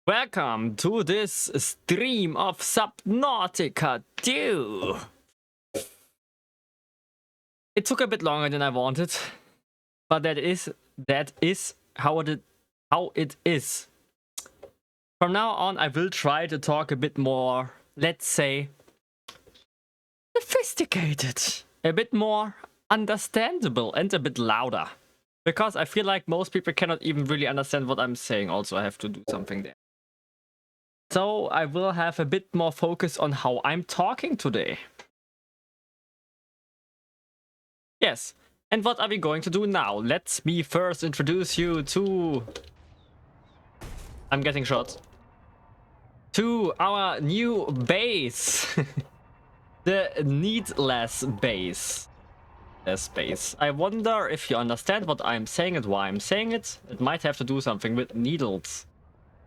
Welcome to this stream of Subnautica 2. It took a bit longer than I wanted, but that is how it is. From now on, I will try to talk a bit more, let's say, sophisticated, a bit more understandable, and a bit louder. Because I feel like most people cannot even really understand what I'm saying. Also, I have to do something there. So I will have a bit more focus on how I'm talking today. Yes, and what are we going to do now? Let me first introduce you to... I'm getting shot. To our new base. The needless base. I wonder if you understand what I'm saying and why I'm saying it. It might have to do something with needles.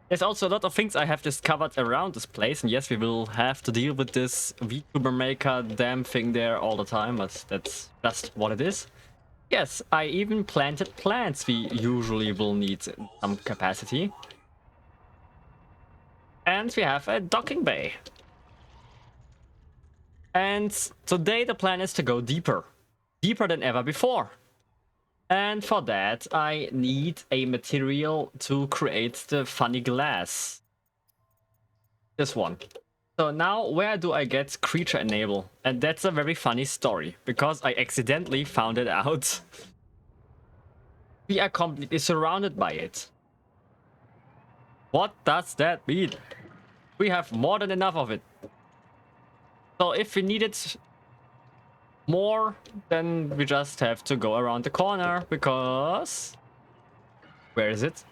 There's also a lot of things I have discovered around this place, and yes, we will have to deal with this VTuber maker damn thing there all the time, but that's just what it is. Yes, I even planted plants we usually will need in some capacity. And we have a docking bay. And today the plan is to go deeper. Deeper than ever before. And for that, I need a material to create the funny glass. This one. So now, where do I get creature enable? And that's a very funny story, because I accidentally found it out. We are completely surrounded by it. What does that mean? We have more than enough of it. So if we need it more, then we just have to go around the corner, because... Where is it?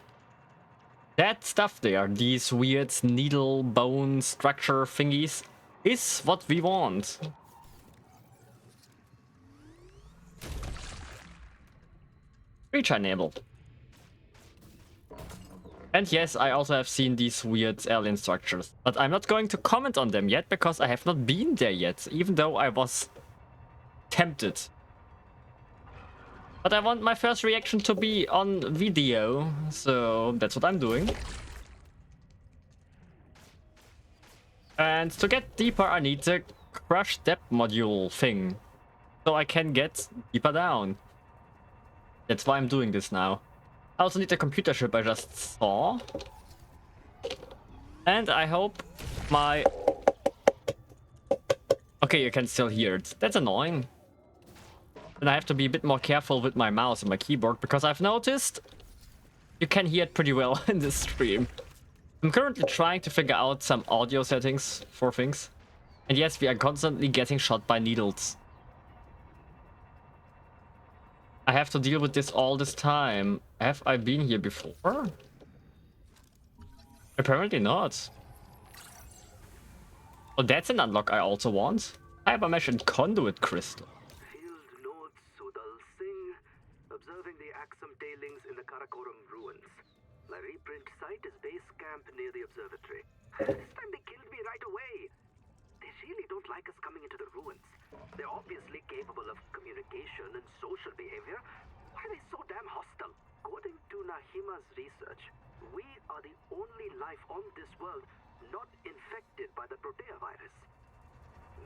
That stuff there, these weird needle bone structure thingies, is what we want. Creature enabled. And yes, I also have seen these weird alien structures, but I'm not going to comment on them yet because I have not been there yet, even though I was tempted. But I want my first reaction to be on video, so that's what I'm doing. And to get deeper, I need the crush depth module thing, so I can get deeper down. That's why I'm doing this now. I also need the computer chip I just saw. And I hope my... Okay, you can still hear it. That's annoying. And I have to be a bit more careful with my mouse and my keyboard, because I've noticed you can hear it pretty well in this stream. I'm currently trying to figure out some audio settings for things. And yes, we are constantly getting shot by needles. I have to deal with this all this time. Have I been here before? Apparently not. Oh, that's an unlock I also want. Cybermesh and conduit crystal. Field notes Sudal Singh, observing the Axum tailings in the Karakorum ruins. My reprint site is base camp near the observatory. This time they killed me right away. They really don't like us coming into the ruins. They're obviously capable of communication and social behavior. Why are they so damn hostile? According to Nahima's research, we are the only life on this world not infected by the Protea virus.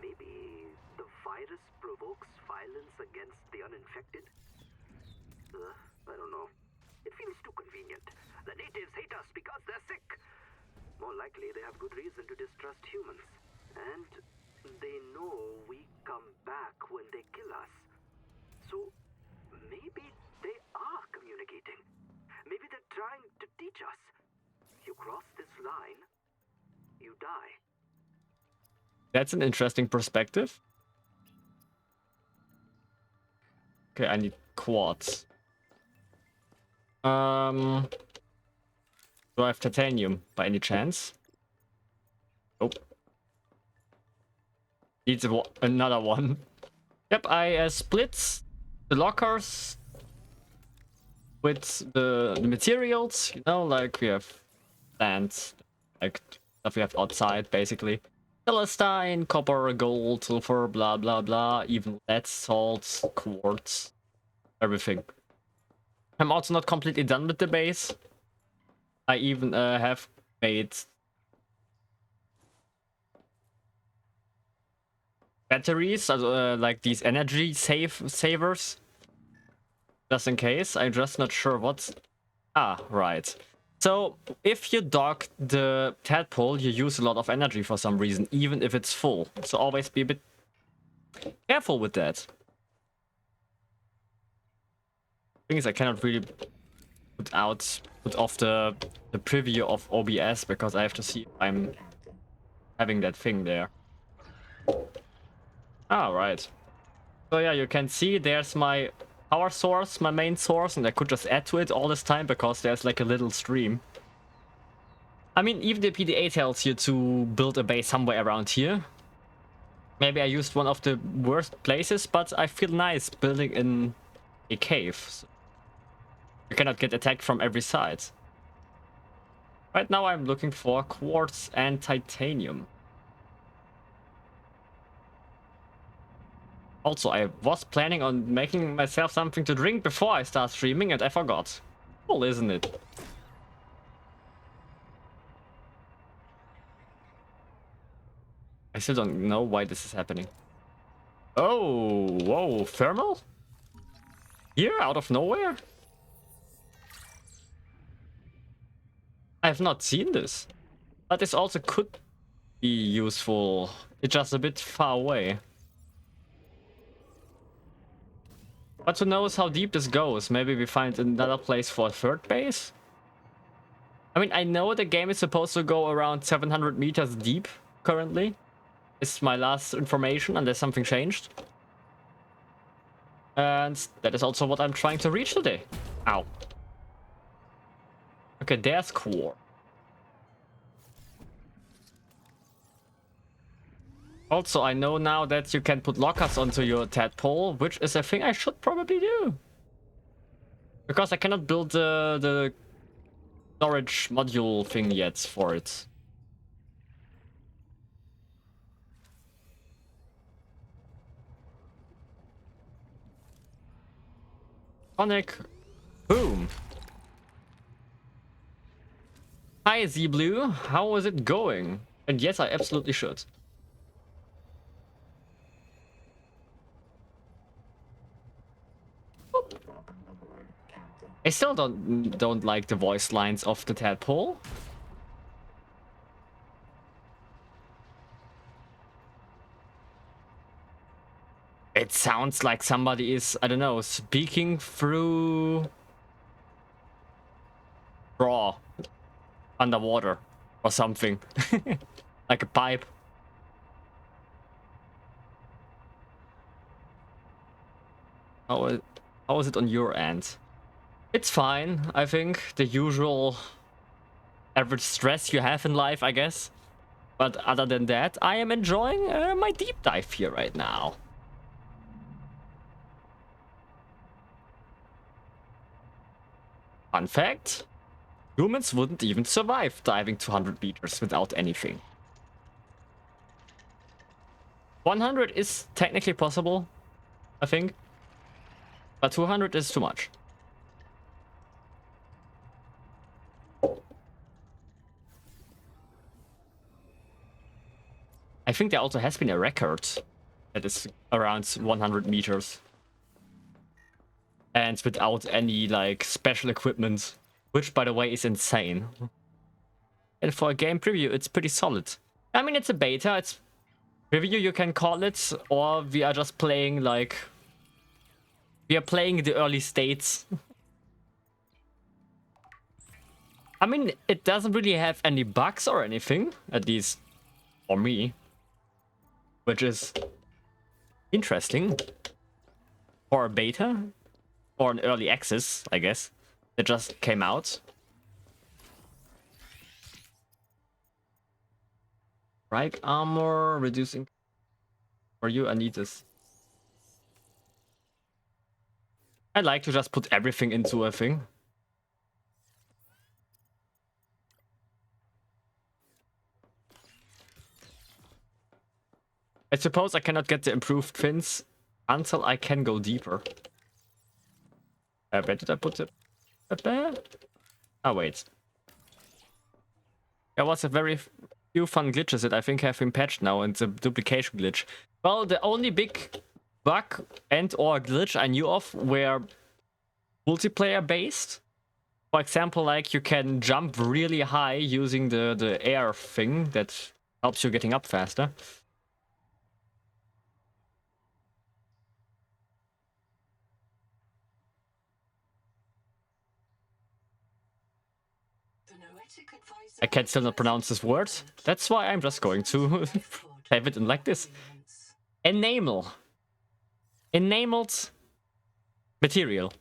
Maybe the virus provokes violence against the uninfected? I don't know. It feels too convenient. The natives hate us because they're sick. More likely, they have good reason to distrust humans. And they know we come back when they kill us. So maybe they are communicating. Maybe they're trying to teach us. You cross this line, you die. That's an interesting perspective. Okay, I need quartz. Do I have titanium by any chance? Nope. Needs another one. Yep, I split the lockers with the materials, you know, like we have plants, like stuff we have outside, basically. Celestine, copper, gold, silver, blah blah blah, even lead, salt, quartz, everything. I'm also not completely done with the base. I even have made batteries, like these energy savers, just in case. I'm just not sure what's... Ah, right. So if you dock the tadpole, you use a lot of energy for some reason, even if it's full. So always be a bit careful with that. Thing is, I cannot really put off the preview of OBS because I have to see if I'm having that thing there. Ah, right. So yeah, you can see there's my power source, my main source, and I could just add to it all this time because there's like a little stream. I mean, even the PDA tells you to build a base somewhere around here. Maybe I used one of the worst places, but I feel nice building in a cave. So you cannot get attacked from every side. Right now I'm looking for quartz and titanium. Also, I was planning on making myself something to drink before I start streaming and I forgot. Cool, isn't it? I still don't know why this is happening. Oh, whoa, thermal? Here, out of nowhere? I have not seen this. But this also could be useful. It's just a bit far away. But who knows how deep this goes? Maybe we find another place for a third base? I mean, I know the game is supposed to go around 700 meters deep currently. It's my last information unless something changed. And that is also what I'm trying to reach today. Ow. Okay, there's core. Also, I know now that you can put lockers onto your tadpole, which is a thing I should probably do. Because I cannot build the storage module thing yet for it. Sonic boom. Hi Z-Blue, how is it going? And yes, I absolutely should. I still don't like the voice lines of the tadpole. It sounds like somebody is, I don't know, speaking through straw underwater or something. Like a pipe. How is it on your end? It's fine, I think. The usual average stress you have in life, I guess. But other than that, I am enjoying my deep dive here right now. Fun fact, humans wouldn't even survive diving 200 meters without anything. 100 is technically possible, I think. But 200 is too much. I think there also has been a record that is around 100 meters. And without any, like, special equipment. Which, by the way, is insane. And for a game preview, it's pretty solid. I mean, it's a beta, it's preview, you can call it. Or we are just playing, like... We are playing the early states. I mean, it doesn't really have any bugs or anything. At least for me. Which is interesting. For a beta. Or an early access, I guess. It just came out. Right armor, reducing... For you, I need this. I like to just put everything into a thing. I suppose I cannot get the improved fins until I can go deeper. Where did I put it? Up there? Oh, wait. There was a very few fun glitches that I think have been patched now, and the duplication glitch. Well, the only big bug and or glitch I knew of were multiplayer based. For example, like you can jump really high using the air thing that helps you getting up faster. I can still not pronounce this word. That's why I'm just going to have it in like this. Enamel. Enameled material.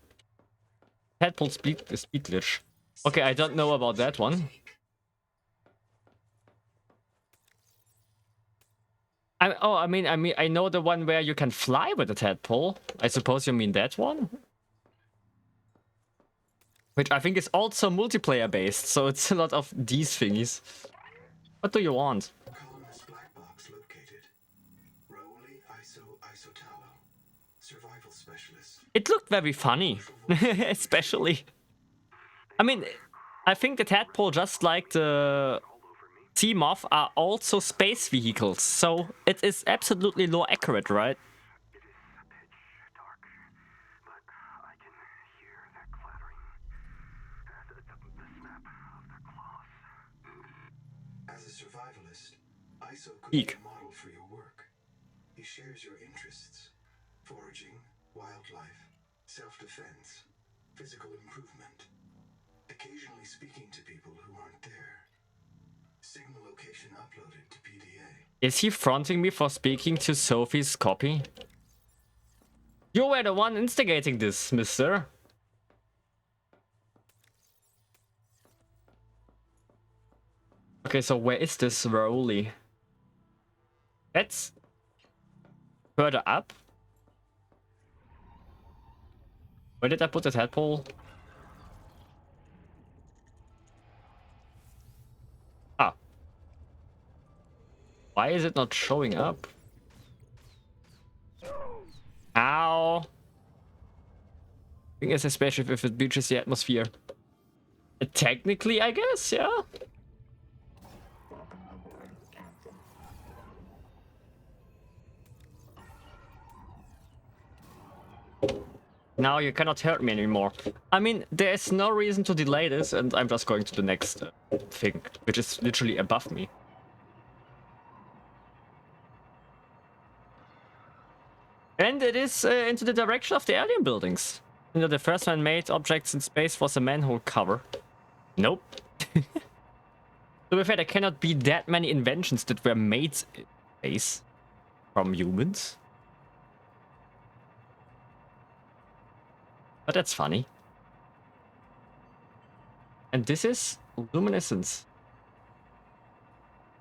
Tadpole speed glitch. Okay, I don't know about that one. I know the one where you can fly with the tadpole. I suppose you mean that one? Which I think is also multiplayer based, so it's a lot of these thingies. What do you want? Columnist black box located. Raoli Isotalo. Survival specialist. It looked very funny, especially. I mean, I think the tadpole, just like the sea moth, are also space vehicles, so it is absolutely law accurate, right? It is pitch dark, but I can hear that clattering. The snap of their claws. As a survivalist, ISO could Eek. be a model for your work. He shares your interests: foraging, wildlife, self-defense, physical improvement, occasionally speaking to people who aren't there. Signal location uploaded to PDA. Is he fronting me for speaking to Sophie's copy? You were the one instigating this, mister. Okay, so where is this Raoli? That's further up. Where did I put the tadpole? Ah. Why is it not showing up? Ow. I think it's especially if it breaches the atmosphere. Technically, I guess, yeah. Now you cannot hurt me anymore. I mean, there's no reason to delay this, and I'm just going to the next thing, which is literally above me. And it is into the direction of the alien buildings. You know, the first man-made objects in space was a manhole cover. Nope. To be fair, there cannot be that many inventions that were made in space from humans. But that's funny. And this is luminescence.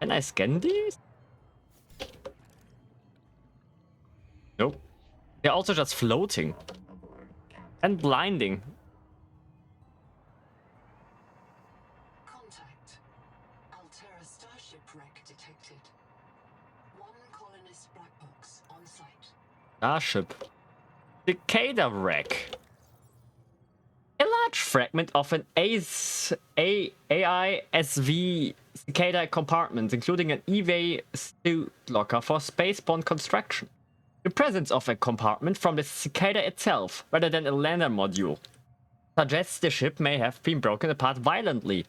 Can I scan these? Nope. They're also just floating. And blinding. Contact. Altera starship wreck detected. One colonist black box on site. Starship. Cicada wreck. A large fragment of an AISV cicada compartment, including an EVA suit locker for spaceborne construction. The presence of a compartment from the cicada itself, rather than a lander module, suggests the ship may have been broken apart violently.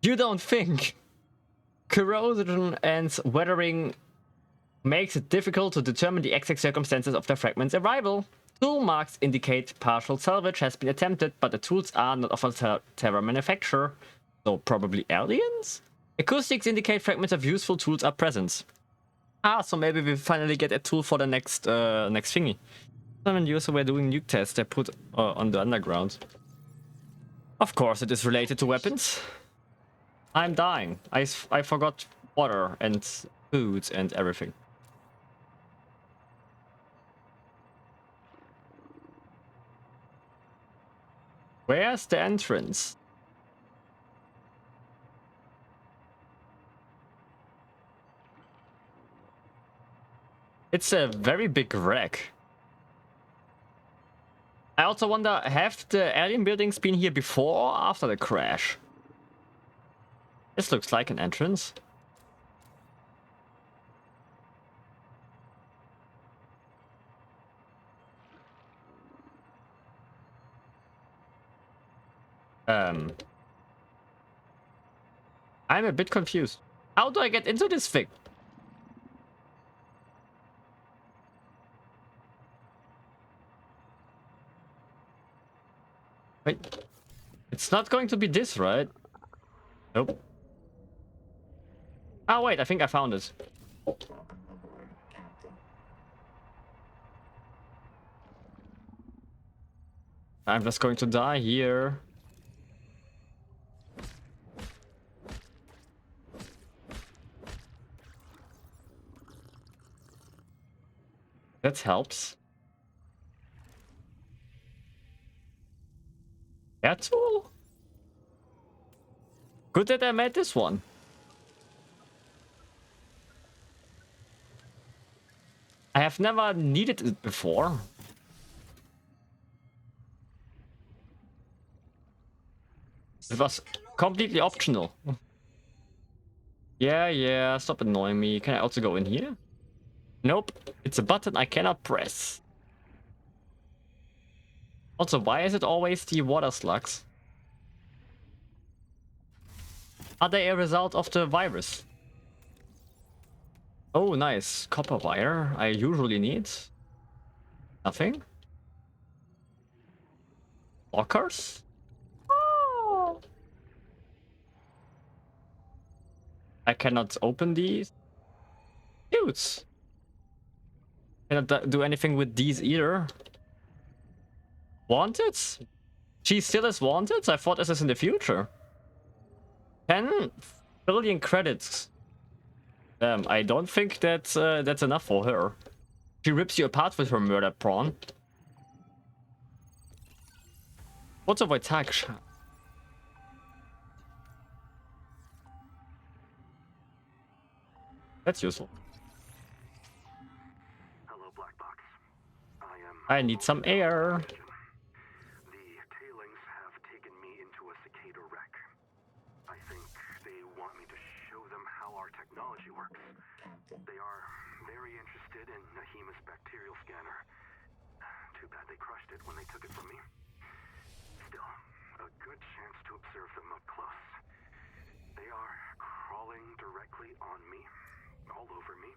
You don't think? Corrosion and weathering makes it difficult to determine the exact circumstances of the fragment's arrival. Tool marks indicate partial salvage has been attempted, but the tools are not of a Terra manufacturer, so probably aliens? Acoustics indicate fragments of useful tools are present. Ah, so maybe we finally get a tool for the next thingy. Some user were doing nuke tests they put on the underground. Of course it is related to weapons. I'm dying. I forgot water and food and everything. Where's the entrance? It's a very big wreck. I also wonder, have the alien buildings been here before or after the crash? This looks like an entrance. I'm a bit confused. How do I get into this thing? Wait. It's not going to be this, right? Nope. Oh, wait, I think I found it. I'm just going to die here. That helps. That tool? Good that I made this one. I have never needed it before. It was completely optional. Yeah, stop annoying me. Can I also go in here? Nope, it's a button I cannot press. Also, why is it always the water slugs? Are they a result of the virus? Oh, nice. Copper wire. I usually need nothing. Lockers? Oh. I cannot open these. Dudes. Cannot do anything with these either. Wanted? She still is wanted? I thought this is in the future. 10 billion credits. I don't think that's enough for her. She rips you apart with her murder prawn. What's a attack? That's useful. Hello, Black Box. I need some air. The tailings have taken me into a cicada wreck. I think they want me to show them how our technology works. They are very interested in Nahima's bacterial scanner. Too bad they crushed it when they took it from me. Still, a good chance to observe them up close. They are crawling directly on me, all over me.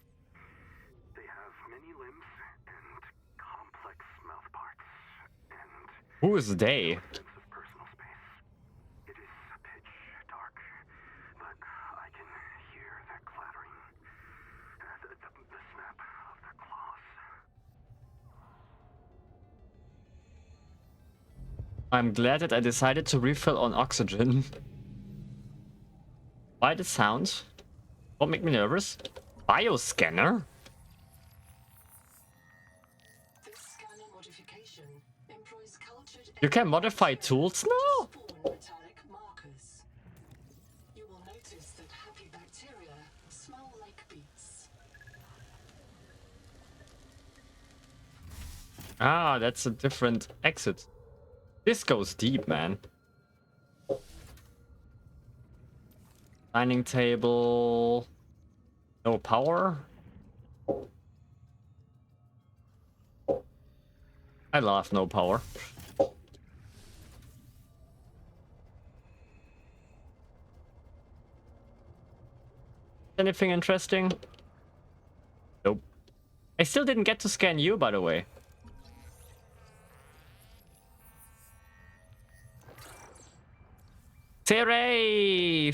They have many limbs and complex mouth parts, and Who is they? sense of personal space. It is pitch dark, but I can hear their clattering, the snap of their claws. I'm glad that I decided to refill on oxygen. Why the sound? What make me nervous? Bioscanner? This scanner modification employs cultured You can modify tools now? spawn metallic markers. You will notice that happy bacteria smell like beets. Ah, that's a different exit. This goes deep, man. Dining table. No power. I love no power. Anything interesting? Nope. I still didn't get to scan you, by the way. Teratican?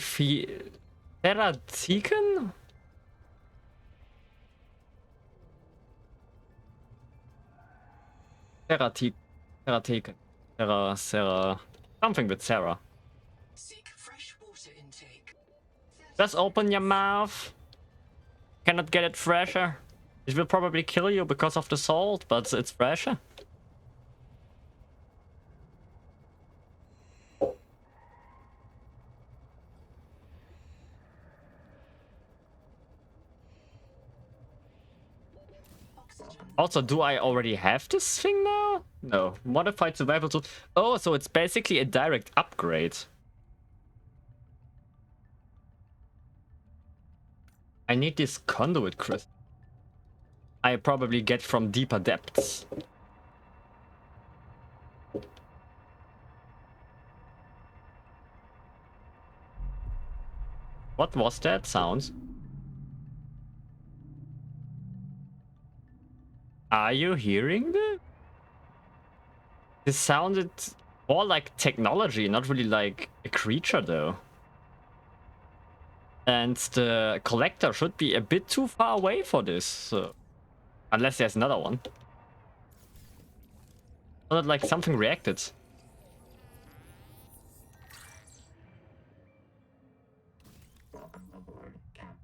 Teratican. Sarah. Something with Sarah. Seek fresh water intake. Just open your mouth. Cannot get it fresher. It will probably kill you because of the salt, but it's fresher. Oxygen. Also, do I already have this thing now? No. Modified survival tool. Oh, so it's basically a direct upgrade. I need this conduit crystal. I probably get from deeper depths. What was that sound? Are you hearing that? This sounded more like technology, not really like a creature though. And the collector should be a bit too far away for this, so... Unless there's another one. Sounded like something reacted.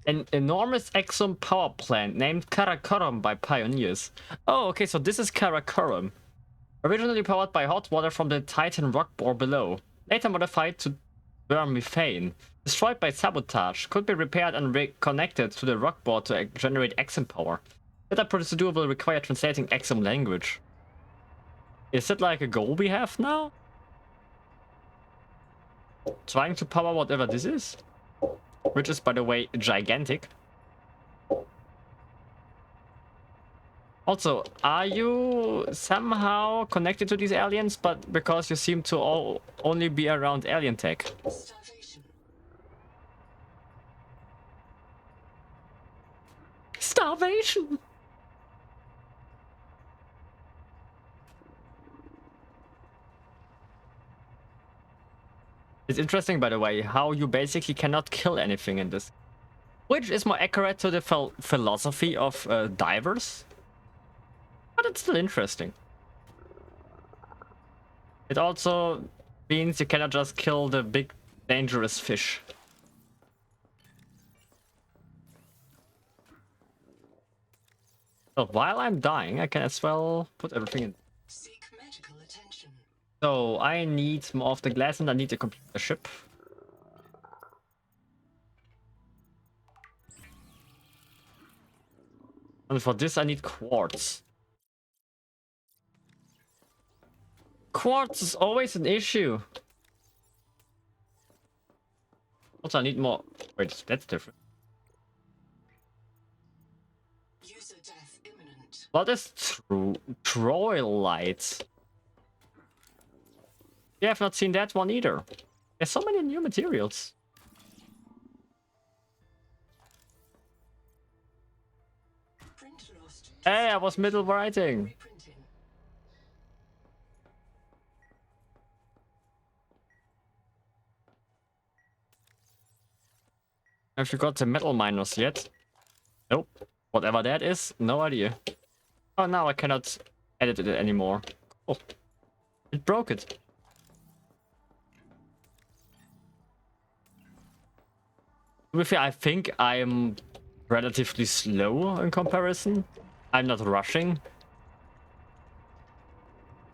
An enormous exome power plant named Karakorum by pioneers. Oh, okay, so this is Karakorum. Originally powered by hot water from the Titan rock bore below. Later modified to burn methane. Destroyed by sabotage. Could be repaired and reconnected to the rock bore to generate exome power. That procedure will require translating exome language. Is it like a goal we have now? Trying to power whatever this is? Which is, by the way, gigantic. Also, are you somehow connected to these aliens, but because you seem to only be around alien tech? Starvation! It's interesting, by the way, how you basically cannot kill anything in this. Which is more accurate to the philosophy of divers. But it's still interesting. It also means you cannot just kill the big dangerous fish. So while I'm dying, I can as well put everything in. Seek medical attention. So I need more of the glass and I need to complete the ship. And for this I need quartz. Quartz is always an issue. Also I need more... Wait, that's different. User death imminent. What is troilite? You have not seen that one either. There's so many new materials. Print lost. Hey, I was middle writing. Reprinting. Have you got the metal miners yet? Nope. Whatever that is, no idea. Oh, now I cannot edit it anymore. Oh, it broke it. With you, I think I'm relatively slow in comparison. I'm not rushing.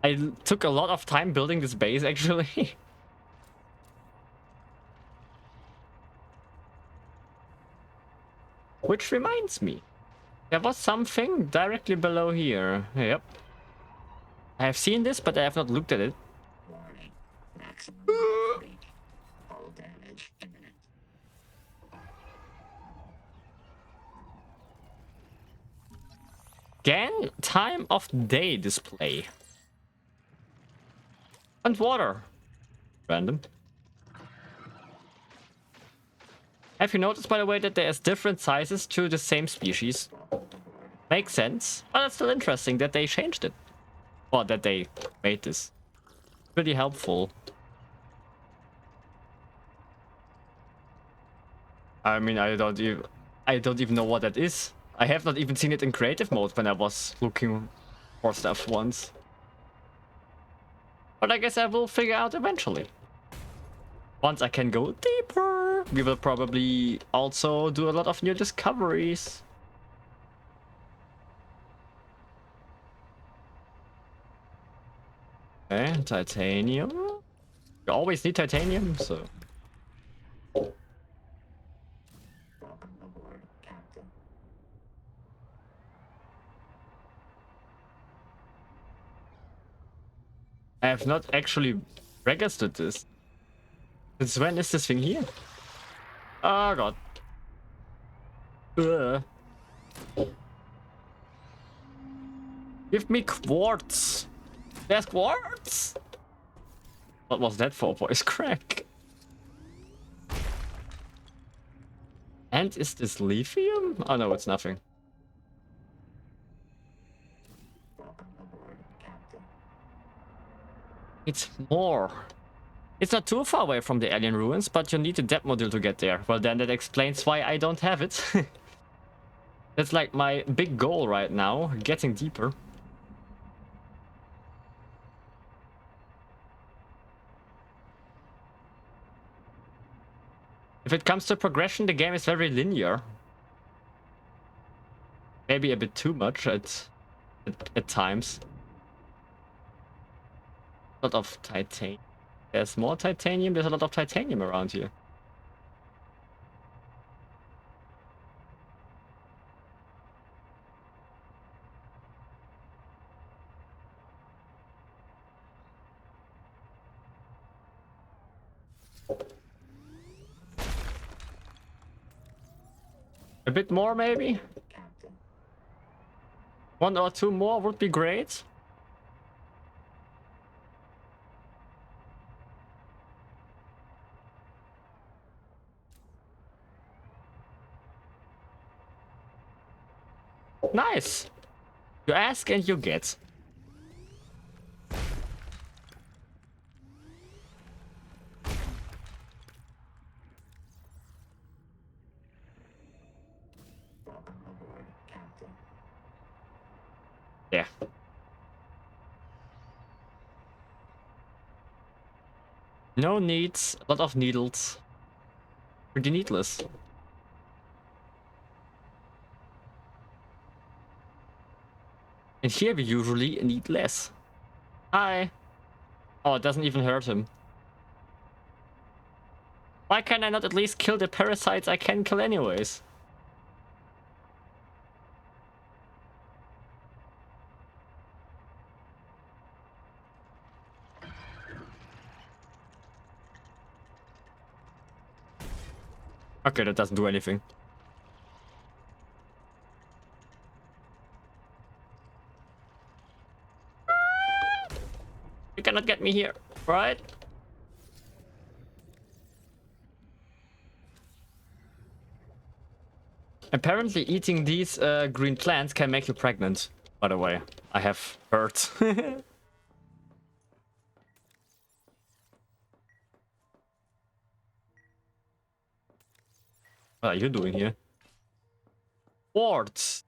I took a lot of time building this base, actually. Which reminds me, there was something directly below here. Yep. I have seen this, but I have not looked at it. Scan time of day display. And water. Random. Have you noticed, by the way, that there's different sizes to the same species? Makes sense, but it's still interesting that they changed it. Or that they made this. Pretty helpful. I mean, I don't even know what that is. I have not even seen it in creative mode when I was looking for stuff once. But I guess I will figure out eventually. Once I can go deeper, we will probably also do a lot of new discoveries. Okay, titanium. You always need titanium, so... I have not actually registered this. Since when is this thing here? Oh god. Ugh. Give me quartz. There's quartz. What was that for, voice crack? And is this lithium? Oh no, it's nothing. It's more. It's not too far away from the alien ruins, but you need a depth module to get there. Well, then that explains why I don't have it. That's like my big goal right now, getting deeper. If it comes to progression, the game is very linear. Maybe a bit too much at times. A lot of titanium. There's more titanium. There's a lot of titanium around here. A bit more, maybe? One or two more would be great. Nice! You ask and you get. Yeah. No needs, a lot of needles. Pretty needless. And here we usually need less. Hi. Oh, it doesn't even hurt him. Why can I not at least kill the parasites I can kill anyways? Okay, that doesn't do anything. You cannot get me here, right? Apparently eating these green plants can make you pregnant, by the way. I have heard. What are you doing here? Wards!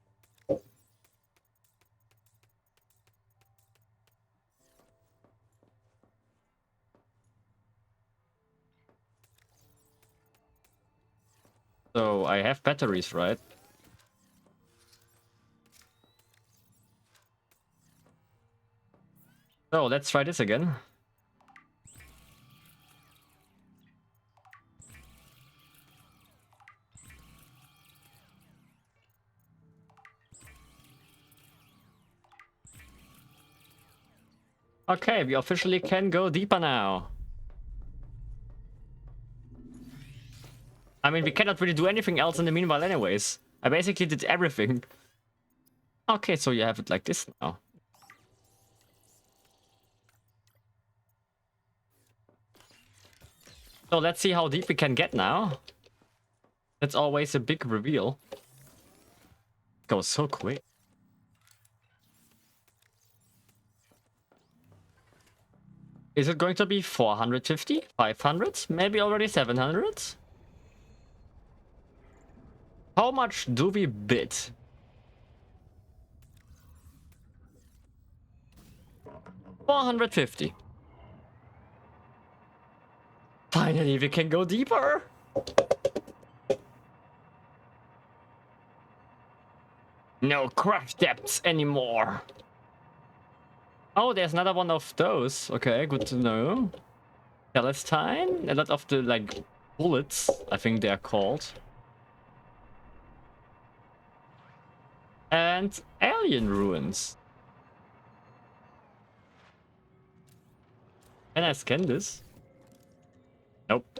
So I have batteries, right? So let's try this again. Okay, we officially can go deeper now. I mean, we cannot really do anything else in the meanwhile anyways. I basically did everything. Okay, so you have it like this now. So let's see how deep we can get now. That's always a big reveal. It goes so quick. Is it going to be 450? 500? Maybe already 700? How much do we bid? 450. Finally, we can go deeper. No crash depths anymore. Oh, there's another one of those. Okay, good to know. Palestine, a lot of the like bullets, I think they are called. And alien ruins. Can I scan this? Nope.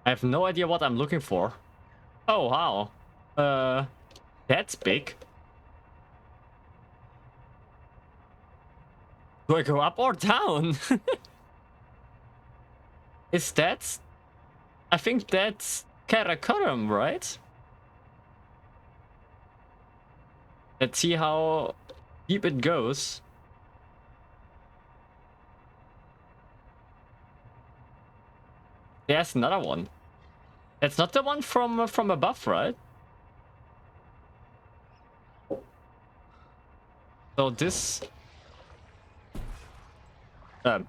I have no idea what I'm looking for. Oh, wow. That's big. Do I go up or down? Is that... I think that's Karakorum, right? Let's see how deep it goes. There's another one. That's not the one from above, right? So this... uh,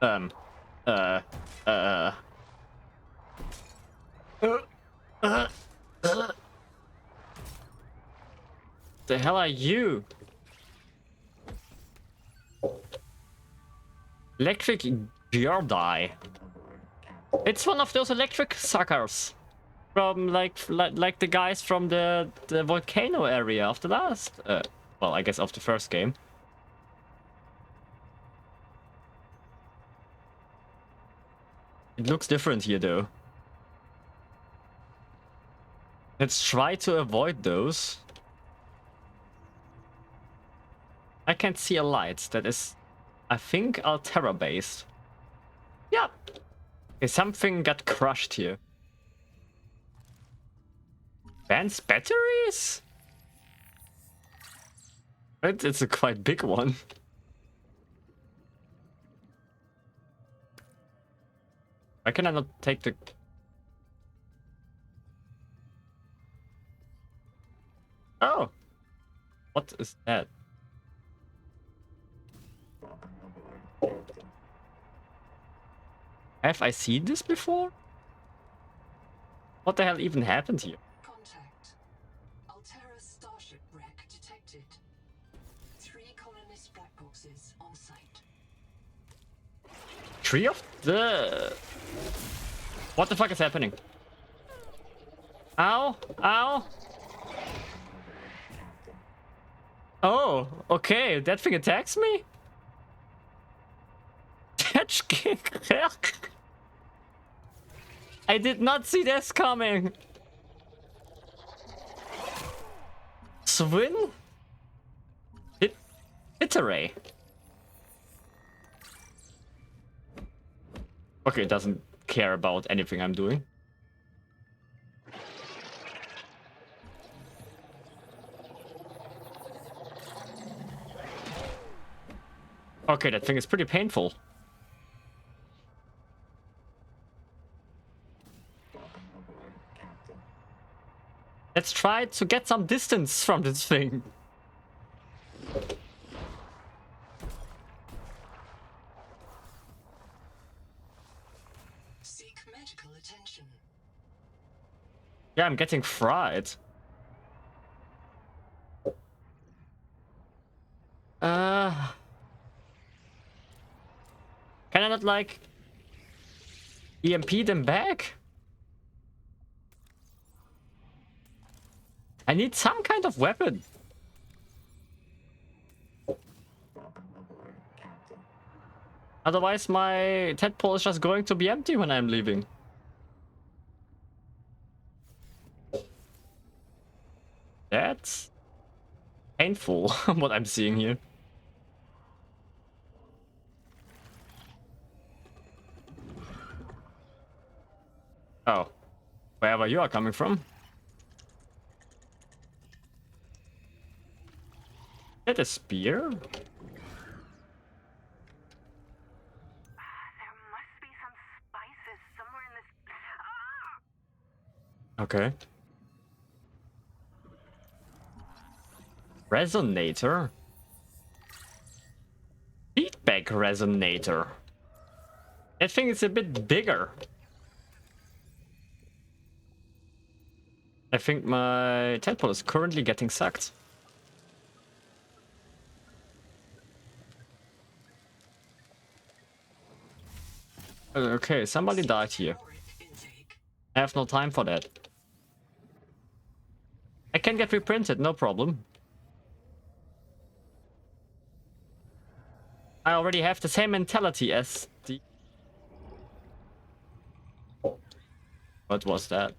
uh, uh, uh, the hell are you? Electric Gyardai. It's one of those electric suckers from like the guys from the volcano area of the last, well, I guess of the first game. It looks different here though. Let's try to avoid those. I can't see a light that is, I think, Altera based. Yeah. Okay, something got crushed here. Advanced batteries? It's a quite big one. Why can I not take the... Oh! What is that? Have I seen this before? What the hell even happened here? Contact. Altera starship wreck detected. 3 colonist black boxes on site. 3 of the... What the fuck is happening? Ow! Ow! Oh, okay, that thing attacks me? That's... I did not see this coming. Swin? Iterate. Okay, it doesn't care about anything I'm doing. Okay, that thing is pretty painful. Let's try to get some distance from this thing. Seek medical attention. Yeah, I'm getting fried. Can I not, like, EMP them back? I need some kind of weapon. Otherwise my tadpole is just going to be empty when I'm leaving. That's painful, what I'm seeing here. Oh, wherever you are coming from. Is that a spear? There must be some spices somewhere in this... Okay. Resonator? Feedback resonator. That thing is a bit bigger. I think my tadpole is currently getting sucked. Okay, somebody died here. I have no time for that. I can get reprinted, no problem. I already have the same mentality as the... What was that?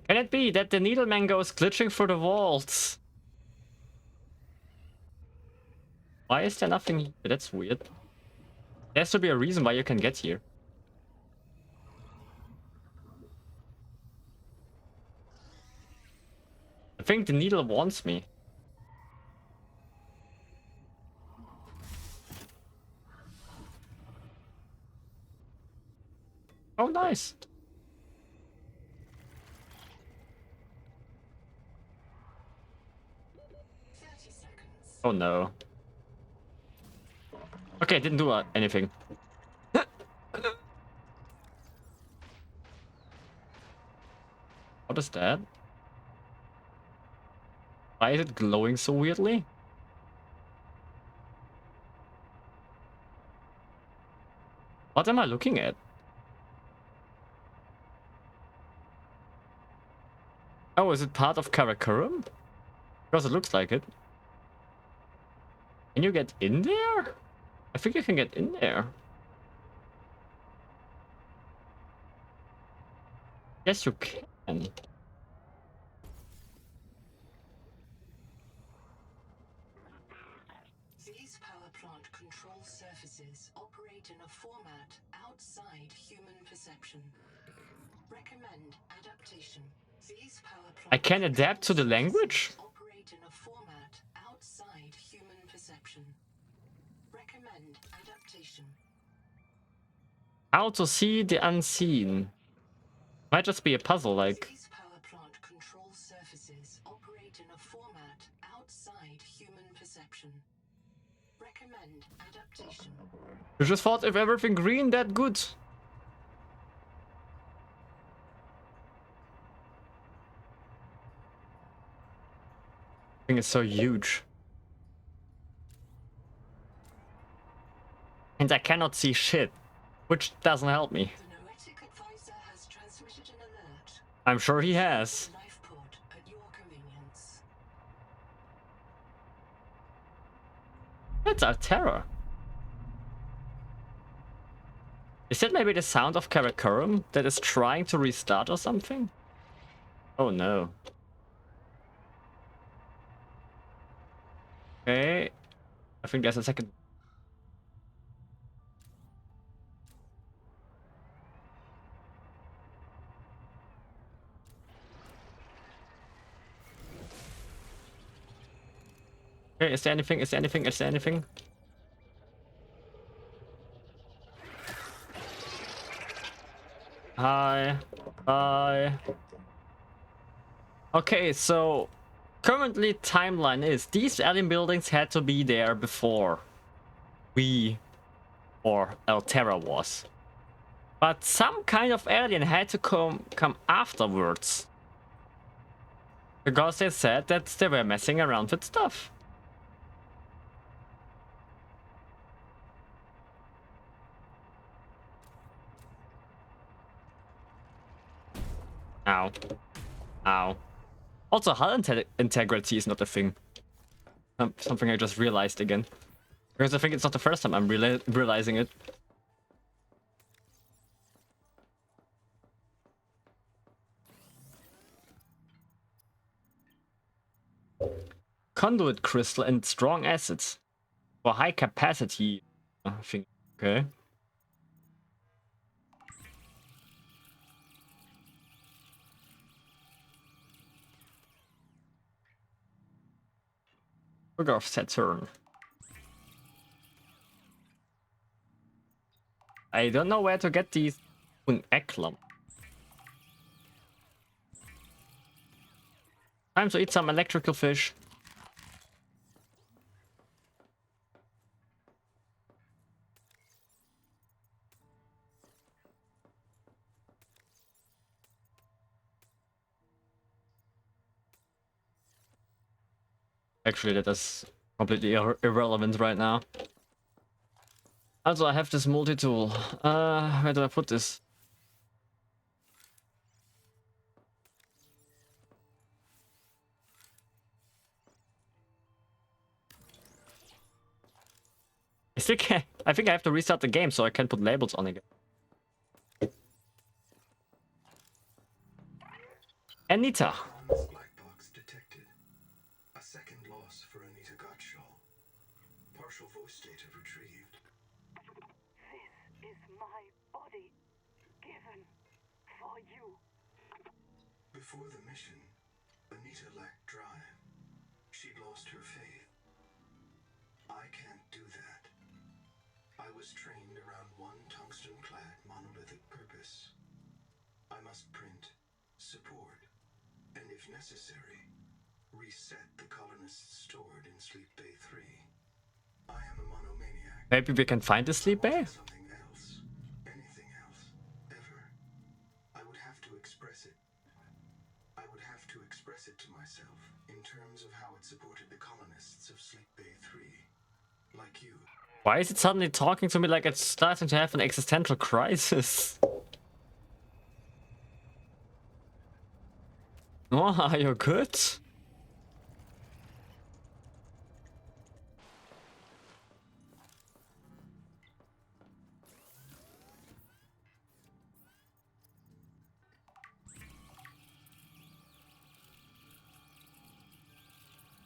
Can it be that the needle mango is glitching through the walls? Why is there nothing here? That's weird. There has to be a reason why you can get here. I think the needle wants me. Oh, nice. 30 seconds. Oh no. Okay, didn't do anything. What is that? Why is it glowing so weirdly? What am I looking at? Oh, is it part of Karakorum? Because it looks like it. Can you get in there? I think you can get in there. Yes, you can. These power plant control surfaces operate in a format outside human perception. Recommend adaptation. These power plant I can adapt to the language? operate in a format outside human perception. Recommend adaptation. How to see the unseen. Might just be a puzzle, like... These power plant control surfaces operate in a format outside human perception. Recommend adaptation. You just thought if everything green, that good. Thing is so huge. And I cannot see shit, which doesn't help me. The noetic advisor has transmitted an alert. I'm sure he has. Life pod at your convenience. That's Altera. Is that maybe the sound of Karakorum that is trying to restart or something? Oh no. Okay. I think there's a second. Okay, is there anything? Is there anything? Is there anything? Hi. Hi. Okay, so currently timeline is these alien buildings had to be there before we or Altera was. But some kind of alien had to come afterwards. Because they said that they were messing around with stuff. Ow. Ow. Also, hull integrity is not a thing. Something I just realized again. Because I think it's not the first time I'm realizing it. Conduit crystal and strong acids. For high capacity, I think. Okay. Sugar of Saturn. I don't know where to get these Eklam. Time to eat some electrical fish. Actually, that is completely irrelevant right now. Also, I have this multi-tool. Where do I put this? I still can't. I think I have to restart the game so I can put labels on again. Anita. Bronze black box detected. A second loss for Anita Gottschall. Partial voice data retrieved. This is my body, given for you. Before the mission, Anita lacked drive. She'd lost her faith. I can't do that. I was trained around one tungsten-clad monolithic purpose. I must print, support, and if necessary, reset the colonists stored in Sleep Bay 3. I am a monomaniac. Maybe we can find the sleep bay? Something else. Anything else. Ever. I would have to express it. I would have to express it to myself in terms of how it supported the colonists of Sleep Bay 3. Like you. Why is it suddenly talking to me like it's starting to have an existential crisis? Oh, are you good?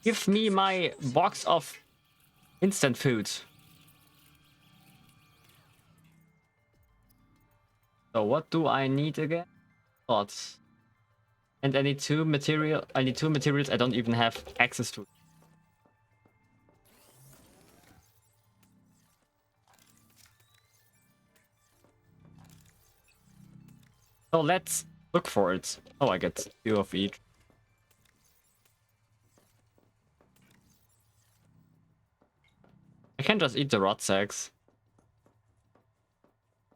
Give me my box of instant food. So what do I need again? Thoughts. And I need two materials I don't even have access to. So let's look for it. Oh, I get 2 of each. I can just eat the rot sacks.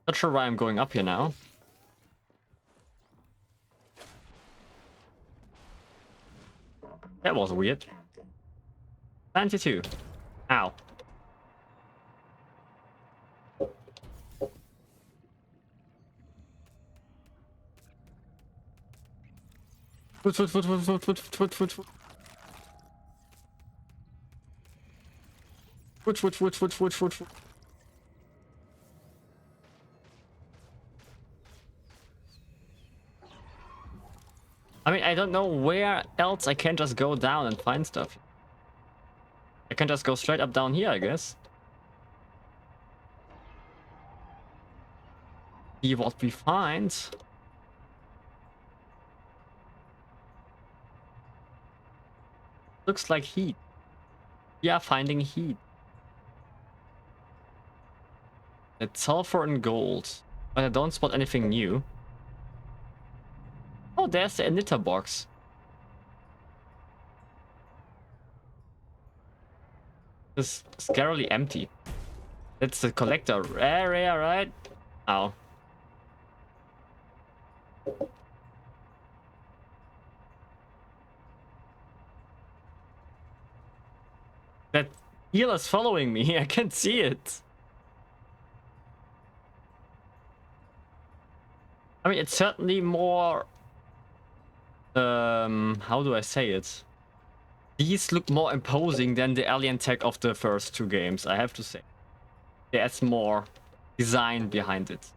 Not sure why I'm going up here now. That was weird. 92. Ow. Food. Food. I mean, I don't know where else I can just go down and find stuff. I can just go straight up down here, I guess. See what we find. Looks like heat. Yeah, finding heat. It's sulfur and gold. But I don't spot anything new. Oh, there's the Anita box. It's scarily empty. That's the collector area, right? Ow. That eel is following me. I can't see it. I mean, it's certainly more... how do I say it? These look more imposing than the alien tech of the first 2 games, I have to say. There's more design behind it.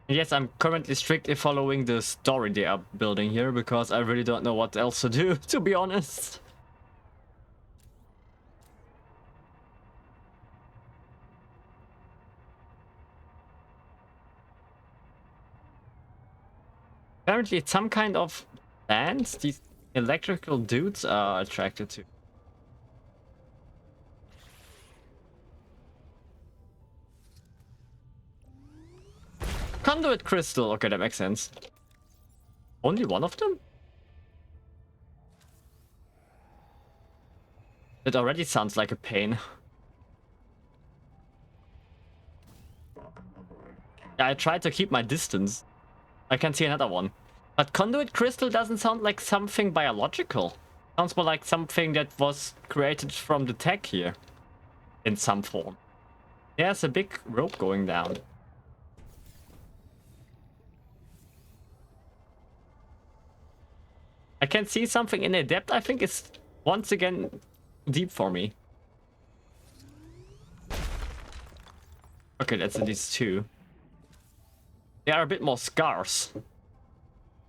Yes, I'm currently strictly following the story they are building here because I really don't know what else to do, to be honest. Apparently it's some kind of plants these electrical dudes are attracted to. Conduit crystal. Okay, that makes sense. Only one of them? It already sounds like a pain. Yeah, I tried to keep my distance. I can see another one. But conduit crystal doesn't sound like something biological. Sounds more like something that was created from the tech here. In some form. There's a big rope going down. I can see something in a depth. I think it's once again deep for me. Okay, that's at least 2. They are a bit more scarce.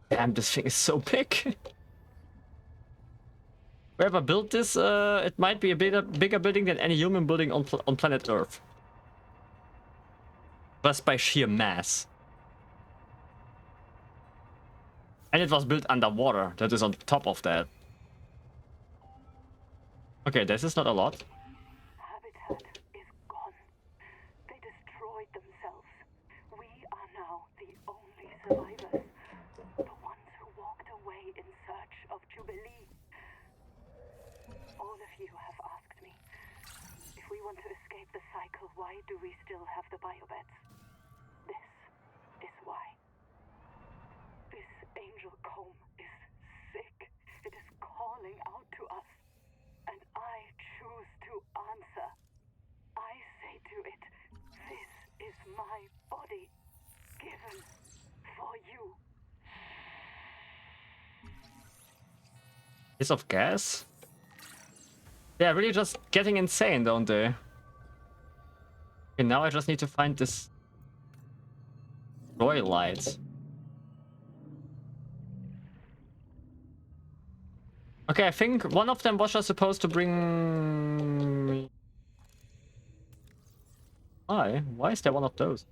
Damn, this thing is so big. Whoever built this, it might be a bigger building than any human building on planet Earth. Just by sheer mass. And it was built underwater. That is on top of that. Okay, this is not a lot. Habitat is gone. They destroyed themselves. We are now the only survivors. The ones who walked away in search of Jubilee. All of you have asked me, if we want to escape the cycle, why do we still have the biobeds? This is why. This angel comb is sick. It is calling out to us. And I choose to answer. I say to it, this is my body, given for you. Piece of gas? They're really just getting insane, don't they? Okay, now I just need to find this joy light. Okay, I think one of them was just supposed to bring me. Why is there one of those?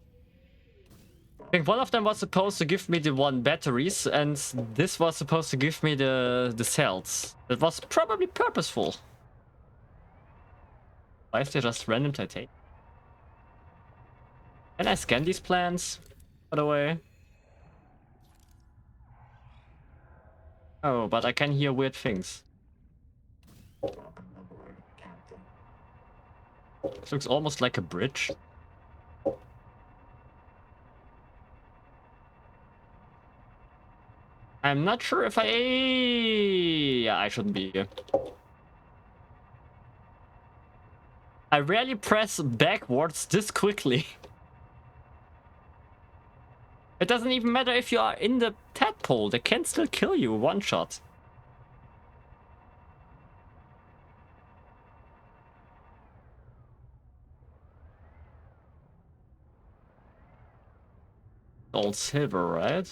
I think one of them was supposed to give me the 1 batteries, and this was supposed to give me the cells. That was probably purposeful. Why is there just random titanium? Can I scan these plants, by the way? Oh, but I can hear weird things. This looks almost like a bridge. I'm not sure if yeah, I shouldn't be here. I rarely press backwards this quickly. It doesn't even matter if you are in the tadpole, they can still kill you one shot. All silver, right?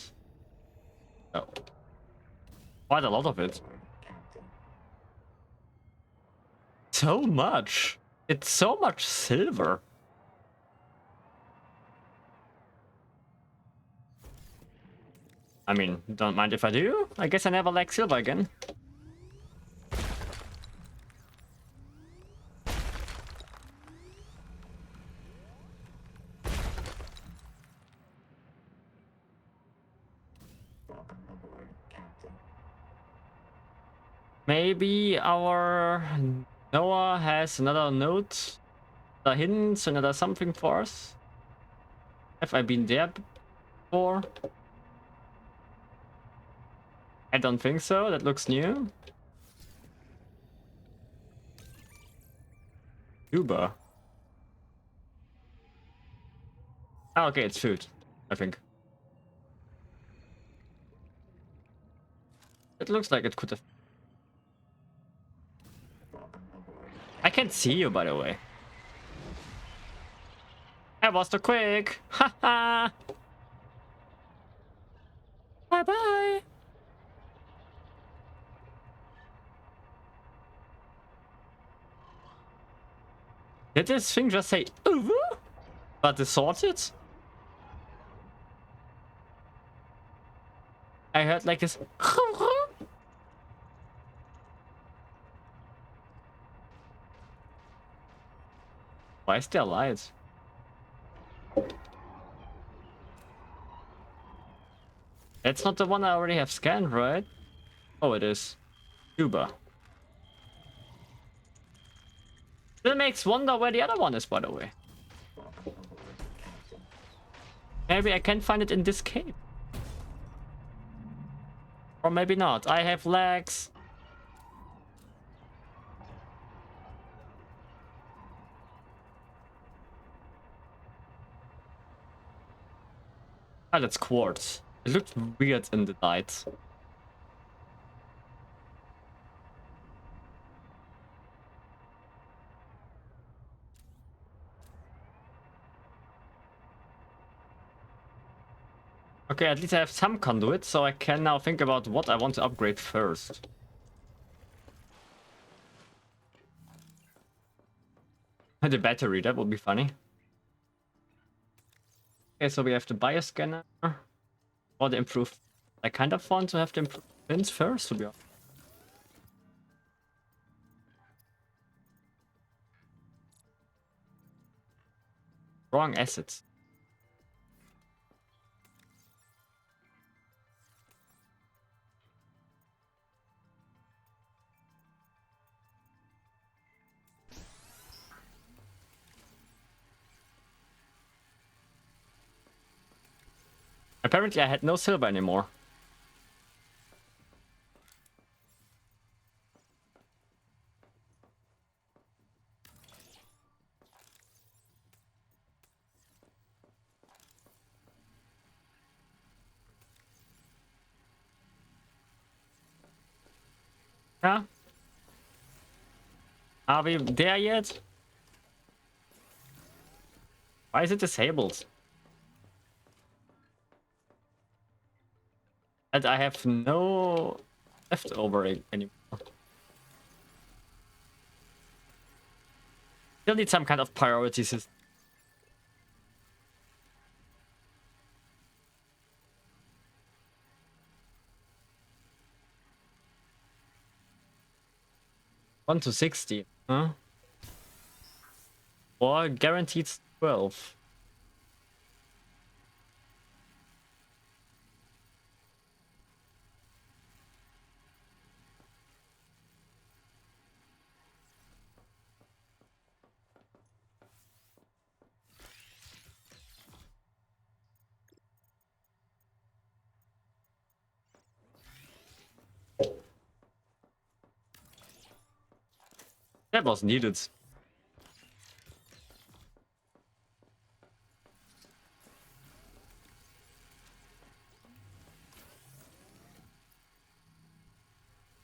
Oh. Quite a lot of it. So much! It's so much silver. I mean, don't mind if I do. I guess I never lack silver again. Maybe our Noah has another note, a hint, another something for us. Have I been there before? I don't think so. That looks new. Cuba. Oh, okay, it's food, I think. It looks like it could have. I can't see you, by the way. I was too quick. Haha. Bye bye. Did this thing just say over? But distorted? I heard like this. Why is there lights? That's not the one I already have scanned, right? Oh, it is. Cuba. Still makes wonder where the other one is, by the way. Maybe I can find it in this cave. Or maybe not. I have legs. Ah, that's quartz. It looked weird in the light. Okay, at least I have some conduit, so I can now think about what I want to upgrade first. The battery, that would be funny. Okay, so we have the bioscanner. Or the improved. I kind of want to have the improved pins first, to be honest. Wrong assets. Apparently I had no silver anymore. Yeah. Are we there yet? Why is it disabled? And I have no leftover anymore. Still need some kind of priority system. One to 60, huh? Or guaranteed 12. That was needed.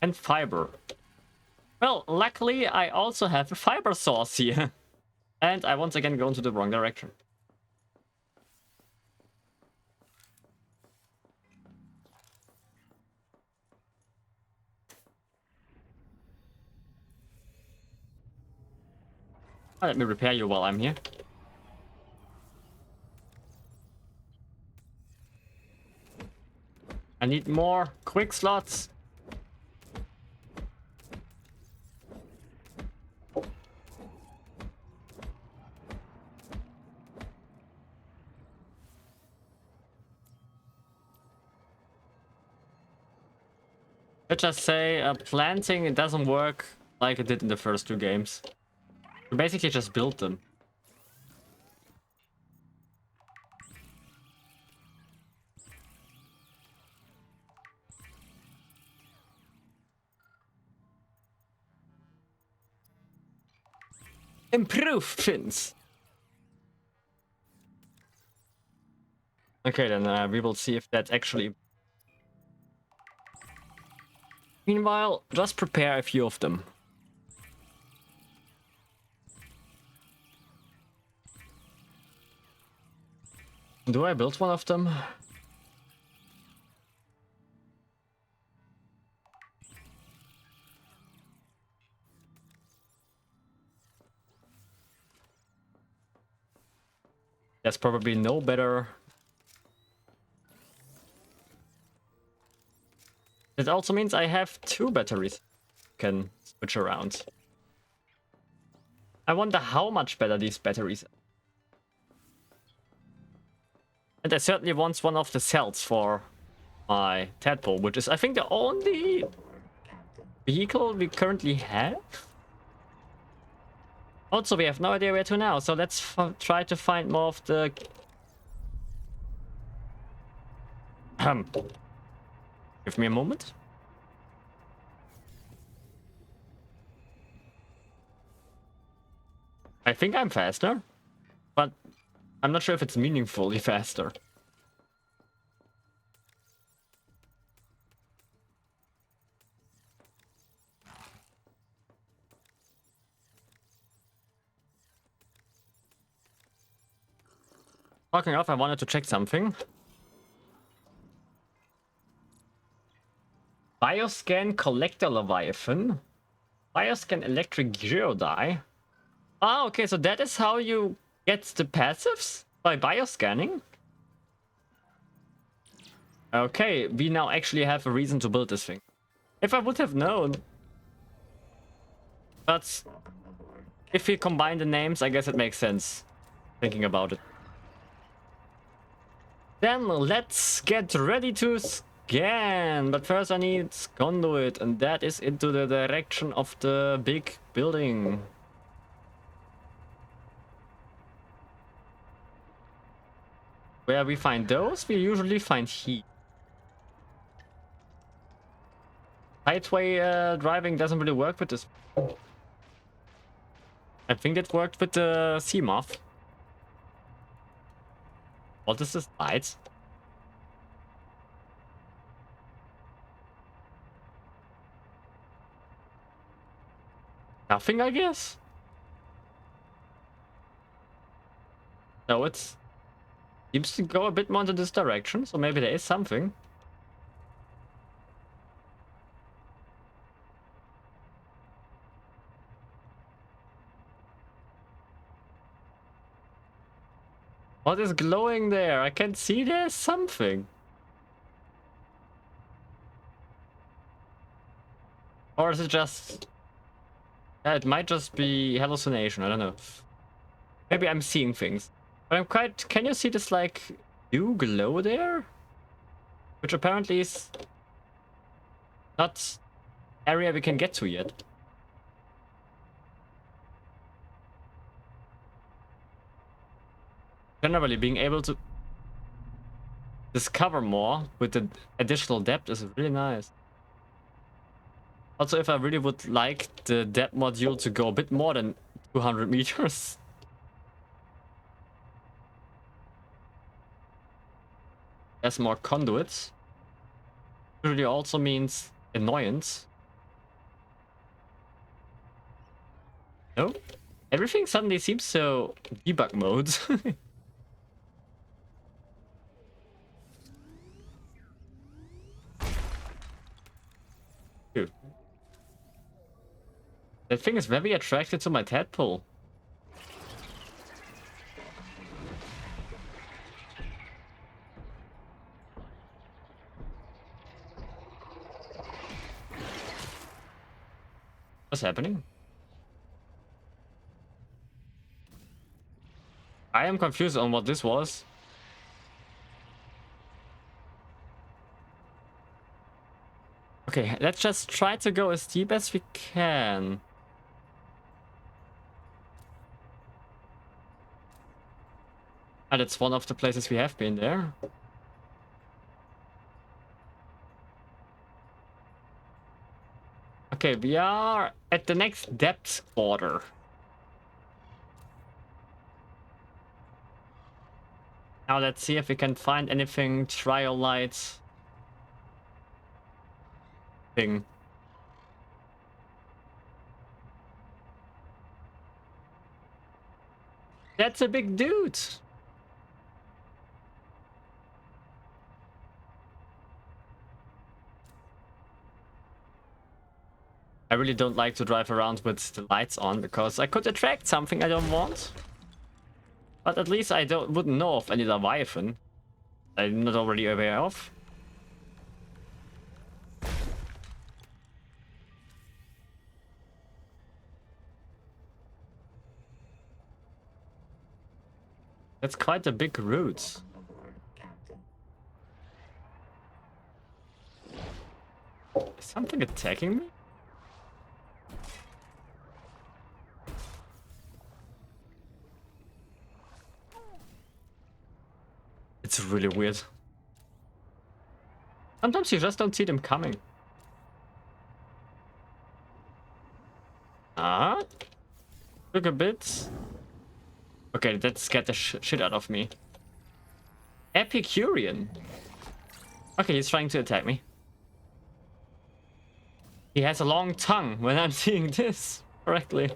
And fiber. Well, luckily I also have a fiber source here. And I once again go into the wrong direction. Let me repair you while I'm here. I need more quick slots. Let's just say planting, it doesn't work like it did in the first two games. You basically just build them. Improve fins. Okay, then we will see if that actually. Meanwhile, just prepare a few of them. Do I build one of them? There's probably no better. It also means I have two batteries can switch around. I wonder how much better these batteries are. And I certainly want one of the cells for my tadpole, which is I think the only vehicle we currently have. Also, we have no idea where to now, so let's try to find more of the... Give me a moment. I think I'm faster, but I'm not sure if it's meaningfully faster. Talking off, I wanted to check something. Bioscan Collector Leviathan. Bioscan Electric Geodye. Ah, okay, so that is how you get the passives? By bioscanning? Okay, we now actually have a reason to build this thing. If I would have known. But if we combine the names, I guess it makes sense. Thinking about it. Then let's get ready to scan. But first I need conduit, and that is into the direction of the big building. Where we find those, we usually find heat. Tideway driving doesn't really work with this. I think it worked with the sea moth. What is this? Lights? Nothing, I guess? No, it seems to go a bit more into this direction, so maybe there is something. What is glowing there? I can see there's something. Or is it just... Yeah, it might just be hallucination, I don't know. Maybe I'm seeing things. But I'm quite... Can you see this, like, blue glow there? Which apparently is... not area we can get to yet. Generally, being able to discover more with the additional depth is really nice. Also, if I really would like the depth module to go a bit more than 200 meters. There's more conduits. Usually also means annoyance. No? Everything suddenly seems so debug mode. That thing is very attracted to my tadpole. What's happening? I am confused on what this was. Okay, let's just try to go as deep as we can. And it's one of the places we have been there. Okay, we are at the next depth border. Now let's see if we can find anything trial-light thing. That's a big dude. I really don't like to drive around with the lights on because I could attract something I don't want. But at least I wouldn't know of any Leviathan I'm not already aware of. That's quite a big route. Is something attacking me? It's really weird. Sometimes you just don't see them coming. Ah, took a bit. Okay, that scared the shit out of me. Epicurean. Okay, he's trying to attack me. He has a long tongue when I'm seeing this correctly.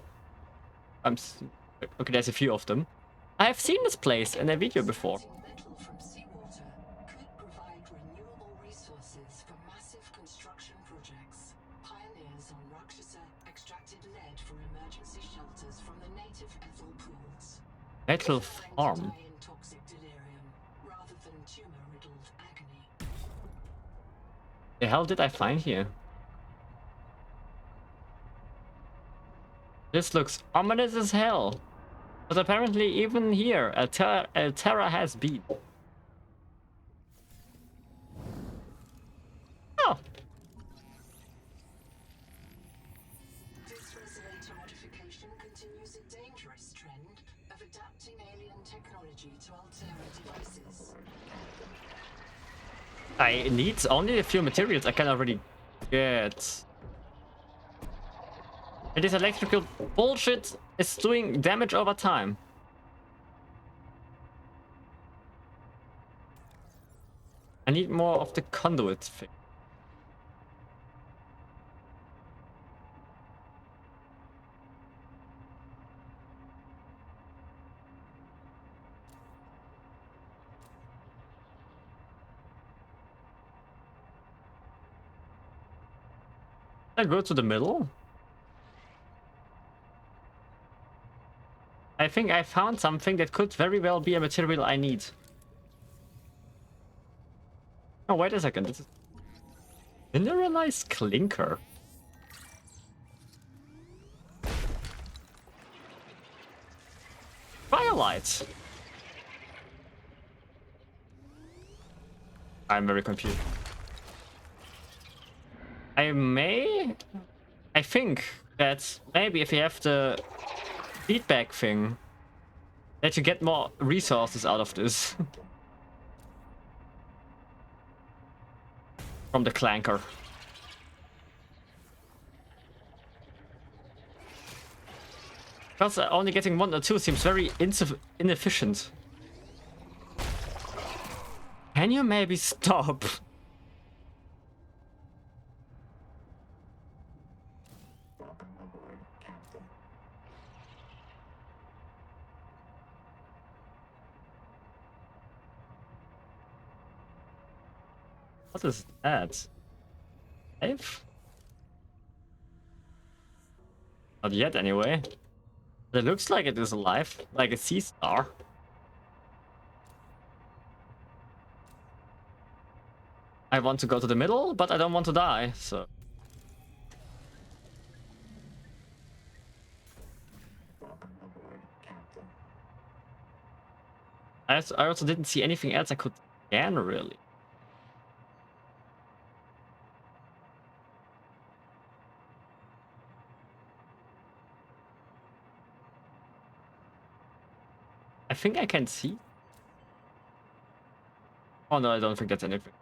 Okay, there's a few of them. I have seen this place in a video before. Metal from seawater could provide renewable resources for massive construction projects. Metal Preferring to farm. die in toxic delirium rather than tumor-riddled agony. The hell did I find here? This looks ominous as hell. But apparently even here, a Terra has been. Oh! This resonator modification continues a dangerous trend of adapting alien technology to Altera devices. I need only a few materials I can already get. And this electrical bullshit is doing damage over time. I need more of the conduit thing. I go to the middle. I think I found something that could very well be a material I need. Oh, wait a second. This is mineralized clinker. Firelight. I'm very confused. I think that maybe if you have the feedback thing, that you get more resources out of this. From the clanker. Because only getting 1 or 2 seems very inefficient. Can you maybe stop? What is that? Life? Not yet, anyway. It looks like it is alive, like a sea star. I want to go to the middle, but I don't want to die, so... I also didn't see anything else I could scan, really. I think I can see. Oh no, I don't think that's anything.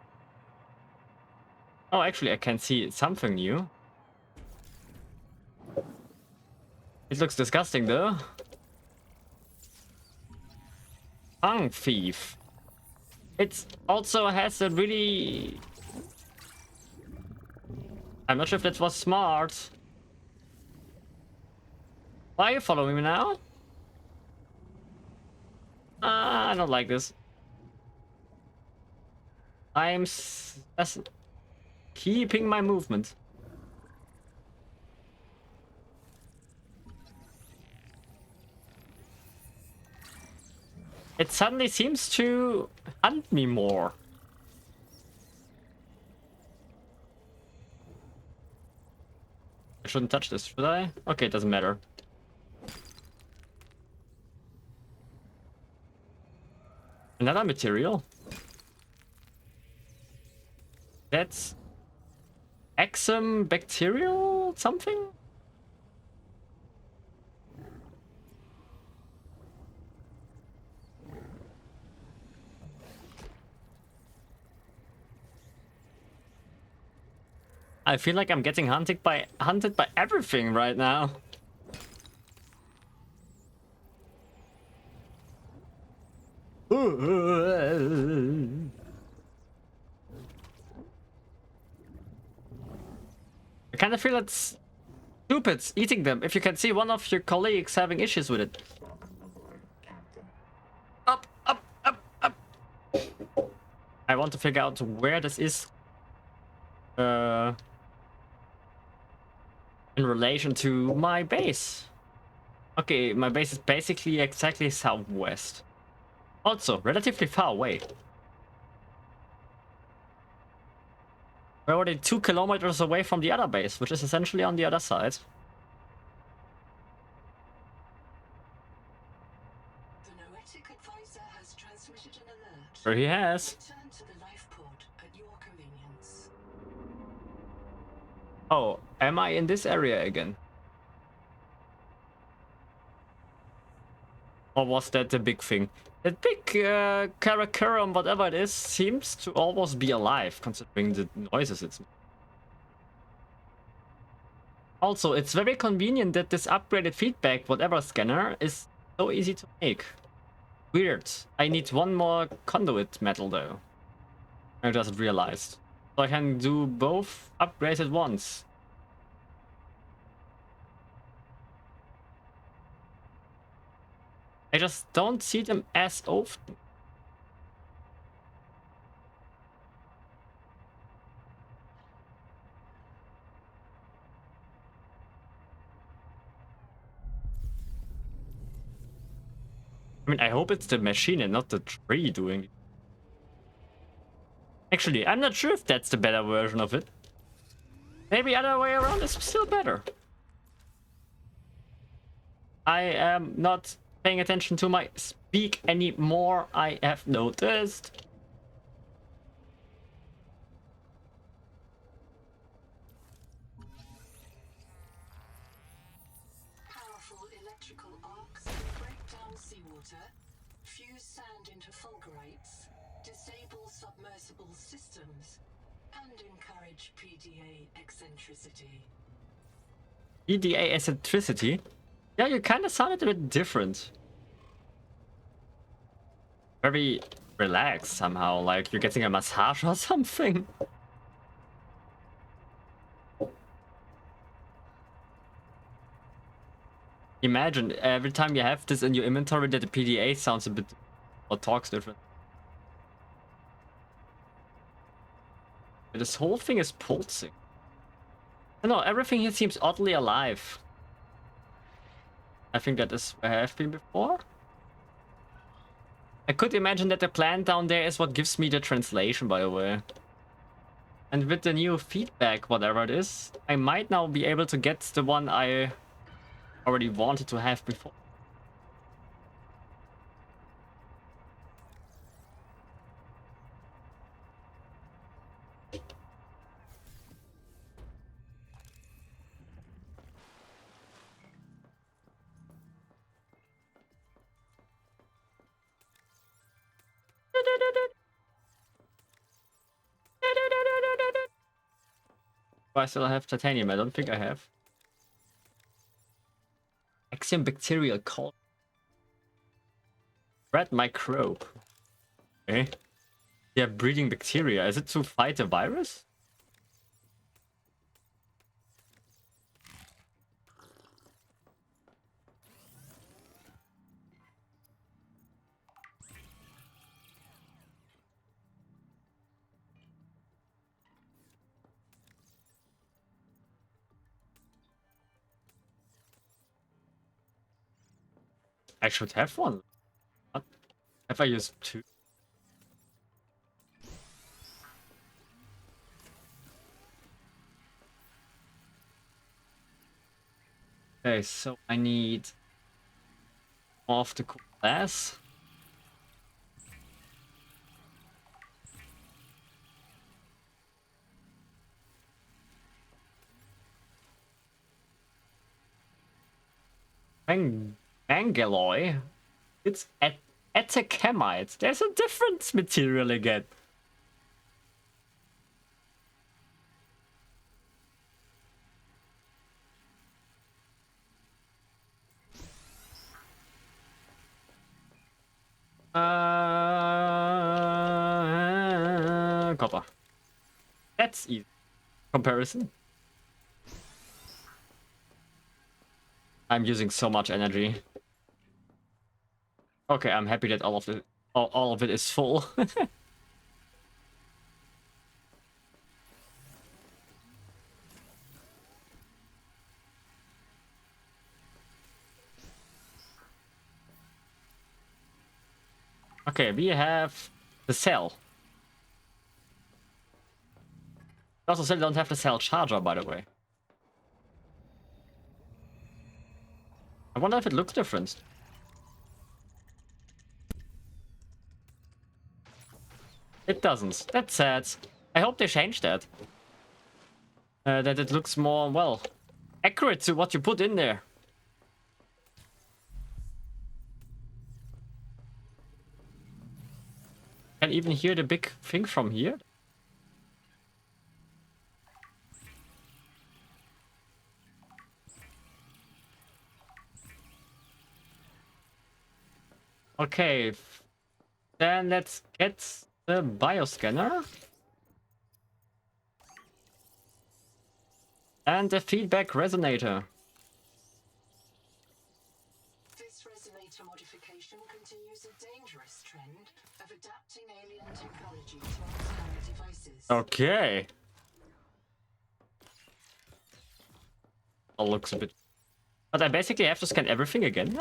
Oh, actually, I can see something new. It looks disgusting, though. Tongue thief. It also has a really... I'm not sure if that was smart. Why are you following me now? I don't like this. I'm keeping my movement. It suddenly seems to hunt me more. I shouldn't touch this, should I? Okay, it doesn't matter. Another material. That's Exum bacterial something? I feel like I'm getting hunted by everything right now. I kind of feel it's stupid eating them if you can see one of your colleagues having issues with it. Up, up, up, up. I want to figure out where this is in relation to my base. Okay, my base is basically exactly southwest. Also, relatively far away. We're already 2 kilometers away from the other base, which is essentially on the other side. The Noetic advisor has transmitted an alert. Sure he has. Return to the life pod at your convenience. Oh, am I in this area again? Or was that the big thing? That big Karakorum, whatever it is, seems to almost be alive, considering the noises it's making. Also, it's very convenient that this upgraded feedback, whatever scanner, is so easy to make. Weird. I need one more conduit metal though. I just realized. So I can do both upgrades at once. I just don't see them as often. I mean, I hope it's the machine and not the tree doing it. Actually, I'm not sure if that's the better version of it. Maybe other way around is still better. I am not paying attention to my speak anymore, I have noticed. Powerful electrical arcs can break down seawater, fuse sand into fulgurites, disable submersible systems, and encourage PDA eccentricity. EDA eccentricity? Yeah, you kind of sounded a bit different. Very relaxed somehow, like you're getting a massage or something. Imagine every time you have this in your inventory that the PDA sounds a bit or talks different. This whole thing is pulsing. I don't know, everything here seems oddly alive. I think that is where I have been before. I could imagine that the plant down there is what gives me the translation, by the way. And with the new feedback, whatever it is, I might now be able to get the one I already wanted to have before. Do I still have titanium? I don't think I have. Axiom bacterial cult. Red microbe. Okay. They are breeding bacteria. Is it to fight a virus? I should have one. What? Have I used two? Okay, so I need more of the cool glass. Mangalloy. It's atacamite. There's a different material again. Copper. That's easy. Comparison. I'm using so much energy. Okay, I'm happy that all of it is full. Okay, we have the cell. We also still don't have the cell charger, by the way. I wonder if it looks different. It doesn't. That's sad. I hope they change that. That it looks more, well, accurate to what you put in there. Can even hear the big thing from here. Okay, then let's get the bioscanner. And the feedback resonator. This resonator modification continues a dangerous trend of adapting alien technology to our devices. Okay. That looks a bit... But I basically have to scan everything again?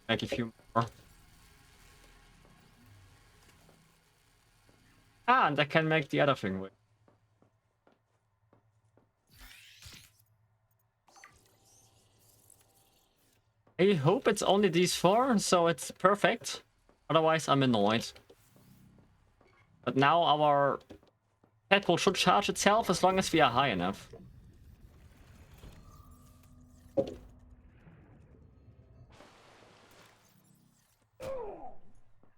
Make a few more. Ah, and I can make the other thing with. I hope it's only these four, so it's perfect. Otherwise, I'm annoyed. But now our tadpole should charge itself as long as we are high enough.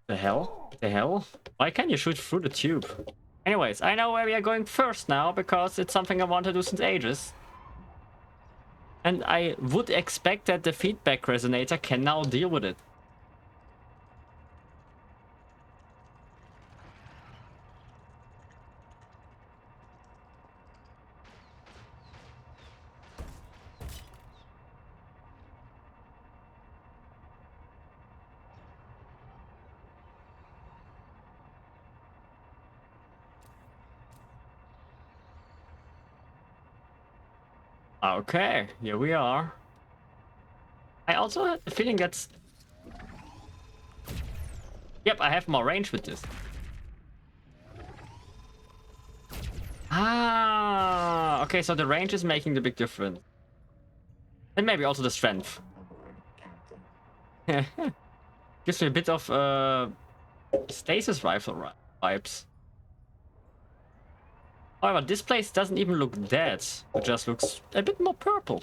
The hell? The hell? Why can't you shoot through the tube? Anyways, I know where we are going first now, because it's something I want to do since ages. And I would expect that the feedback resonator can now deal with it. Okay, here we are. I also had the feeling that's... Yep, I have more range with this. Ah, okay, so the range is making the big difference. And maybe also the strength. Gives me a bit of stasis rifle vibes. However, this place doesn't even look dead. It just looks a bit more purple.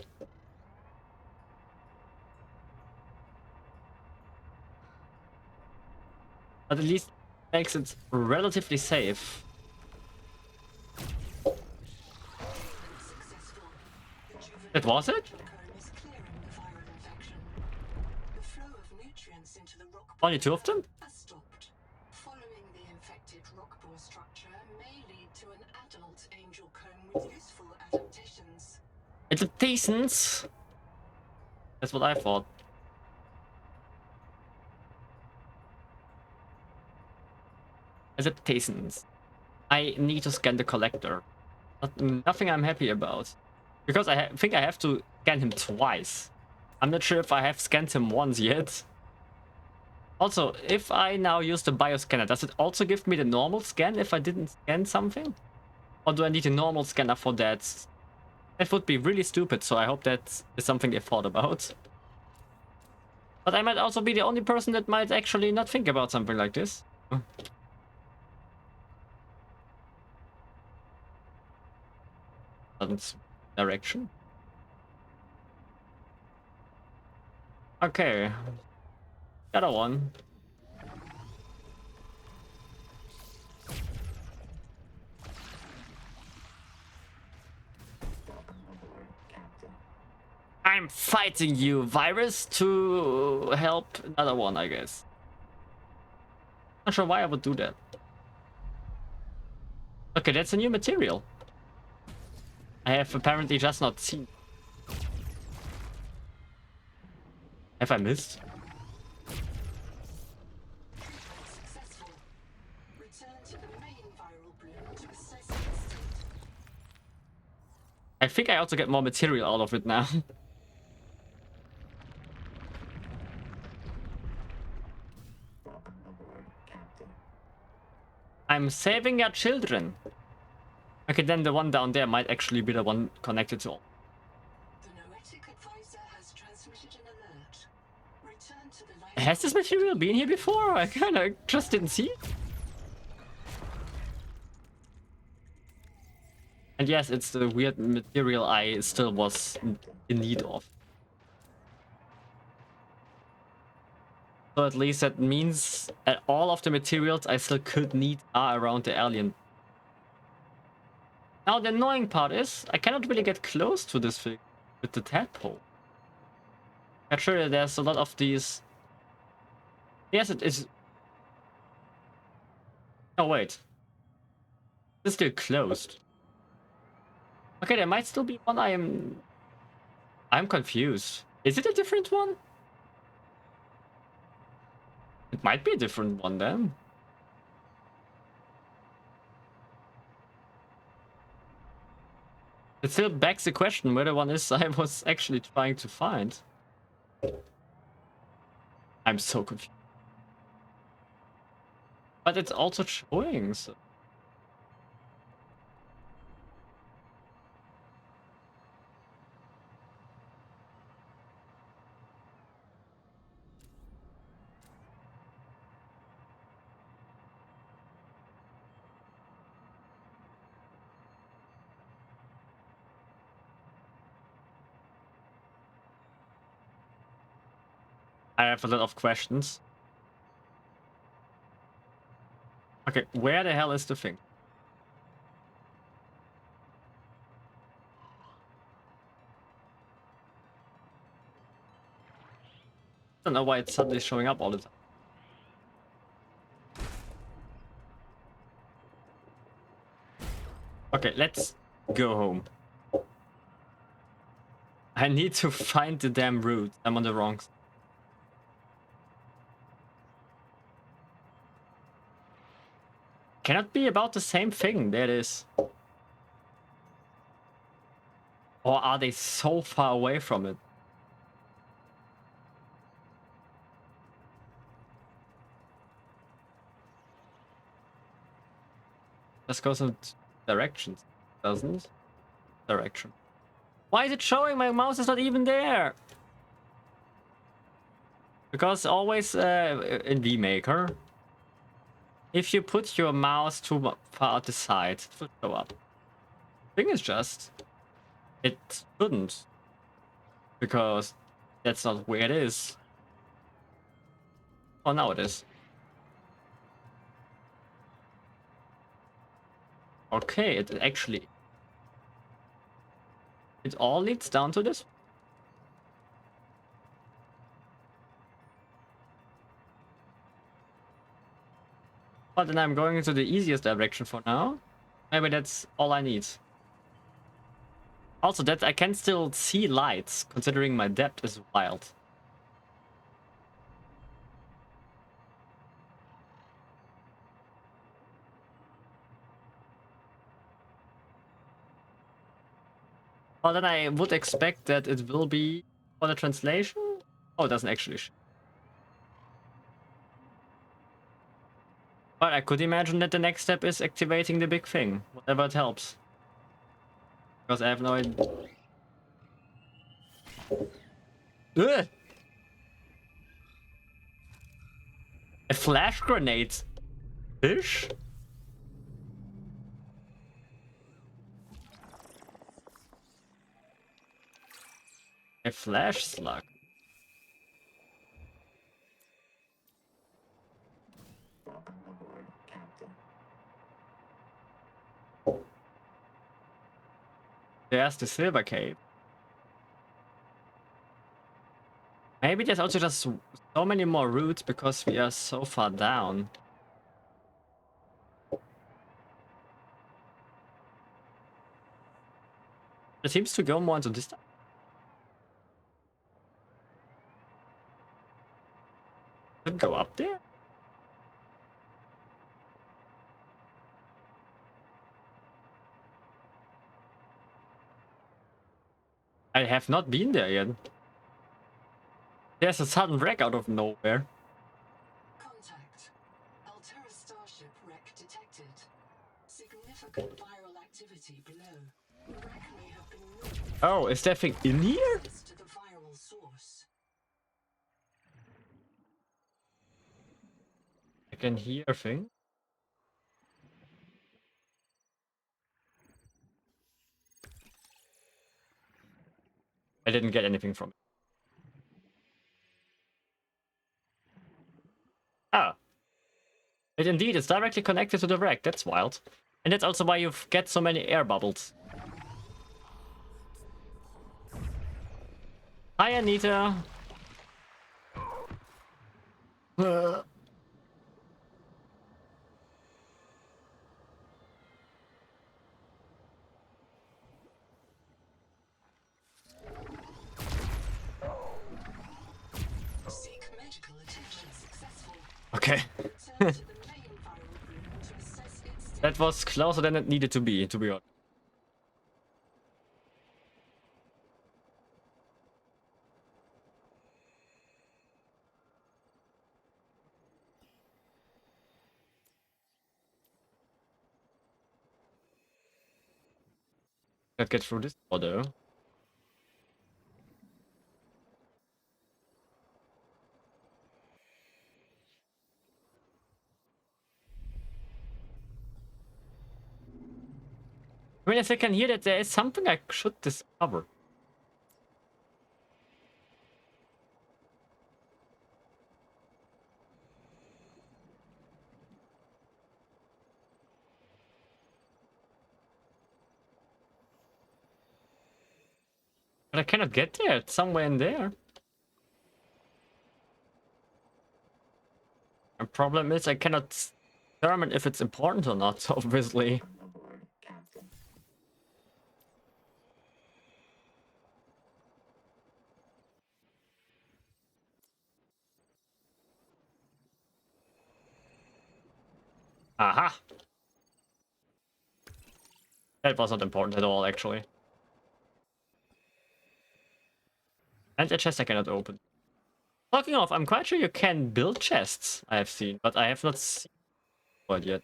But at least it makes it relatively safe. That was it? Only two of them? Stopped. Following the infected rock bore structure may lead to an adult angel comb with useful adaptations. Adaptations? That's what I thought. Adaptations. I need to scan the collector. Nothing I'm happy about. Because I think I have to scan him twice. I'm not sure if I have scanned him once yet. Also, if I now use the bioscanner, does it also give me the normal scan if I didn't scan something? Or do I need a normal scanner for that? That would be really stupid, so I hope that is something they thought about. But I might also be the only person that might actually not think about something like this. Direction. Okay. The other one. I'm fighting you, virus, to help another one, I guess. Not sure why I would do that. Okay, that's a new material. I have apparently just not seen. Have I missed? Successful. Return to the main viral bloom to assess its state. I think I also get more material out of it now. I'm saving your children. Okay, then the one down there might actually be the one connected to all. The noetic advisor has transmitted an alert. Return to the light. Has this material been here before? I kind of just didn't see it. And yes, it's the weird material I still was in need of. So at least that means that all of the materials I still could need are around the alien. Now the annoying part is I cannot really get close to this thing with the tadpole. Actually, there's a lot of these. Yes, it is. Oh wait, it's still closed. Okay, there might still be one. I'm confused. Is it a different one? It might be a different one then. It still begs the question where the one is I was actually trying to find. I'm so confused. But it's also showing, so. I have a lot of questions. Okay, where the hell is the thing? I don't know why it's suddenly showing up all the time. Okay, let's go home. I need to find the damn route. I'm on the wrong side. Cannot be about the same thing. There it is. Or are they so far away from it? This goes in directions, doesn't it? Direction. Why is it showing? My mouse is not even there. Because always in VMaker, if you put your mouse too far to the side, it will show up. Thing is just, it shouldn't, because that's not where it is. Oh, now it is. Okay, it actually, it all leads down to this. But then I'm going into the easiest direction for now. Maybe that's all I need. Also, that I can still see lights, considering my depth is wild. Well, then I would expect that it will be for the translation. Oh, it doesn't actually. But I could imagine that the next step is activating the big thing, whatever it helps. Because I have no idea. Ugh! A flash grenade. Fish? A flash slug. There's the silver cape. Maybe there's also just so many more routes because we are so far down. It seems to go more into this time. Could it go up there? I have not been there yet. There's a sudden wreck out of nowhere. Contact. Altera starship wreck detected. Viral activity below. The wreck may have been moved Oh, is that thing in here? to the viral source. I can hear a thing. I didn't get anything from it. Ah. It indeed is directly connected to the wreck. That's wild. And that's also why you get so many air bubbles. Hi, Anita. Seek medical attention successful. Okay. Return to the main viral room to assess its state. That was closer than it needed to be honest. Can't get through this door though. I mean, if I can hear that there is something I should discover. But I cannot get there. It's somewhere in there. The problem is I cannot determine if it's important or not, obviously. Aha! That was not important at all, actually. And a chest I cannot open. Talking of, I'm quite sure you can build chests, I have seen, but I have not seen one yet.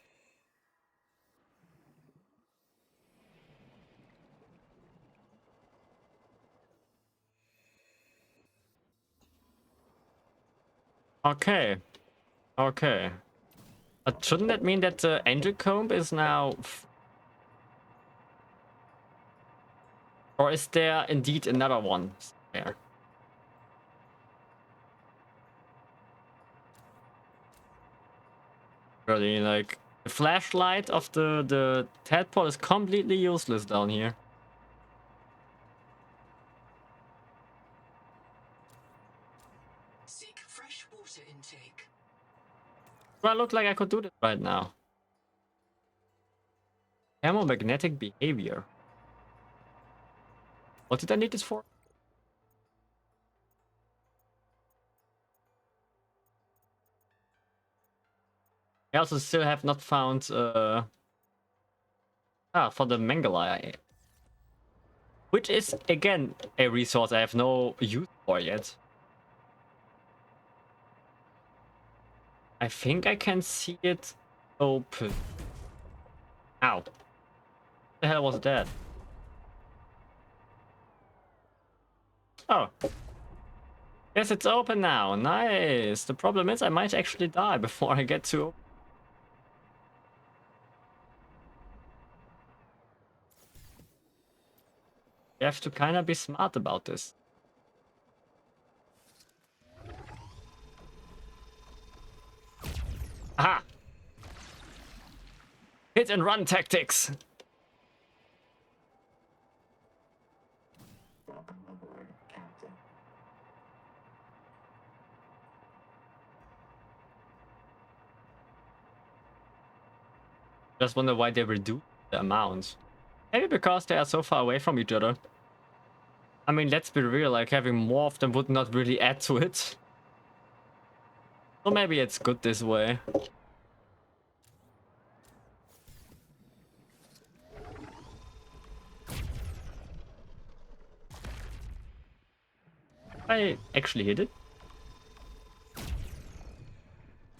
Okay. Okay. But shouldn't that mean that the angel comb is now... Or is there indeed another one there? Really, like, the flashlight of the tadpole is completely useless down here. Seek fresh water intake. Well, look like I could do this right now. Thermomagnetic behavior. What did I need this for? I also still have not found for the Mangala. Which is again a resource I have no use for yet. I think I can see it open. Ow. What the hell was that? Oh. Yes, it's open now. Nice. The problem is I might actually die before I get to... You have to kind of be smart about this. Aha! Hit and run tactics! Just wonder why they reduce the amount. Maybe because they are so far away from each other. I mean, let's be real, like having more of them would not really add to it. So maybe it's good this way. I actually hit it.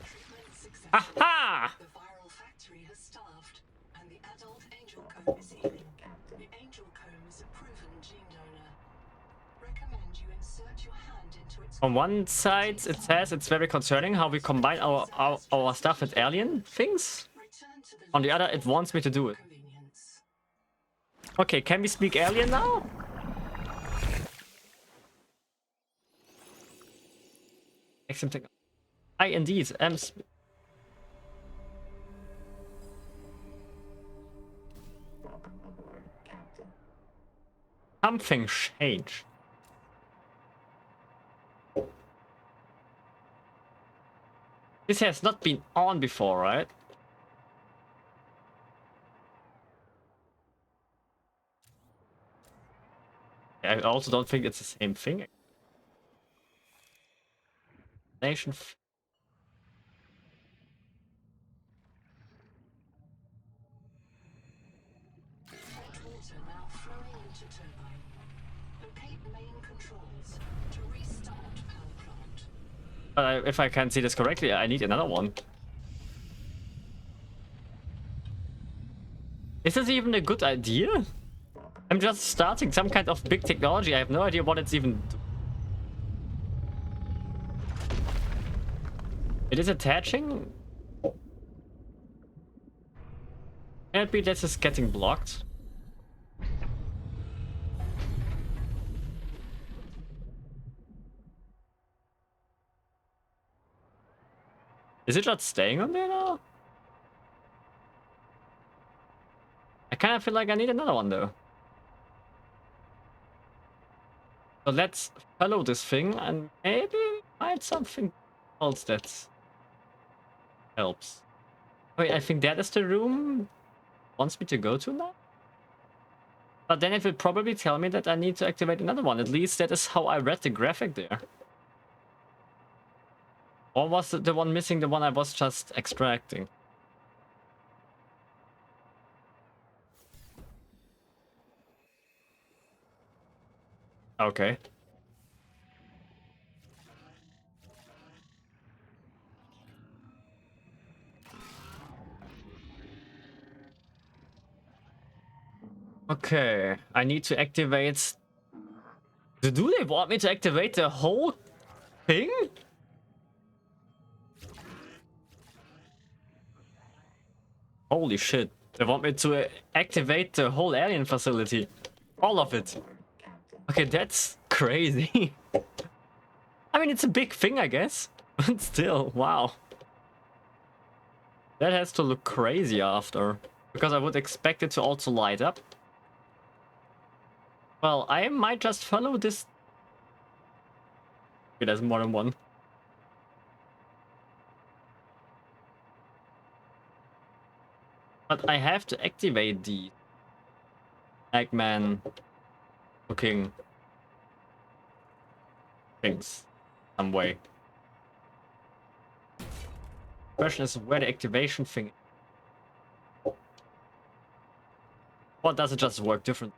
Treatment successful. Aha! The viral factory has starved, and the adult angel of mishealing. The angel comb is a proven gene donor. Recommend you insert your hand into its On one side, it says it's very concerning how we combine our stuff with alien things. return to the On the other, it wants me to do it. convenience. Okay, can we speak alien now? Something. I indeed am. Something changed. This has not been on before, right? I also don't think it's the same thing. Nation. Hot water now flowing into turbine. Locate main controls to restart power plant. But if I can see this correctly, I need another one. Is this even a good idea? I'm just starting some kind of big technology. I have no idea what it's even. It is attaching. Maybe this is getting blocked. Is it just staying on there now? I kind of feel like I need another one though. So let's follow this thing and maybe find something else that helps. Wait, I think that is the room it wants me to go to now? But then it will probably tell me that I need to activate another one. At least that is how I read the graphic there. Or was the one missing the one I was just extracting? Okay. Okay, I need to activate... Do they want me to activate the whole thing? Holy shit. They want me to activate the whole alien facility. All of it. Okay, that's crazy. I mean, it's a big thing, I guess. But still, wow. That has to look crazy after. Because I would expect it to also light up. Well, I might just follow this. Okay, there's more than one. But I have to activate the Eggman looking things some way. Question is where the activation thing is. Or does it just work different?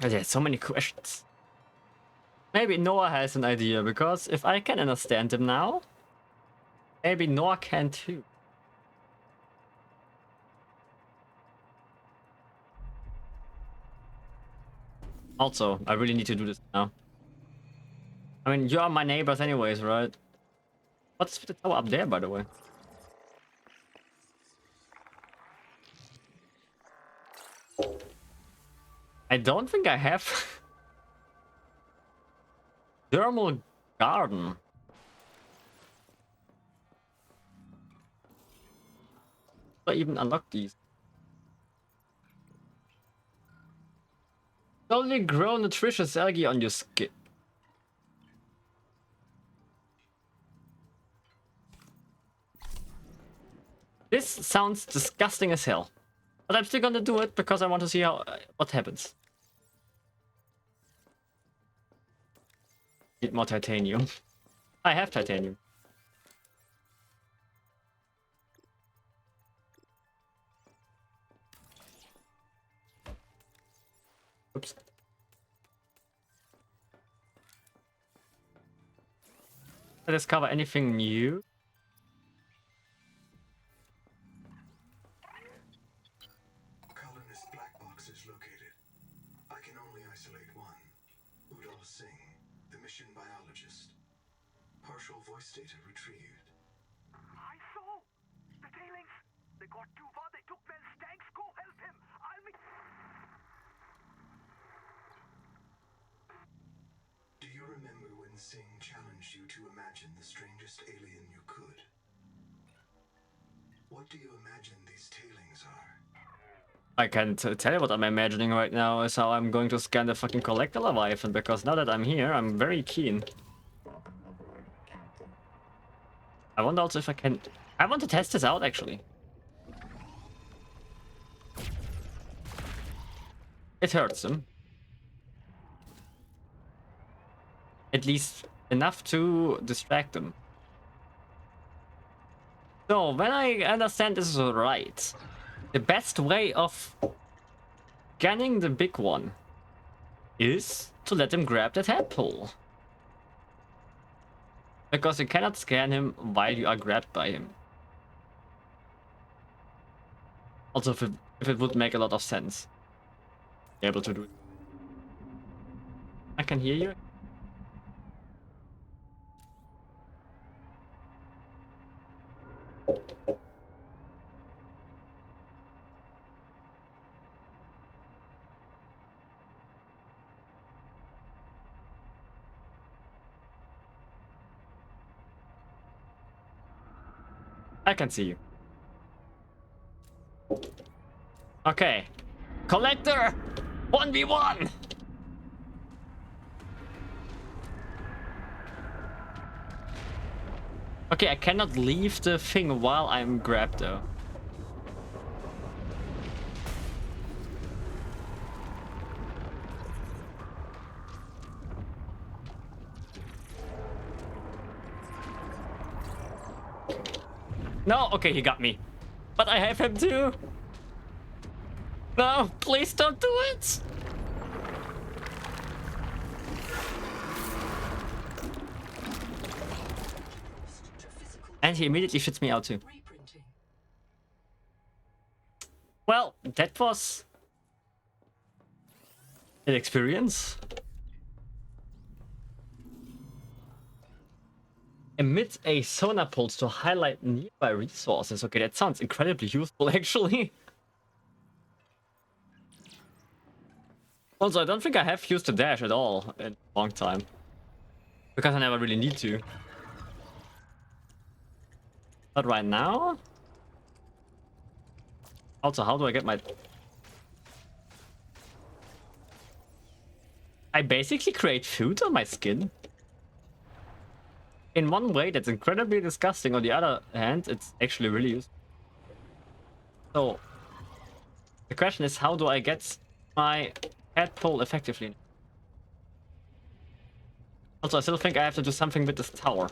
There's so many questions. Maybe Noah has an idea, because if I can understand him now, maybe Noah can too. Also, I really need to do this now. I mean, you are my neighbors anyways, right? What's the tower up there, by the way? I don't think I have... Thermal garden. I even unlock these. Slowly grow nutritious algae on your skin. This sounds disgusting as hell. But I'm still gonna do it because I want to see how what happens. Need more titanium. I have titanium. Oops. Did I discover anything new? Singh, the mission biologist. Partial voice data retrieved. I saw! The tailings! They got too far, they took their stanks! Go help him! I'll be... Do you remember when Singh challenged you to imagine the strangest alien you could? What do you imagine these tailings are? I can't tell you what I'm imagining right now is how I'm going to scan the fucking collector Leviathan, because now that I'm here, I'm very keen. I wonder also if I can... I want to test this out, actually. It hurts them. At least enough to distract them. So, when I understand this is right, the best way of scanning the big one is to let him grab the tadpole. Because you cannot scan him while you are grabbed by him. Also, if it would make a lot of sense. Be able to do it. I can hear you. I can see you. Okay. Collector! 1v1! Okay, I cannot leave the thing while I'm grabbed though. No, okay, he got me. But I have him too. No, please don't do it. And he immediately shits me out too. Well, that was an experience. Emit a sonar pulse to highlight nearby resources. Okay, that sounds incredibly useful, actually. Also, I don't think I have used the dash at all in a long time. Because I never really need to. But right now... Also, how do I get my... I basically create food on my skin. In one way, that's incredibly disgusting. On the other hand, it's actually really useful. So, the question is, how do I get my tadpole effectively? Also, I still think I have to do something with this tower.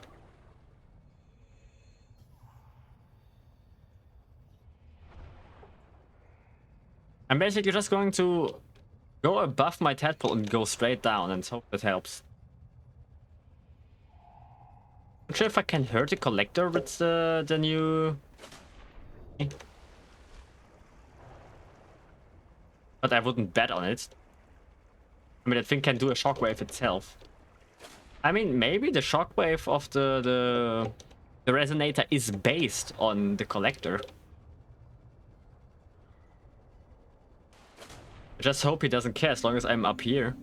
I'm basically just going to go above my tadpole and go straight down and hope that helps. Not sure if I can hurt the collector with the new... But I wouldn't bet on it. I mean, that thing can do a shockwave itself. I mean, maybe the shockwave of the resonator is based on the collector. I just hope he doesn't care as long as I'm up here.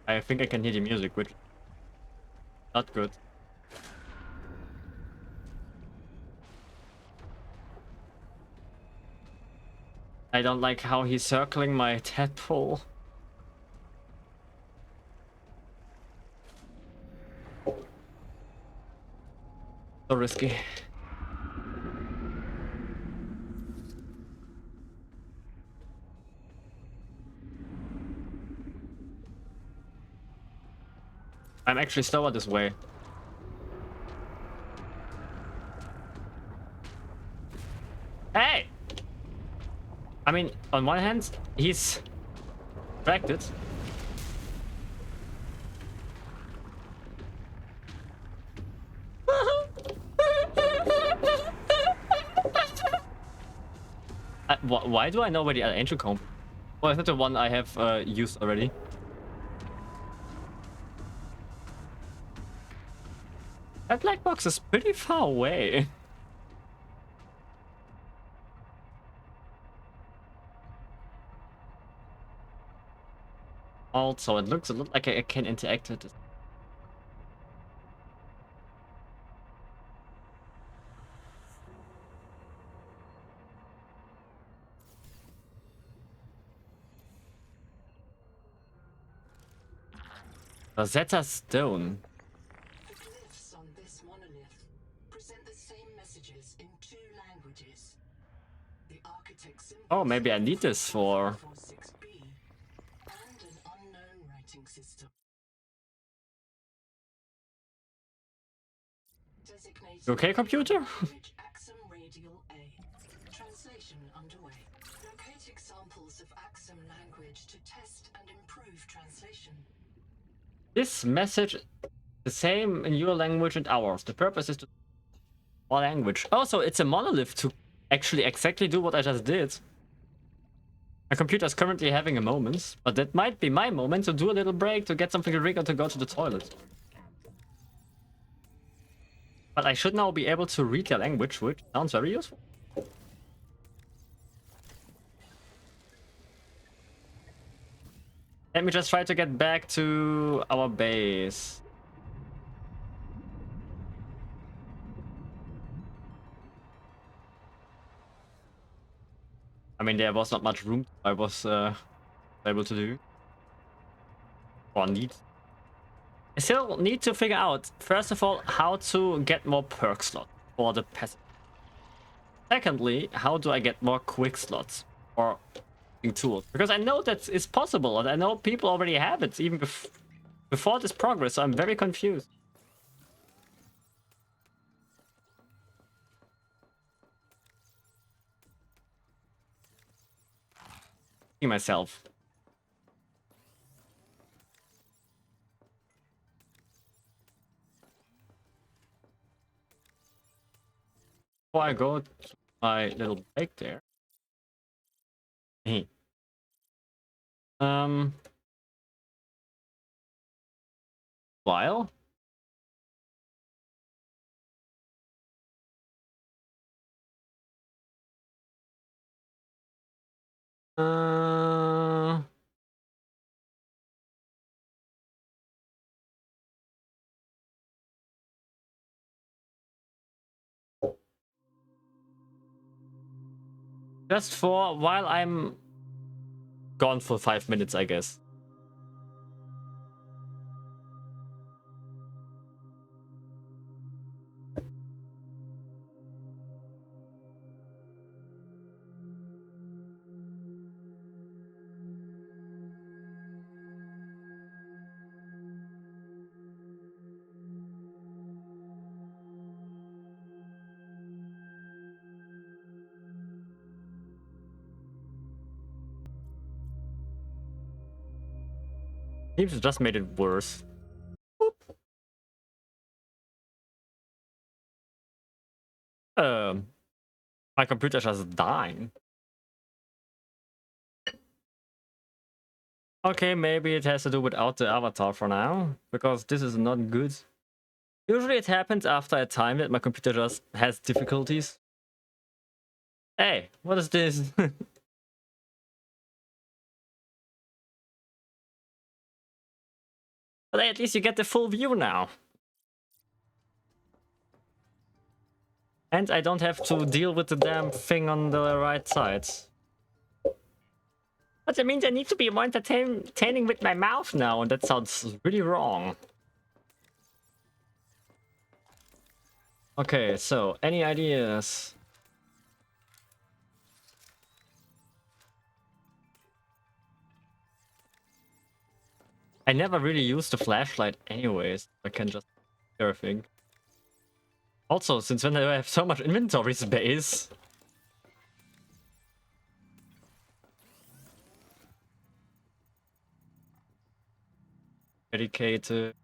I think I can hear the music, which is not good. I don't like how he's circling my tadpole. So risky. I'm actually slower this way. Hey! I mean, on one hand, he's distracted. Why do I know where the ancient comb? Well, it's not the one I have used already. That black box is pretty far away. Also, it looks a lot like I can interact with this. Rosetta Stone. The glyphs on this monolith present the same messages in 2 languages. The architect's Oh, maybe I need this for... 46B and an unknown writing system. Designated You okay, computer? language Axum Radial A. Translation underway. Locate examples of Axum language to test and improve translation. This message the same in your language and ours. The purpose is to our language. Also, it's a monolith to actually exactly do what I just did. My computer is currently having a moment, but that might be my moment to do a little break, to get something to drink, or to go to the toilet. But I should now be able to read their language, which sounds very useful. Let me just try to get back to our base. I mean, there was not much room I was able to do. Or need. I still need to figure out, first of all, how to get more perk slots for the passive. Secondly, how do I get more quick slots or tools? Because I know that it's possible, and I know people already have it even before this progress, so I'm very confused. Myself. Before I go to my little break there. Hey. While. Just for while I'm gone for 5 minutes, I guess. He's just made it worse. My computer just dying. Okay, maybe it has to do without the avatar for now, because this is not good. Usually it happens after a time that my computer just has difficulties. Hey, what is this? But at least you get the full view now. And I don't have to deal with the damn thing on the right side. But that means I need to be more entertaining with my mouth now, and that sounds really wrong. Okay, so, any ideas? I never really use the flashlight anyways. I can just do everything. Also, since when I have so much inventory space. Dedicated.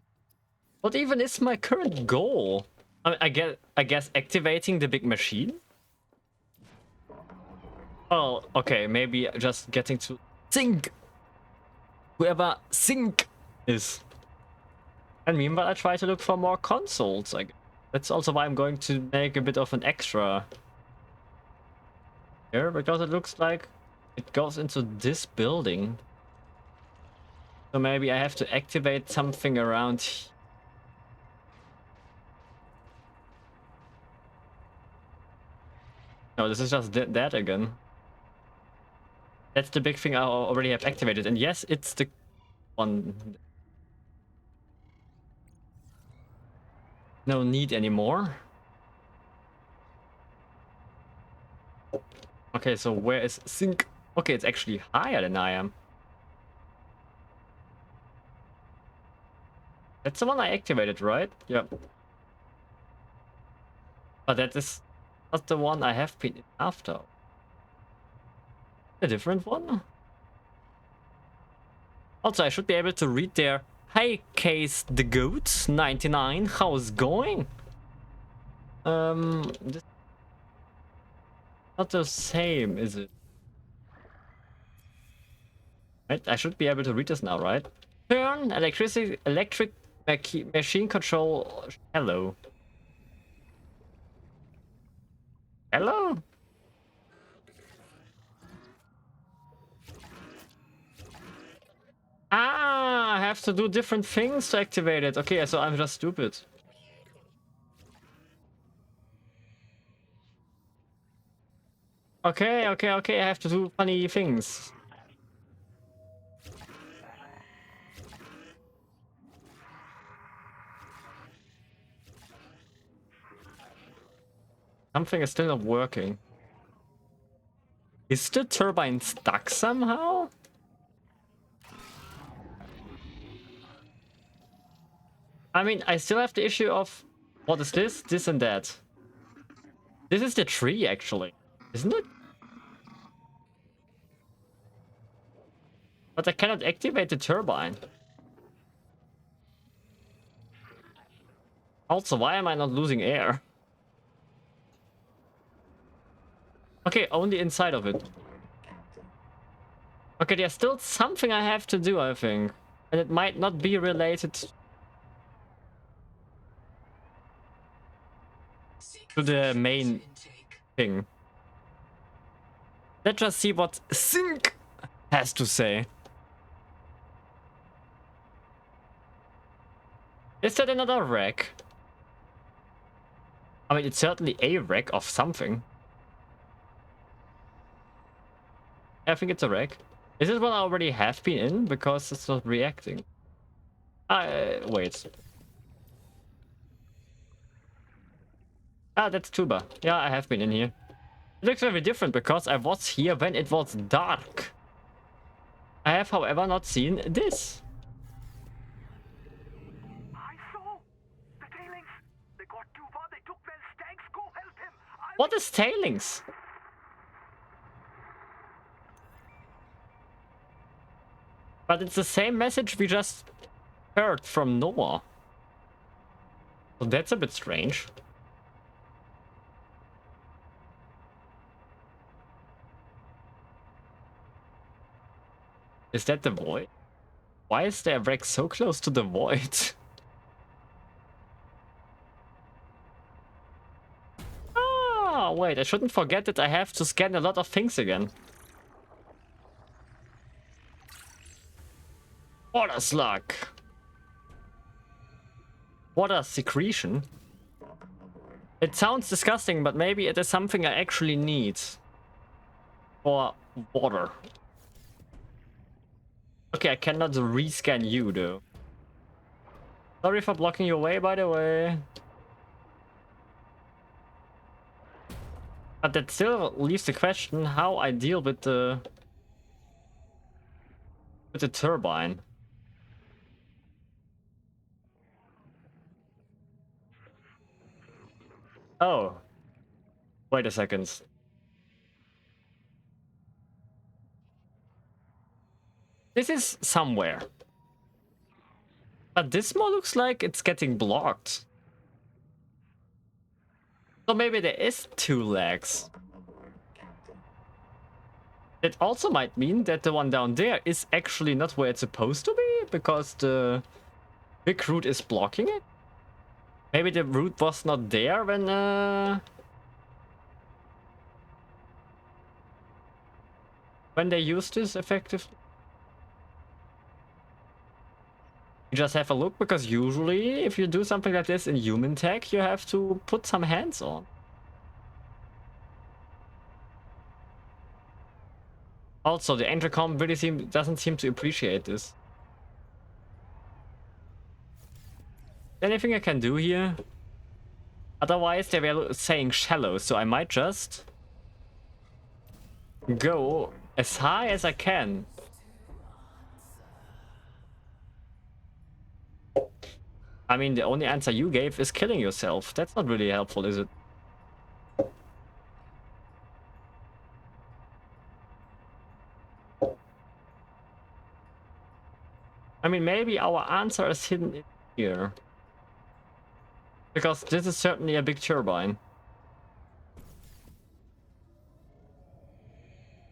What even is my current goal? I guess activating the big machine? Oh, okay, maybe just getting to sink. Whoever sink is. And meanwhile, I try to look for more consoles. Like, that's also why I'm going to make a bit of an extra here, because it looks like it goes into this building. So maybe I have to activate something around here. No, this is just that again. That's the big thing I already have activated. And yes, it's the one. No need anymore. Okay, so where is sync? Okay, it's actually higher than I am. That's the one I activated, right? Yep. But that is not the one I have been after. A different one? Also, I should be able to read their "Hey, Case the Goat 99, how's it going?" This not the same, is it? Right, I should be able to read this now, right? Turn electric machine control. Hello. Hello? Ah, I have to do different things to activate it. Okay, so I'm just stupid. Okay, I have to do funny things. Something is still not working. Is the turbine stuck somehow? I mean, I still have the issue of what is this, this and that. This is the tree, actually, isn't it? But I cannot activate the turbine. Also, why am I not losing air? Okay, only inside of it. Okay, there's still something I have to do, I think. And it might not be related to the main thing. Let's just see what Sync has to say. Is that another wreck? I mean, it's certainly a wreck of something. I think it's a wreck. Is this one I already have been in? Because it's not reacting. Wait. Ah, that's Tuba. Yeah, I have been in here. It looks very different because I was here when it was dark. I have, however, not seen this. I saw the tailings. They got too far. They took their stags. Go help him. What is tailings? But it's the same message we just heard from Noah. So that's a bit strange. Is that the void? Why is there a wreck so close to the void? Ah, wait, I shouldn't forget that I have to scan a lot of things again. Water slug. Water secretion. It sounds disgusting, but maybe it is something I actually need. For water. Okay, I cannot rescan you though. Sorry for blocking your way, by the way. But that still leaves the question how I deal with the turbine. Oh. Wait a second. This is somewhere. But this more looks like it's getting blocked. So maybe there is two legs. It also might mean that the one down there is actually not where it's supposed to be, because the big root is blocking it. Maybe the root was not there when they used this effectively. You just have a look, because usually if you do something like this in human tech, you have to put some hands on. Also, the intercom really doesn't seem to appreciate this. Anything I can do here? Otherwise, they were saying shallow, so I might just go as high as I can. I mean, the only answer you gave is killing yourself. That's not really helpful, is it? I mean, maybe our answer is hidden in here. Because this is certainly a big turbine.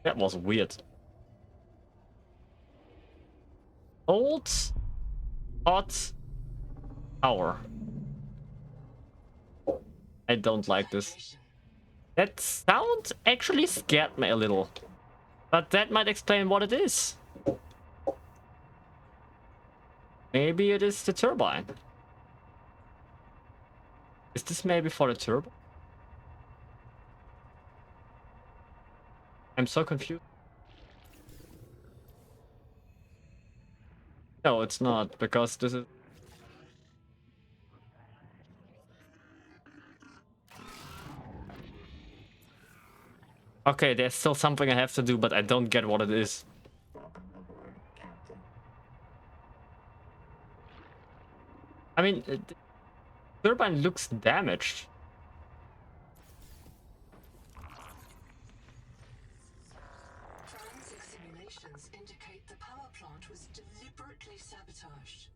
That was weird. Old, hot tower. I don't like this. That sound actually scared me a little. But that might explain what it is. Maybe it is the turbine. Is this maybe for the turbine? I'm so confused. No, it's not, because this is... Okay, there's still something I have to do, but I don't get what it is. I mean, the turbine looks damaged. Forensic simulations indicate the power plant was deliberately sabotaged.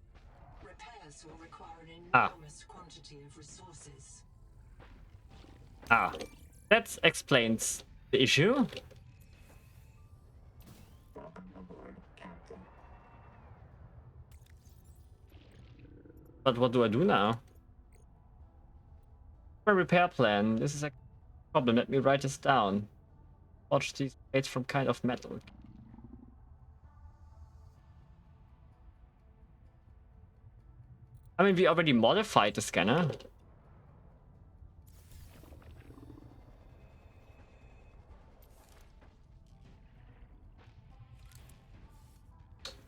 Repairs will require an enormous quantity of resources. That explains the issue. But what do I do now? A repair plan. This is a problem. Let me write this down. Watch these plates from kind of metal. I mean, we already modified the scanner.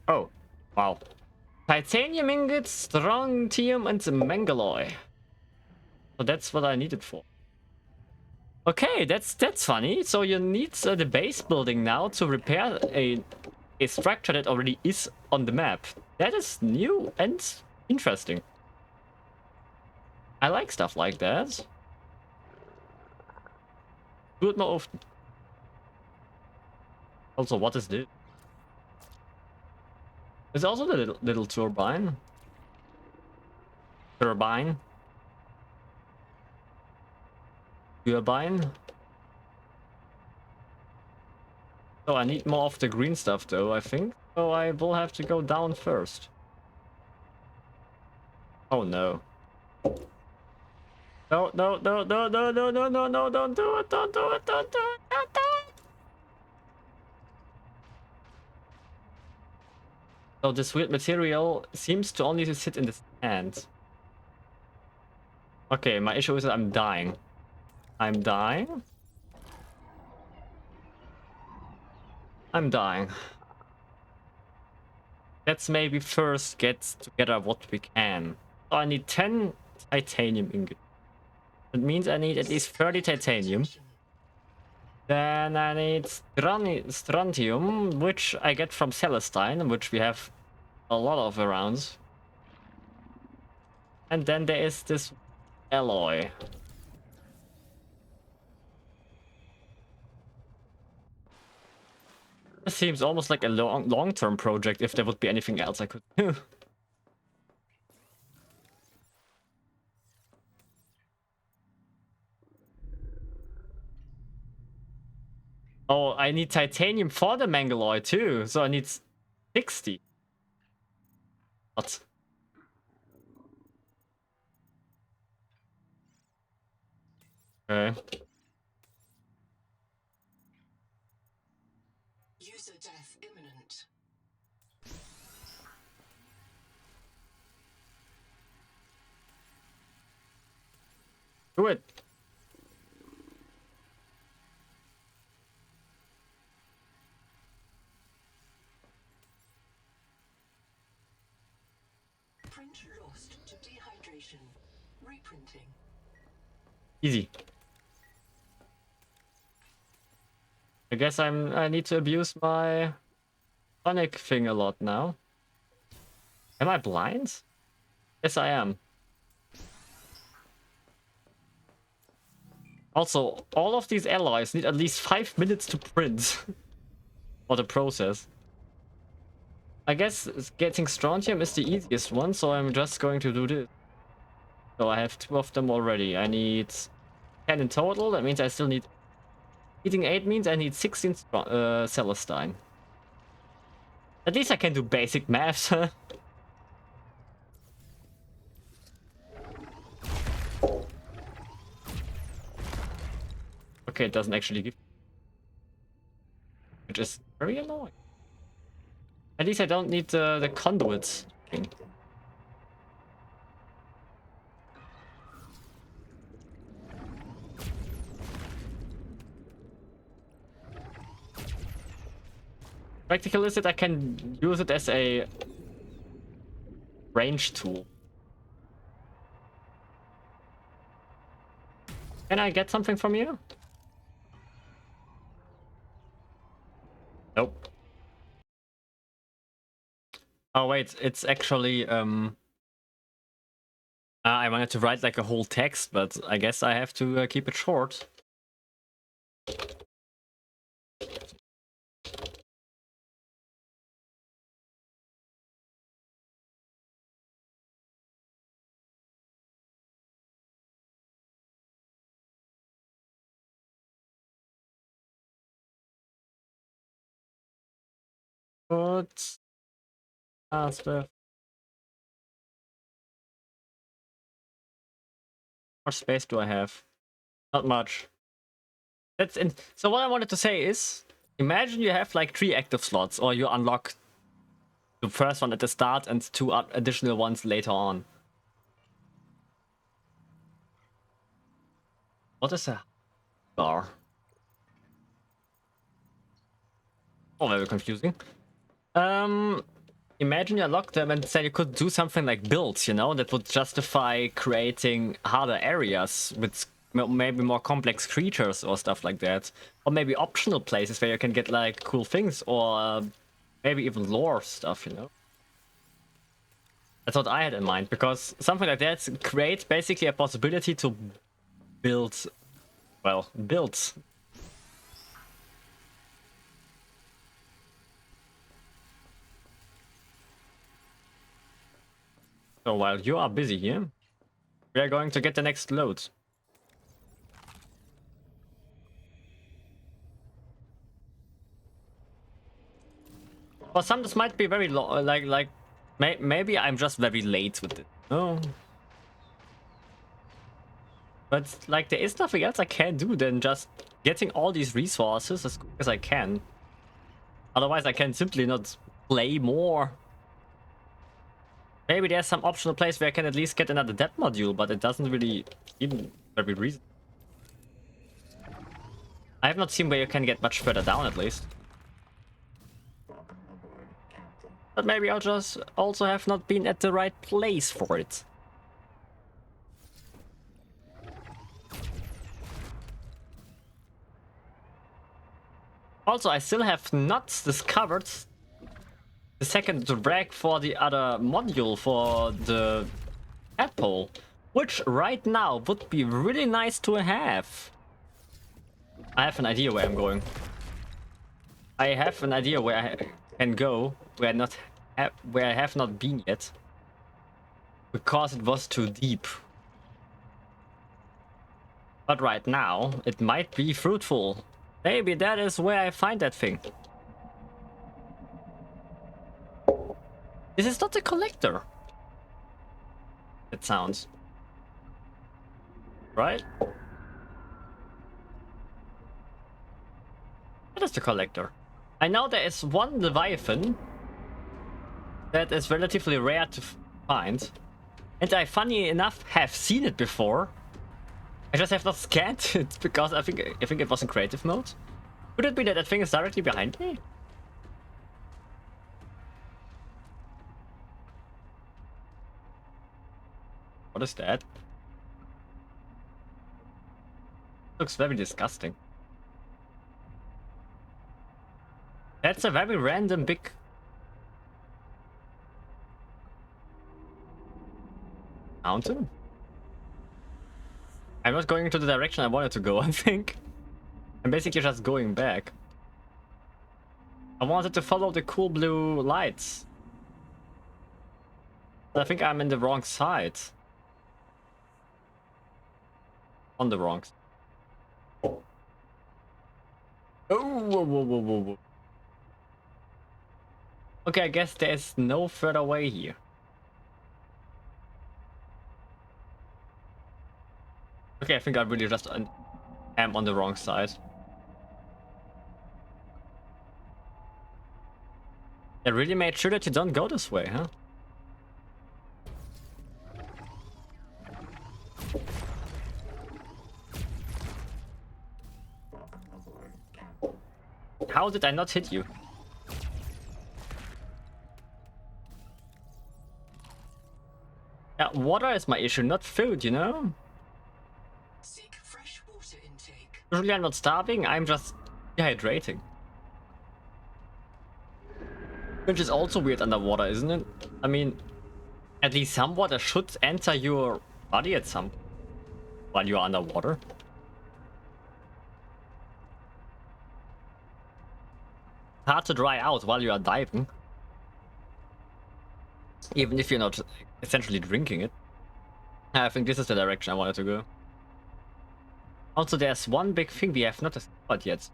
Oh, wow. Titanium ingots, strontium, and mangalloy. So that's what I need it for. Okay, that's funny. So you need the base building now to repair a structure that already is on the map. That is new and interesting. I like stuff like that. Do it more often. Also, what is this? There's also the little turbine. Turbine. So I need more of the green stuff though, I think. So I will have to go down first. Oh no. No, no, no, no, no, no, no, no, no, don't do it, don't do it, don't do it, don't do it. So this weird material seems to only sit in the sand. Okay, my issue is that I'm dying. I'm dying. I'm dying. Let's maybe first get together what we can. So I need 10 titanium ingots. That means I need at least 30 titanium. Then I need strontium, which I get from Celestine, which we have a lot of around. And then there is this alloy. This seems almost like a long-term project if there would be anything else I could do. Oh, I need titanium for the Mangaloid too, so I need 60. What? Okay. User death imminent. Do it. Print lost to dehydration. Reprinting. Easy. I guess I need to abuse my sonic thing a lot now. Am I blind? Yes, I am. Also, all of these alloys need at least 5 minutes to print for the process. I guess getting strontium is the easiest one, so I'm just going to do this. So I have 2 of them already. I need 10 in total. That means I still need... Eating 8 means I need 16 Celestine. At least I can do basic maths. Okay, it doesn't actually give... Which is very annoying. At least I don't need the conduits thing. Practical is it I can use it as a range tool. Can I get something from you? Nope. Oh wait, it's actually I wanted to write like a whole text, but I guess I have to keep it short. But stuff. How much space do I have? Not much. That's in. So what I wanted to say is, imagine you have like 3 active slots, or you unlock the first one at the start and 2 additional ones later on. What is a bar? Oh, very confusing. Imagine you unlock them and then you could do something like builds, you know, that would justify creating harder areas with maybe more complex creatures or stuff like that. Or maybe optional places where you can get like cool things, or maybe even lore stuff, you know. That's what I had in mind, because something like that creates basically a possibility to build, well, builds. So while you are busy here, we are going to get the next load. For some, this might be very low, maybe I'm just very late with it. No. But like, there is nothing else I can do than just getting all these resources as quick as I can. Otherwise, I can simply not play more. Maybe there's some optional place where I can at least get another depth module, but it doesn't really even very reason. I have not seen where you can get much further down, at least. But maybe I'll just also have not been at the right place for it. Also, I still have not discovered the second rack for the other module for the tadpole, which right now would be really nice to have. I have an idea where I'm going. I have an idea where I can go, where I have not been yet, because it was too deep. But right now, it might be fruitful. Maybe that is where I find that thing. This is not the collector. It sounds. Right? That is the collector. I know there is one Leviathan that is relatively rare to find. And I, funny enough, have seen it before. I just have not scanned it because I think it was in creative mode. Could it be that that thing is directly behind me? What is that? Looks very disgusting. That's a very random big... mountain? I'm not going into the direction I wanted to go, I think. I'm basically just going back. I wanted to follow the cool blue lights. But I think I'm in the wrong side. On the wrong side. Oh, whoa, whoa, whoa, whoa, whoa. Okay, I guess there's no further way here. Okay, I think I really just am on the wrong side. They really made sure that you don't go this way, huh? How did I not hit you? Yeah, water is my issue, not food, you know? Seek fresh water intake. Usually I'm not starving, I'm just dehydrating. Which is also weird underwater, isn't it? I mean, at least some water should enter your body at some while you are underwater. Hard to dry out while you are diving. Even if you're not essentially drinking it. I think this is the direction I wanted to go. Also, there's one big thing we have not discovered yet.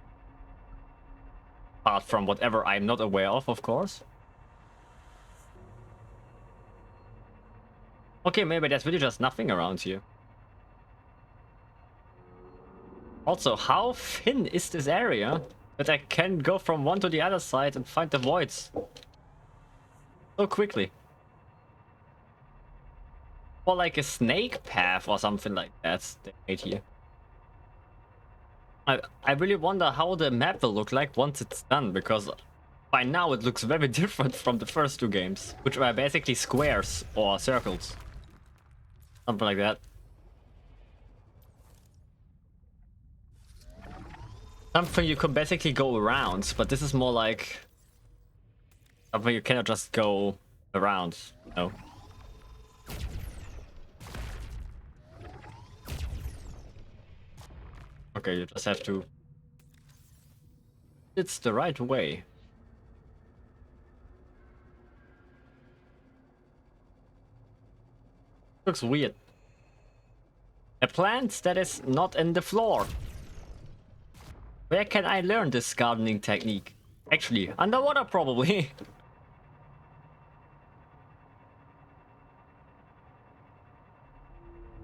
Apart from whatever I'm not aware of course. Okay, maybe there's really just nothing around here. Also, how thin is this area that I can go from one to the other side and find the voids so quickly? Or like a snake path or something like that they made here. I really wonder how the map will look like once it's done, because by now it looks very different from the first two games, which were basically squares or circles. Something like that. Something you could basically go around, but this is more like something you cannot just go around, you know? Okay, you just have to... It's the right way. Looks weird. A plant that is not in the floor. Where can I learn this gardening technique? Actually, underwater probably.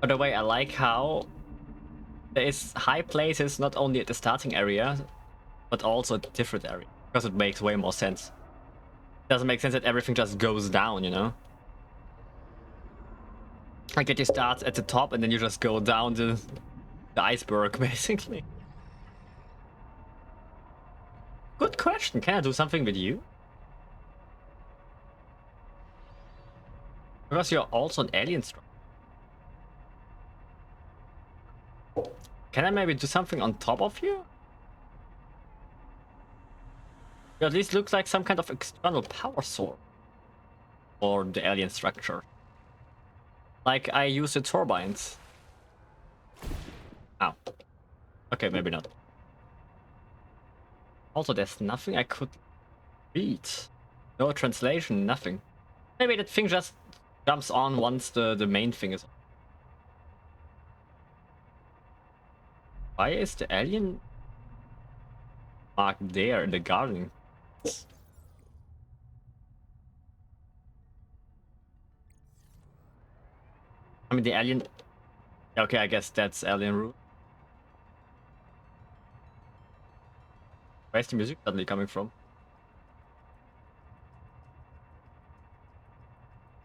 By the way, I like how there is high places not only at the starting area, but also at different areas, because it makes way more sense. It doesn't make sense that everything just goes down, you know? Like that you start at the top and then you just go down the iceberg, basically. Good question. Can I do something with you? Because you're also an alien structure. Can I maybe do something on top of you? You at least look like some kind of external power source for the alien structure. Like I use the turbines. Ow. Okay, maybe not. Also, there's nothing I could read. No translation, nothing. Maybe that thing just jumps on once the main thing is on. Why is the alien marked there in the garden. I mean, the alien. Okay, I guess that's alien rule. Where's the music suddenly coming from?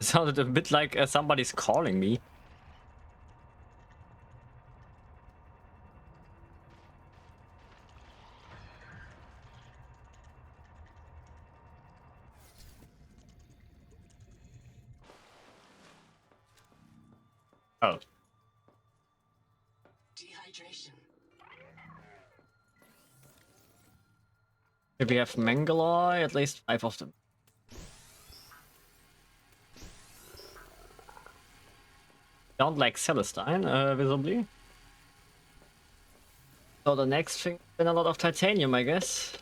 It sounded a bit like somebody's calling me. Oh. Dehydration. Here we have Mangaloy, at least 5 of them. Sound like Celestine, visibly. So the next thing, then a lot of titanium, I guess.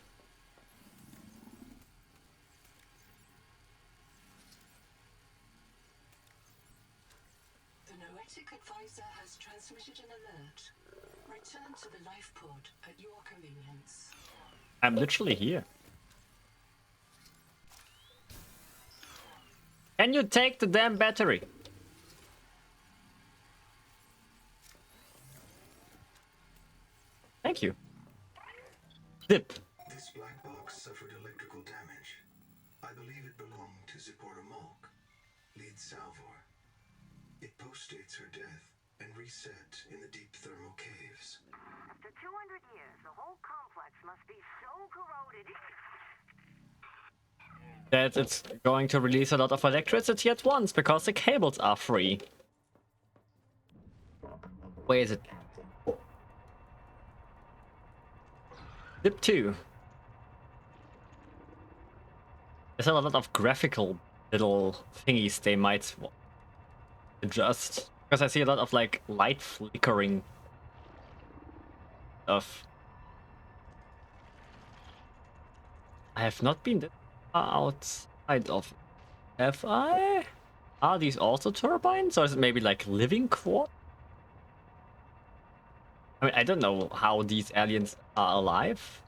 The Noetic advisor has transmitted an alert. Return to the life pod at your convenience. I'm literally here. Can you take the damn battery? Thank you. Dip. This black box suffered electrical damage. I believe it belonged to Zippora Malk, lead Salvor. It postdates her death and reset in the deep thermal caves. After 200 years, the whole complex must be so corroded. That it's going to release a lot of electricity at once because the cables are free. Where is it? Dip 2. There's a lot of graphical little thingies they might adjust. Because I see a lot of like light flickering stuff. I have not been that far outside of it. Have I? Are these also turbines? Or is it maybe like living quartz? I mean, I don't know how these aliens are alive.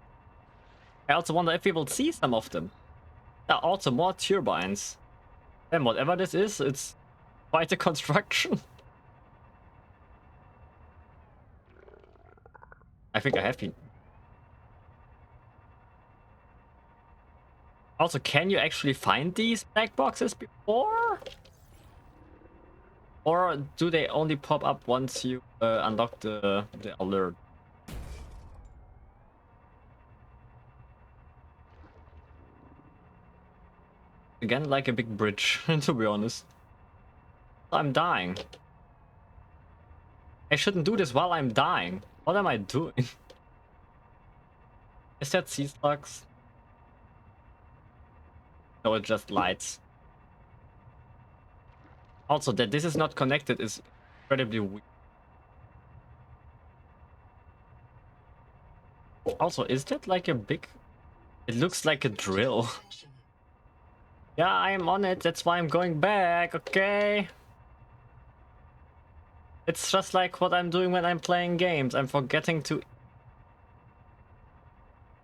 I also wonder if we will see some of them. There are also more turbines. And whatever this is, it's quite a construction. I think I have been. Also, can you actually find these black boxes before? Or do they only pop up once you unlock the alert? Again, like a big bridge, to be honest. I'm dying. I shouldn't do this while I'm dying. What am I doing? Is that sea slugs? No, it just lights. Also, that this is not connected is incredibly weird. Also, is that like a big... It looks like a drill. Yeah, I am on it. That's why I'm going back, okay? It's just like what I'm doing when I'm playing games. I'm forgetting to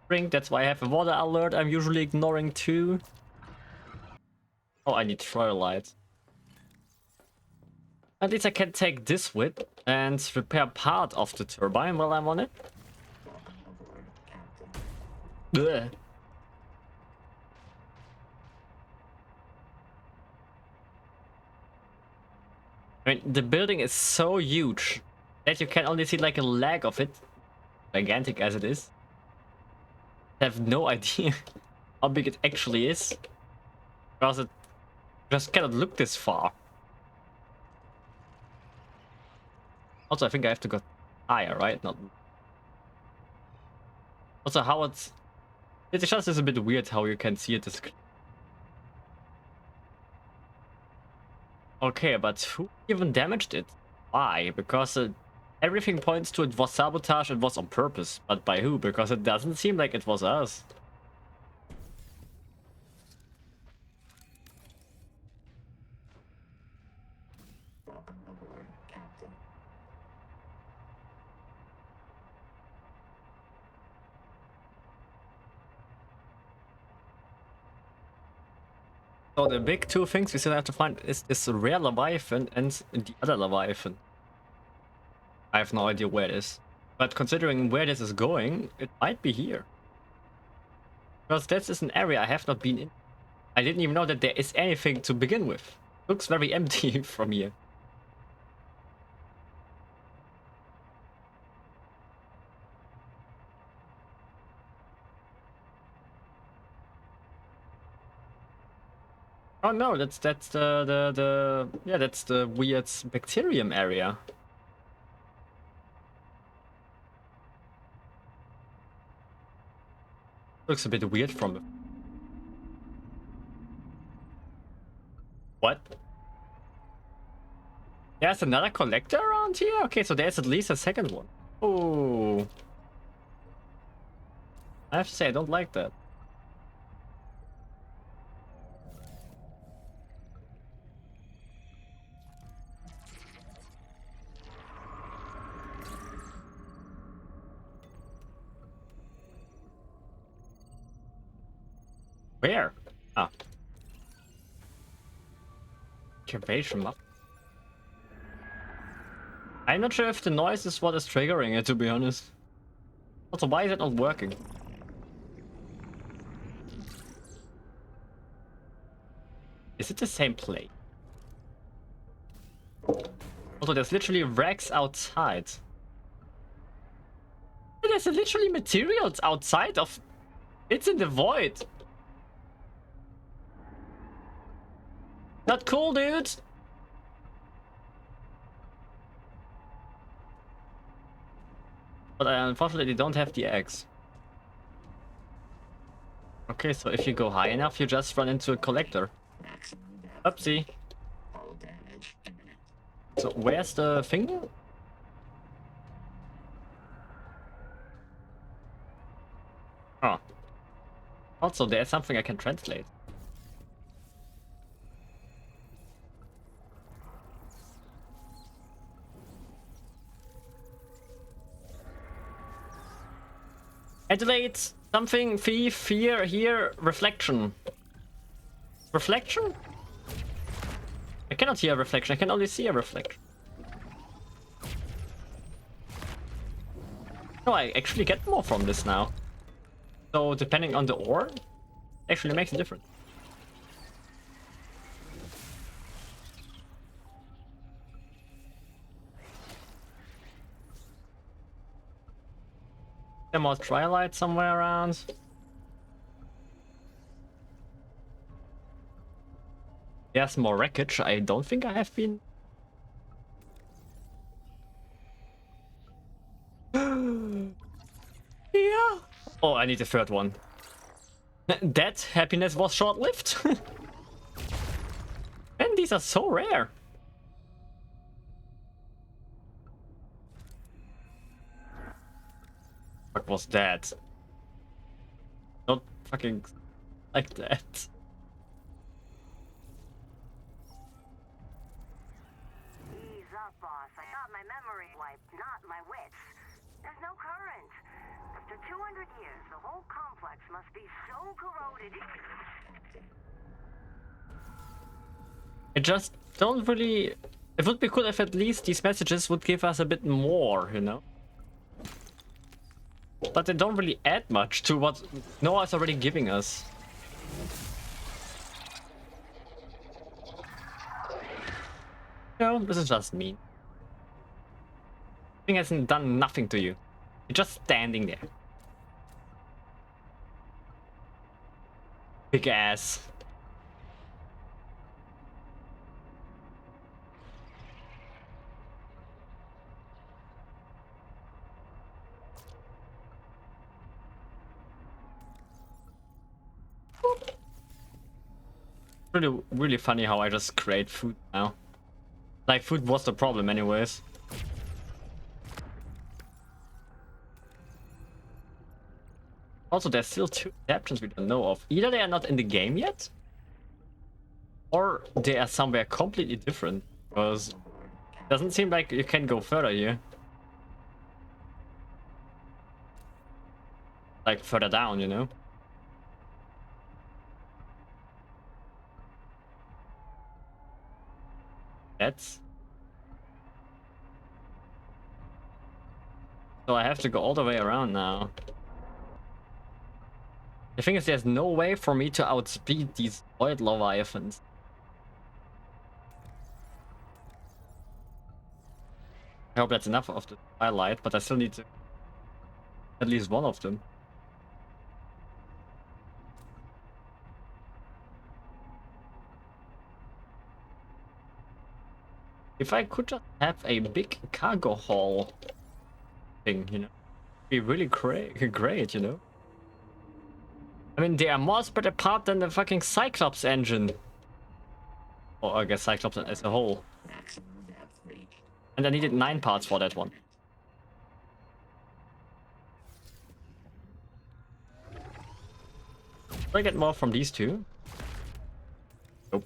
drink. That's why I have a water alert. I'm usually ignoring too. Oh, I need throw lights. At least I can take this with and repair part of the turbine while I'm on it. Ugh. I mean, the building is so huge that you can only see like a leg of it, gigantic as it is. I have no idea how big it actually is, because it just cannot look this far. Also, I think I have to go higher, right? Not. Also, how it's just is a bit weird how you can see it. Okay, but who even damaged it? Why? Because everything points to it was sabotage, it was on purpose. But by who? Because it doesn't seem like it was us. So the big two things we still have to find is this rare Leviathan and the other Leviathan. I have no idea where it is. But considering where this is going, it might be here. Because this is an area I have not been in. I didn't even know that there is anything to begin with. Looks very empty from here. Oh no, that's the yeah, that's the weird bacterium area. Looks a bit weird from the... What? There's another collector around here? Okay, so there's at least a second one. Oh. I have to say, I don't like that. Where? Ah. Curvation map. I'm not sure if the noise is what is triggering it, to be honest. Also, why is it not working? Is it the same plate? Also, there's literally wrecks outside. There's literally materials outside of... It's in the void. Not cool, dude. But I unfortunately don't have the eggs. Okay, so if you go high enough, you just run into a collector. Oopsie. So where's the finger? Oh. Also, there's something I can translate. Activate something, thief, fear, here, reflection. Reflection? I cannot hear a reflection, I can only see a reflection. No, I actually get more from this now. So depending on the ore, actually makes a difference. There more Twilight somewhere around. There's more wreckage. I don't think I have been. Yeah. Oh, I need a third one. That happiness was short-lived. And these are so rare. What was that? Not fucking like that. Ease up, boss. I got my memory wiped, not my wits. There's no current. After 200 years, the whole complex must be so corroded. I just don't really... It would be cool if at least these messages would give us a bit more, you know? But they don't really add much to what Noah's already giving us. No, this is just mean. Thing hasn't done nothing to you. You're just standing there. Big ass. Really funny how I just create food now. Like, food was the problem anyways. Also, there's still two adaptations we don't know of. Either they are not in the game yet, or they are somewhere completely different. Because it doesn't seem like you can go further here. Like, further down, you know? That's... So I have to go all the way around now. The thing is, there's no way for me to outspeed these void leviathans. I hope that's enough of the twilight, but I still need to at least one of them. If I could just have a big cargo haul thing, you know, it'd be really great, you know. I mean, they are more spread apart than the fucking Cyclops engine. Or I guess Cyclops as a whole. And I needed 9 parts for that one. Do I get more from these two? Nope.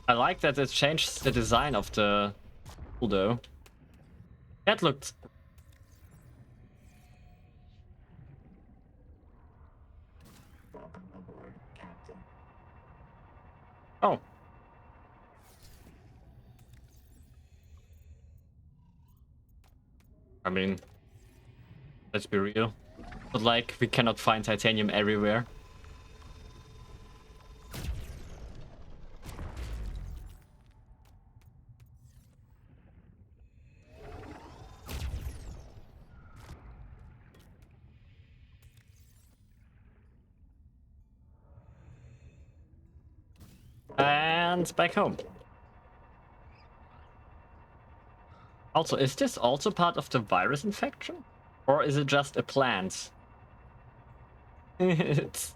I like that it changed the design of the tool though. That looked... Oh. I mean, let's be real. But like, we cannot find titanium everywhere. And back home. Also, is this also part of the virus infection? Or is it just a plant? It's...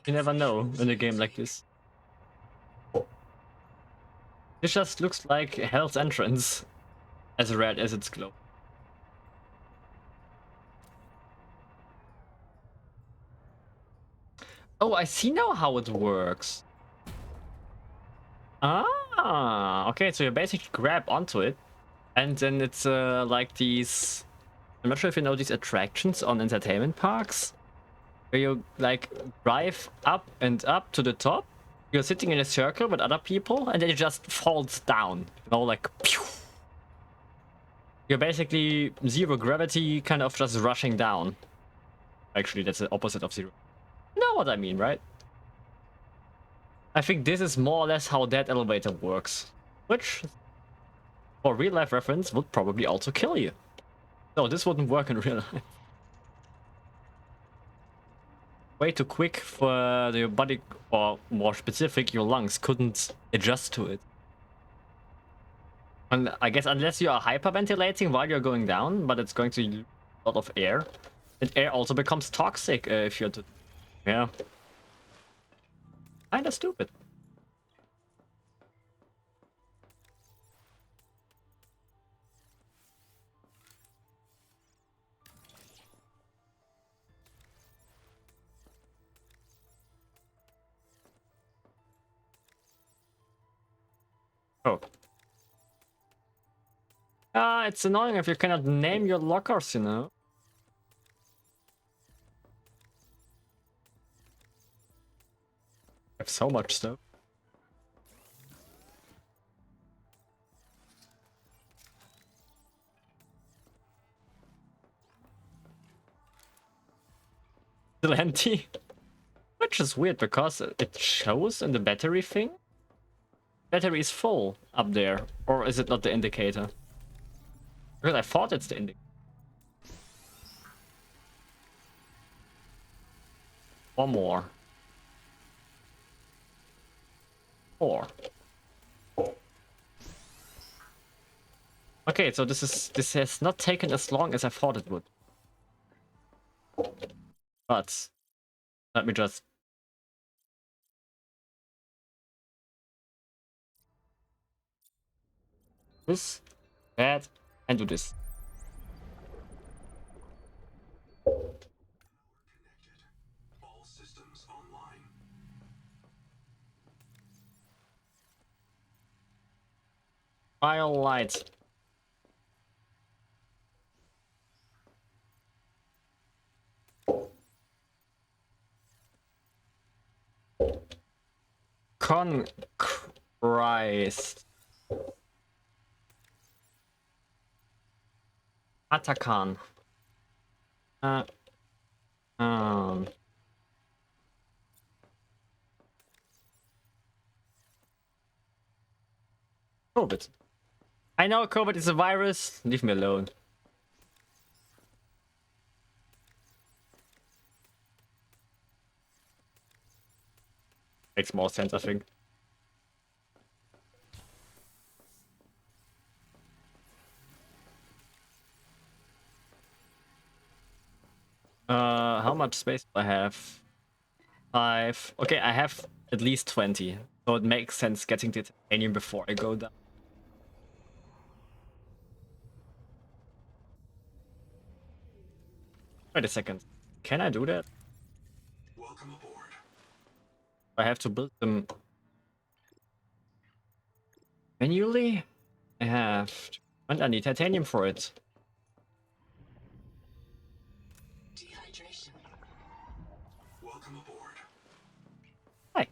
You never know in a game like this. This just looks like Hell's Entrance, as red as its glow. Oh, I see now how it works. Ah, okay, so you basically grab onto it, and then it's like these... I'm not sure if you know these attractions on entertainment parks, where you like drive up and up to the top. You're sitting in a circle with other people, and then it just falls down. You know, like... Pew! You're basically zero gravity, kind of just rushing down. Actually, that's the opposite of zero. You know what I mean, right? I think this is more or less how that elevator works. Which, for real life reference, would probably also kill you. No, this wouldn't work in real life. Way too quick for your body, or more specific, your lungs couldn't adjust to it. And I guess unless you are hyperventilating while you're going down, but it's going to use a lot of air. And air also becomes toxic if you're... Yeah. Kinda stupid. Oh. It's annoying if you cannot name your lockers, you know. I have so much stuff. Still empty. Which is weird because it shows in the battery thing. Battery is full up there. Or is it not the indicator? Because I thought it's the indicator. One more. 4. Okay, so this has not taken as long as I thought it would. But let me just... This, that, and do this. Connected. All systems online. File light. Con Christ. Atakan. Um. COVID. I know COVID is a virus. Leave me alone. Makes more sense, I think. How much space do I have? 5. Okay, I have at least 20. So it makes sense getting the titanium before I go down. Wait a second. Can I do that? Welcome aboard. I have to build them manually? I have to... And I need titanium for it. Dehydration. Welcome aboard. Hi.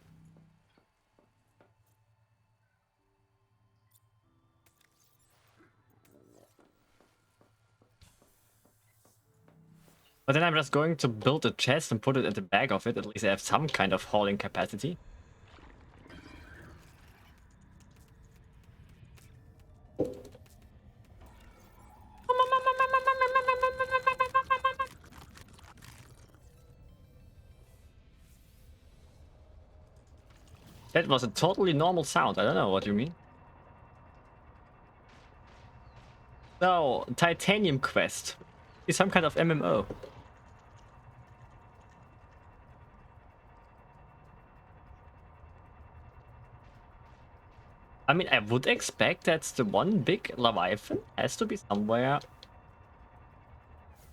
But then I'm just going to build a chest and put it at the back of it. At least I have some kind of hauling capacity. That was a totally normal sound. I don't know what you mean. So, Titanium Quest. Is some kind of MMO. I mean, I would expect that the one big Leviathan has to be somewhere.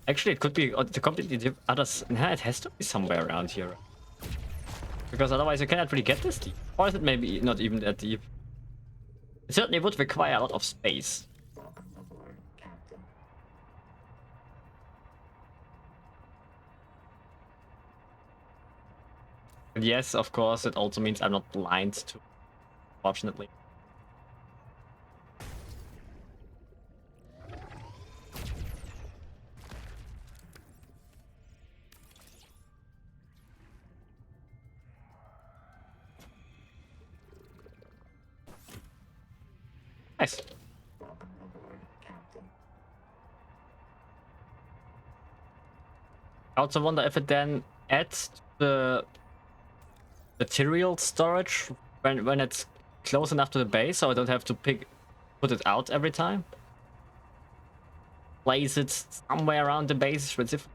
Actually, it could be the completely others. Nah, it has to be somewhere around here. Because otherwise you cannot really get this deep. Or is it maybe not even that deep? It certainly would require a lot of space. And yes, of course, it also means I'm not blind to, fortunately. Nice. I also wonder if it then adds the material storage when it's close enough to the base, so I don't have to put it out every time. Place it somewhere around the base specifically.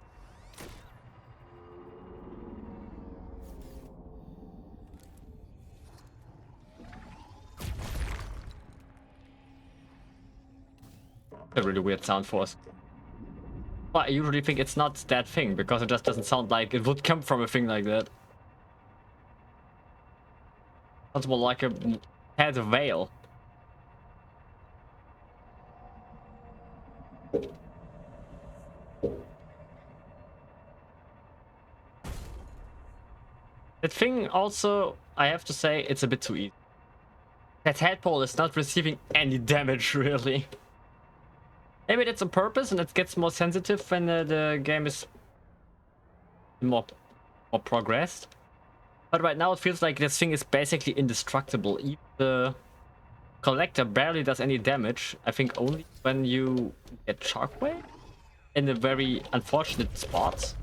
A really weird sound for us. But I usually think it's not that thing, because it just doesn't sound like it would come from a thing like that. Sounds more like a head veil. That thing also, I have to say, it's a bit too easy. That tadpole is not receiving any damage, really. Maybe that's on purpose and it gets more sensitive when the game is more progressed. But right now it feels like this thing is basically indestructible. Even the collector barely does any damage. I think only when you get shockwave in the very unfortunate spots.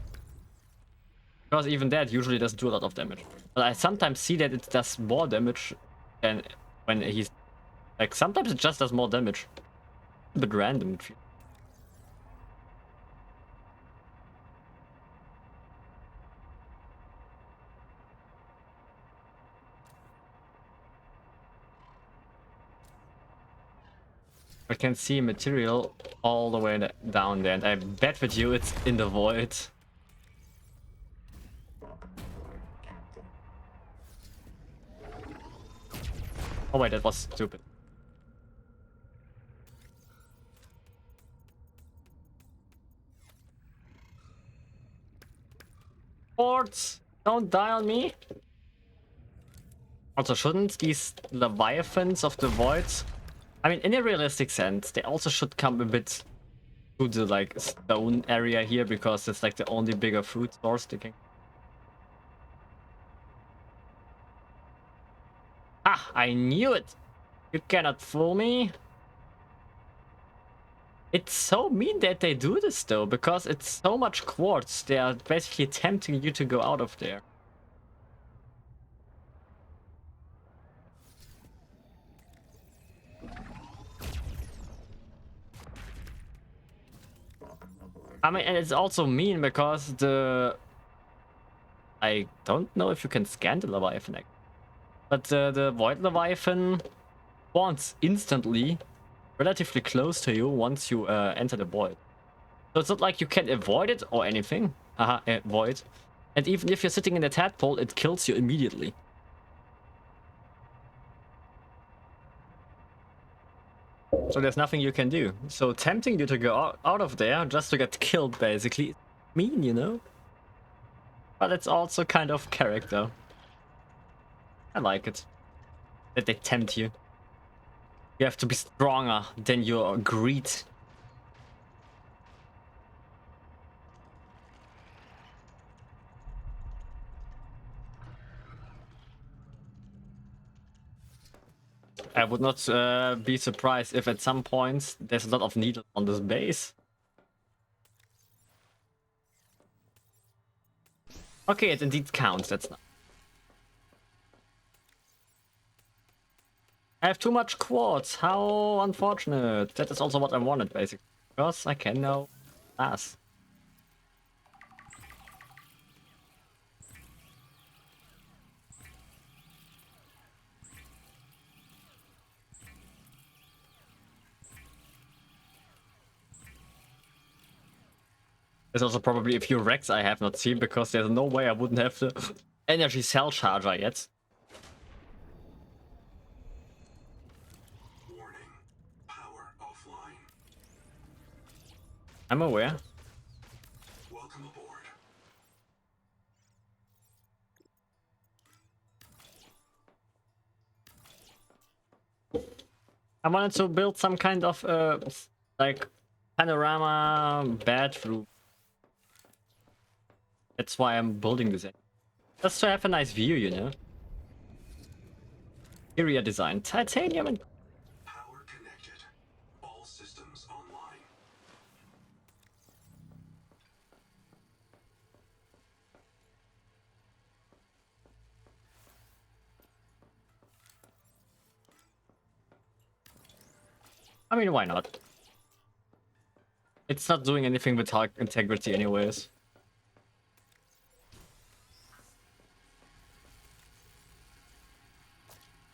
Because even that usually doesn't do a lot of damage. But I sometimes see that it does more damage than when he's... Like, sometimes it just does more damage. A bit random, it feels. I can see material all the way down there, and I bet with you it's in the void. Oh wait, that was stupid. Ports, don't die on me. Also, shouldn't these Leviathans of the Void... I mean, in a realistic sense, they also should come a bit to the, like, stone area here, because it's, like, the only bigger food source they can... Ah, I knew it! You cannot fool me! It's so mean that they do this, though, because it's so much quartz. They are basically tempting you to go out of there. I mean, and it's also mean because I don't know if you can scan the Leviathan, but the Void Leviathan spawns instantly, relatively close to you once you enter the Void. So it's not like you can avoid it or anything. Haha, Void. And even if you're sitting in a tadpole, it kills you immediately. So there's nothing you can do. So tempting you to go out of there just to get killed, basically. Mean, you know? But it's also kind of character. I like it. That they tempt you. You have to be stronger than your greed. I would not be surprised if at some points there's a lot of needles on this base. Okay, it indeed counts. That's not. I have too much quartz. How unfortunate. That is also what I wanted, basically. Because I can now pass. There's also probably a few wrecks I have not seen, because there's no way I wouldn't have the energy cell charger yet. Warning. Power offline. I'm aware. Welcome aboard. I wanted to build some kind of like panorama bathroom. That's why I'm building this. Just to have a nice view, you know. Area design, titanium and... Power connected. All systems online. I mean, why not? It's not doing anything with hard integrity anyways.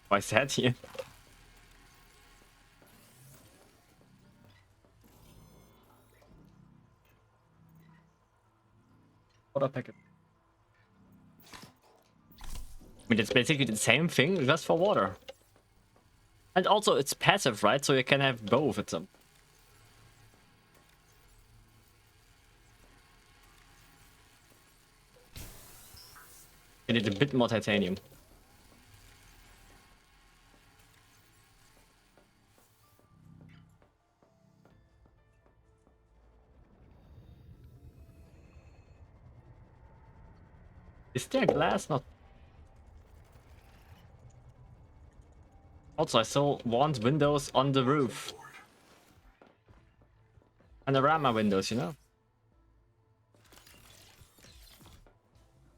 Why is that here? Water packet. I mean, it's basically the same thing, just for water. And also, it's passive, right? So you can have both at some. You need a bit more titanium. Is there glass? Not. Also, I still want windows on the roof. Panorama windows, you know?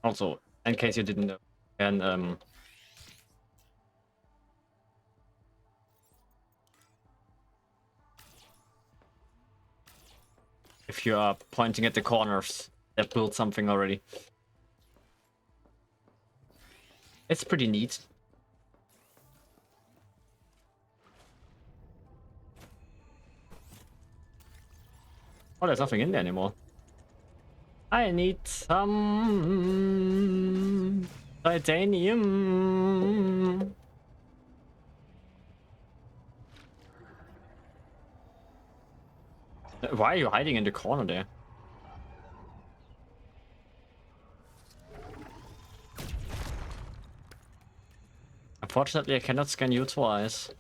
Also, in case you didn't know, and if you are pointing at the corners, that built something already. It's pretty neat. Oh, there's nothing in there anymore. I need some titanium. Why are you hiding in the corner there? Unfortunately, I cannot scan you twice.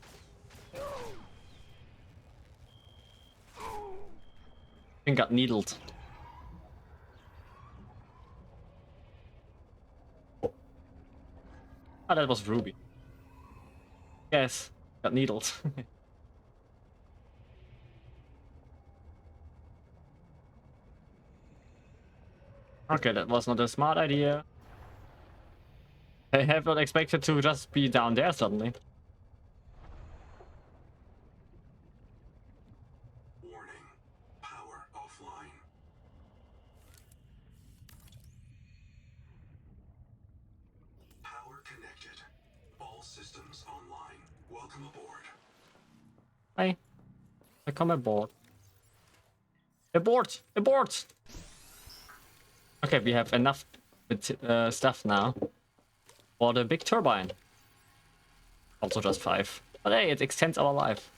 I got needled. Ah, that was Ruby. Yes, got needled. Okay, that was not a smart idea. I have not expected to just be down there suddenly. Warning. Power offline. Power connected. All systems online. Welcome aboard. Hi, I come aboard. Abort! Abort! Okay, we have enough stuff now for the big turbine. Also just 5. But hey, it extends our life.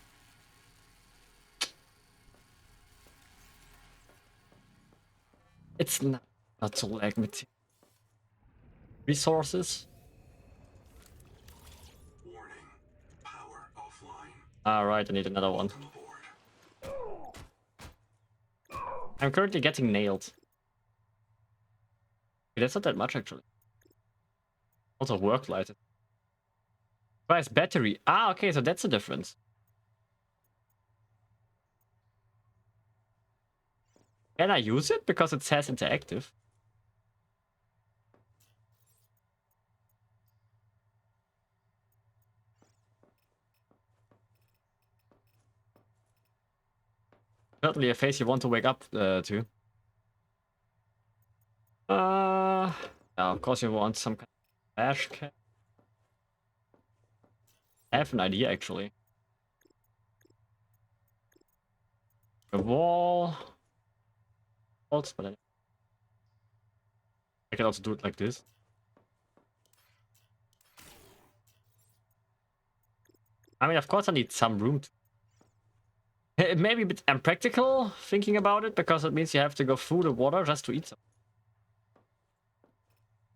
It's not to lag material. Resources. Warning. Power offline. Alright, I need another one. Welcome aboard. I'm currently getting nailed. Okay, that's not that much actually. Also work light. Price battery. Ah, okay, so that's the difference. Can I use it? Because it says interactive. Certainly a face you want to wake up to. Yeah, of course you want some kind of flash cam. I have an idea actually. A wall. But I can also do it like this. I mean, of course I need some room to... It may be a bit impractical thinking about it, because it means you have to go through the water just to eat something.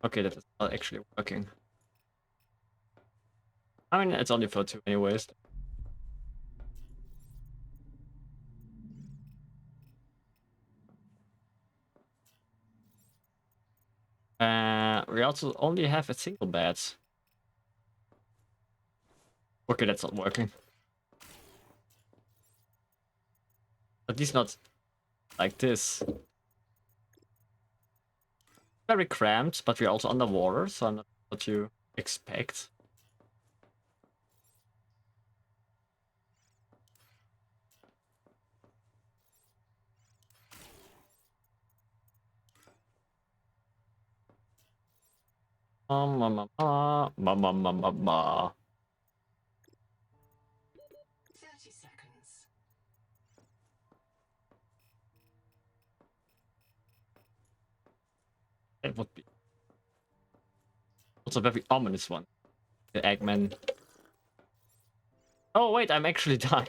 Okay, that is not actually working. I mean, it's only for 2 anyways. We also only have a single bed. Okay, that's not working. At least not like this. Very cramped, but we're also underwater, so I'm not what you expect. Ma ma ma ma ma ma ma ma. 30 seconds. That would be also a very ominous one. The Eggman. Oh wait, I'm actually dying.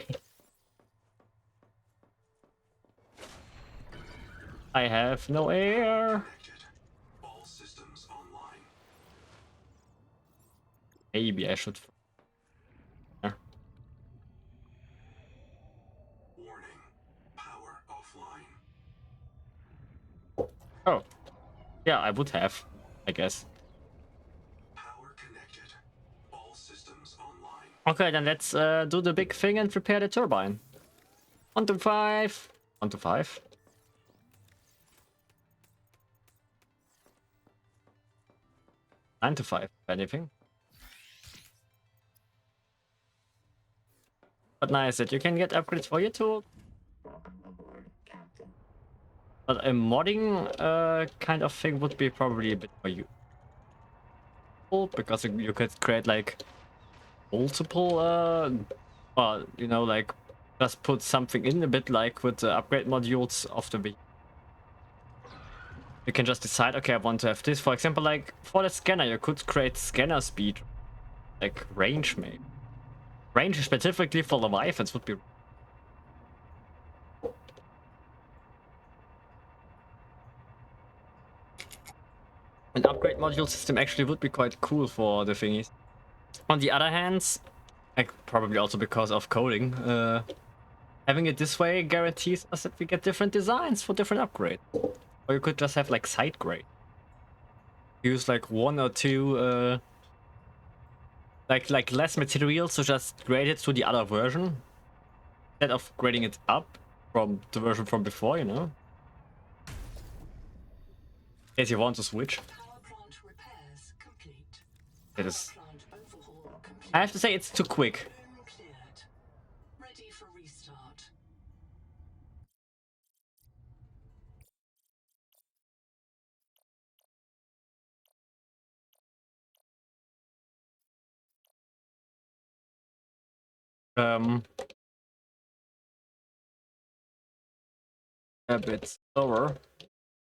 I have no air. Connected. All systems online. Maybe I should. Warning. Power offline. Oh, yeah, I would have, I guess. Power connected. All systems online. Okay, then let's do the big thing and repair the turbine. 1 to 5. 1 to 5. Nine to 5, if anything. But nice that you can get upgrades for your tool. But a modding kind of thing would be probably a bit more useful, because you could create like multiple you know, like just put something in a bit like with the upgrade modules of the vehicle. You can just decide, okay, I want to have this. For example, like for the scanner, you could create scanner speed, like range maybe. Range specifically for Leviathans would be... An upgrade module system actually would be quite cool for the thingies. On the other hand, like probably also because of coding, having it this way guarantees us that we get different designs for different upgrades. Or you could just have like side grade. Use like one or two like less material, so just grade it to the other version instead of grading it up from the version from before, you know? In case you want to switch. Power plant repairs complete. It is. Plant overhaul complete. I have to say it's too quick. Room cleared. Ready for restart. A bit slower.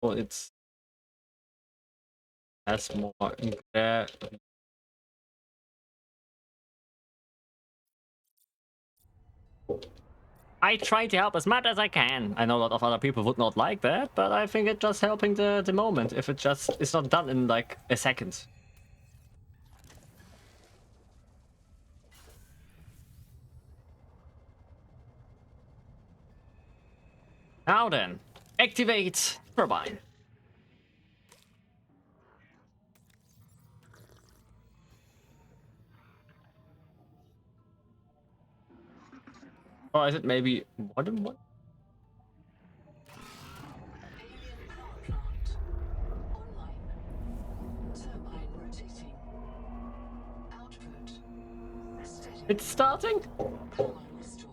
Well, it's has more there. I try to help as much as I can. I know a lot of other people would not like that, but I think it's just helping the moment if it just is not done in like a second. Now then, activate turbine. Or is it maybe more than one? Alien power plant online. Turbine rotating. Output steady. It's starting? Power restored.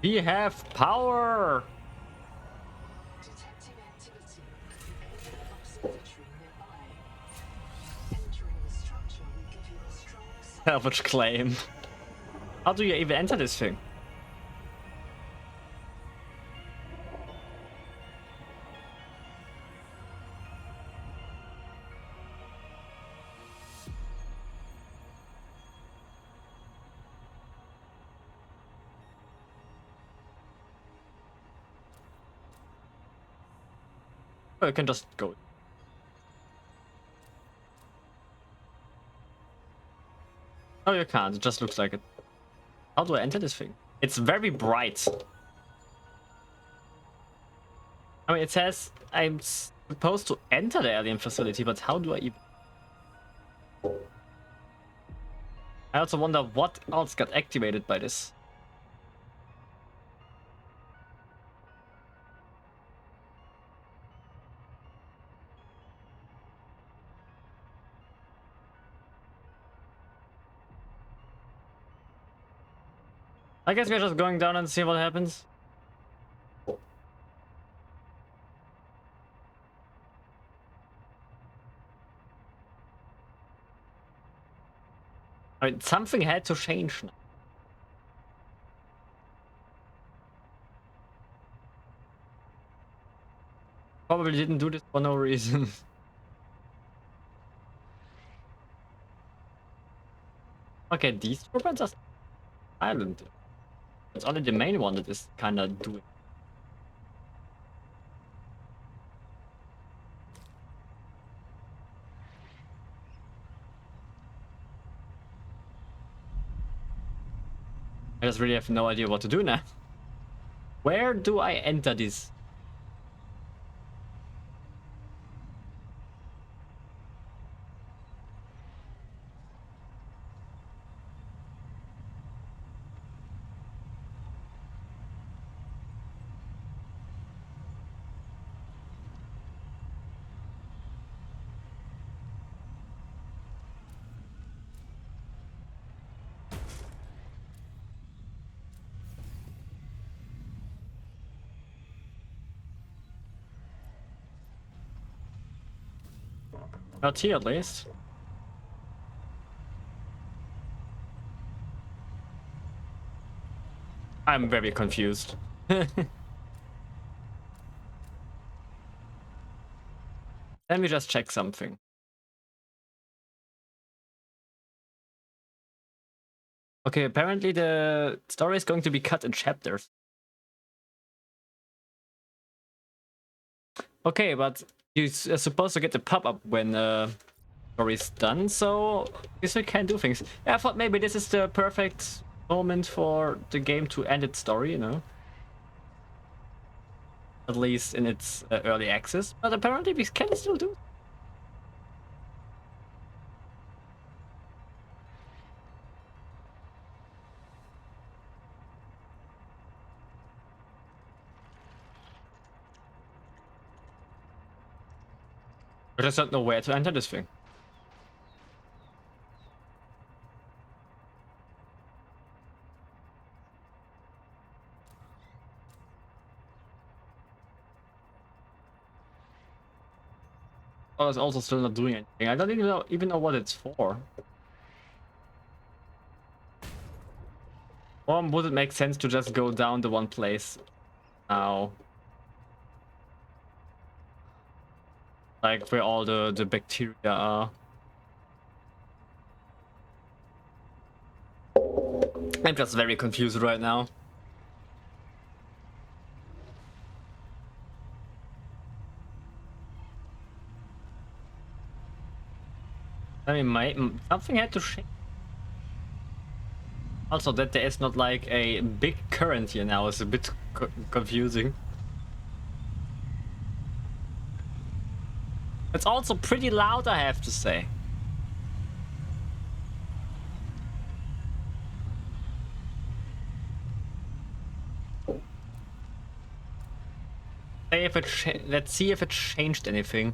We have power! Detecting activity. Alien observatory nearby. Entering the structure will give you a strong Salvage claim. How do you even enter this thing? Oh, you can just go. No, you can't. It just looks like it. How do I enter this thing? It's very bright. I mean, it says I'm supposed to enter the alien facility, but how do I even... I also wonder what else got activated by this. I guess we're just going down and see what happens. I mean, something had to change now. Probably didn't do this for no reason. Okay, these turbines are silent. It's only the main one that is kind of doing. I just really have no idea what to do now. Where do I enter this? Not here, at least. I'm very confused. Let me just check something. Okay, apparently the story is going to be cut in chapters. Okay, but you're supposed to get the pop-up when story's done, so I guess we can do things. Yeah, I thought maybe this is the perfect moment for the game to end its story, you know? At least in its early access, but apparently we can still do. I just don't know where to enter this thing. Oh, it's also still not doing anything. I don't even know what it's for. Or would it make sense to just go down the one place now? Like where all the bacteria are. I'm just very confused right now. I mean, something had to change. Also, that there is not like a big current here now is a bit confusing. It's also pretty loud, I have to say. Let's see if it changed anything.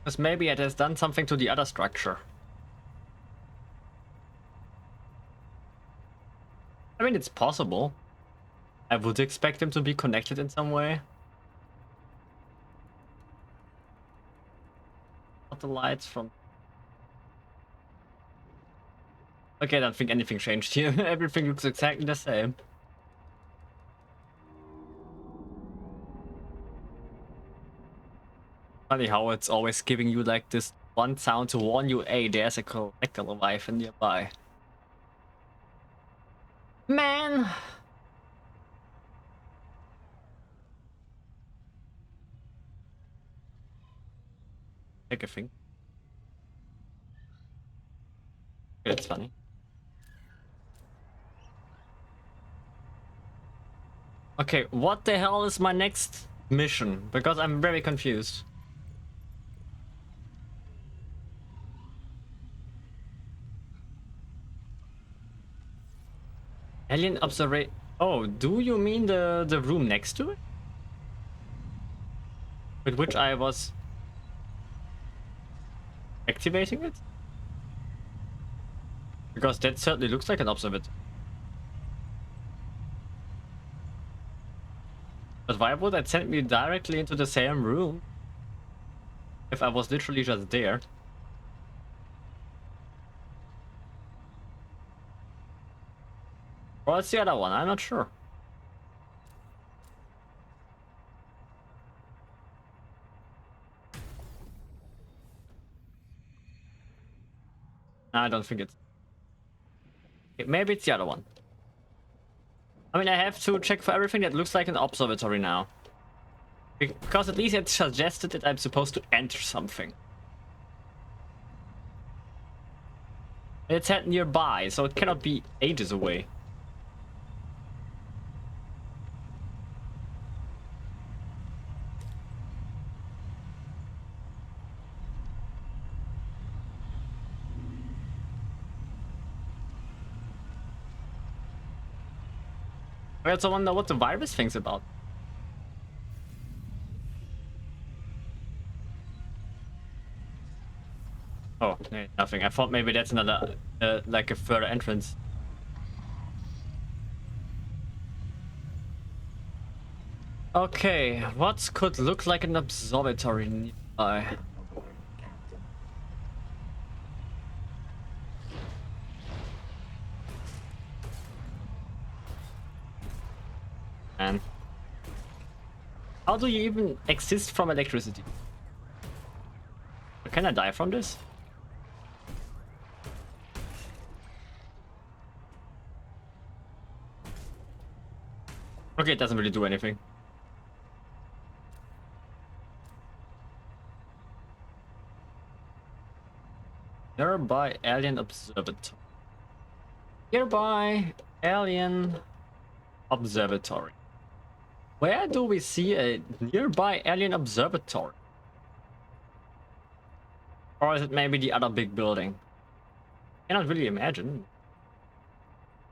Because maybe it has done something to the other structure. I mean, it's possible. I would expect them to be connected in some way. Not the lights from... Okay, I don't think anything changed here. Everything looks exactly the same. Funny how it's always giving you like this one sound to warn you, hey, there's a collector alive and nearby. Man! Take a thing. It's funny. Okay, what the hell is my next mission? Because I'm very confused. Alien observation. Oh, do you mean the room next to it? With which I was activating it? Because that certainly looks like an observatory. But why would that send me directly into the same room if I was literally just there? Or it's the other one, I'm not sure. I don't think it's... Okay, maybe it's the other one. I mean, I have to check for everything that looks like an observatory now. Because at least it suggested that I'm supposed to enter something. It's set nearby, so it cannot be ages away. I also wonder what the virus thinks about. Oh, nothing. I thought maybe that's another, like a further entrance. Okay, what could look like an observatory nearby? Man. How do you even exist from electricity? Can I die from this? Okay, it doesn't really do anything. Nearby alien observatory. Nearby alien observatory. Where do we see a nearby alien observatory? Or is it maybe the other big building? Cannot really imagine.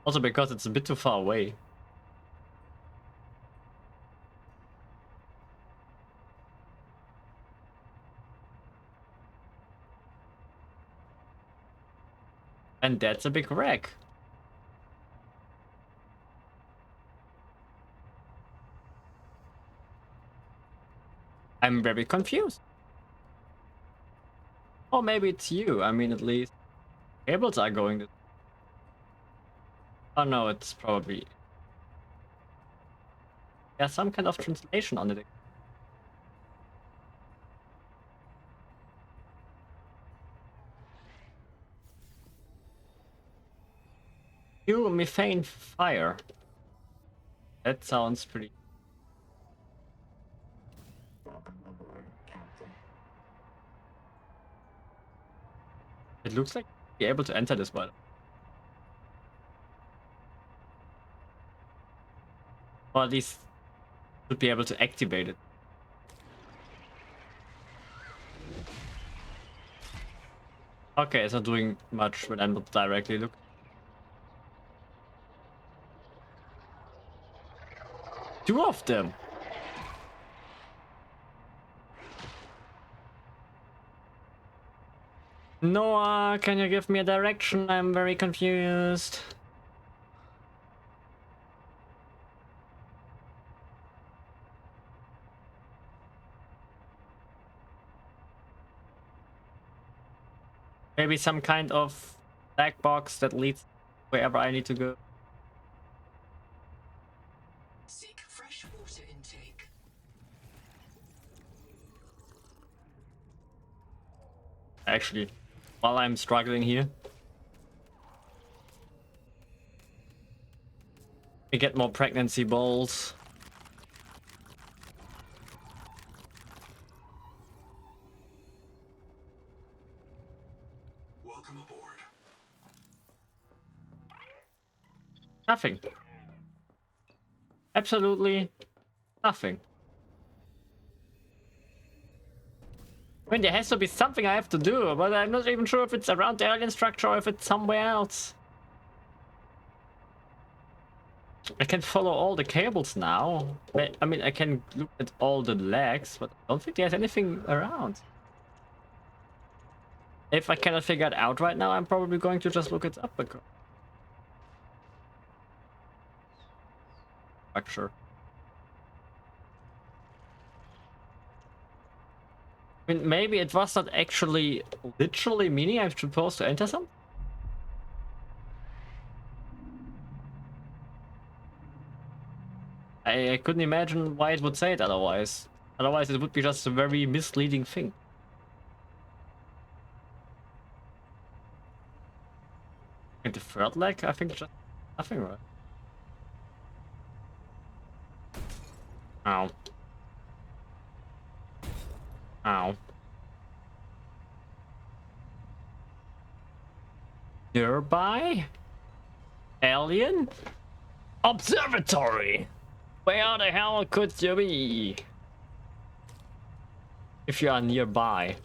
Also because it's a bit too far away. And that's a big wreck. I'm very confused. Or maybe it's you. I mean, at least cables are going to... Oh no, it's probably... There's some kind of translation on it. You methane fire. That sounds pretty... It looks like you're able to enter this one. Or at least should be able to activate it. Okay, it's not doing much when I'm not directly looking. Two of them! Noah, can you give me a direction? I'm very confused. Maybe some kind of black box that leads wherever I need to go. Seek fresh water intake. Actually, while I'm struggling here, we get more pregnancy balls. Welcome aboard. Nothing. Absolutely nothing. I mean, there has to be something I have to do, but I'm not even sure if it's around the alien structure or if it's somewhere else. I can follow all the cables now. I mean, I can look at all the legs, but I don't think there's anything around. If I cannot figure it out right now, I'm probably going to just look it up. Structure. I mean, maybe it was not actually literally meaning I'm supposed to enter something? I couldn't imagine why it would say it otherwise. Otherwise, it would be just a very misleading thing. And the third leg, I think just nothing, right? Ow. Ow. Nearby? Alien? Observatory! Where the hell could you be? If you are nearby.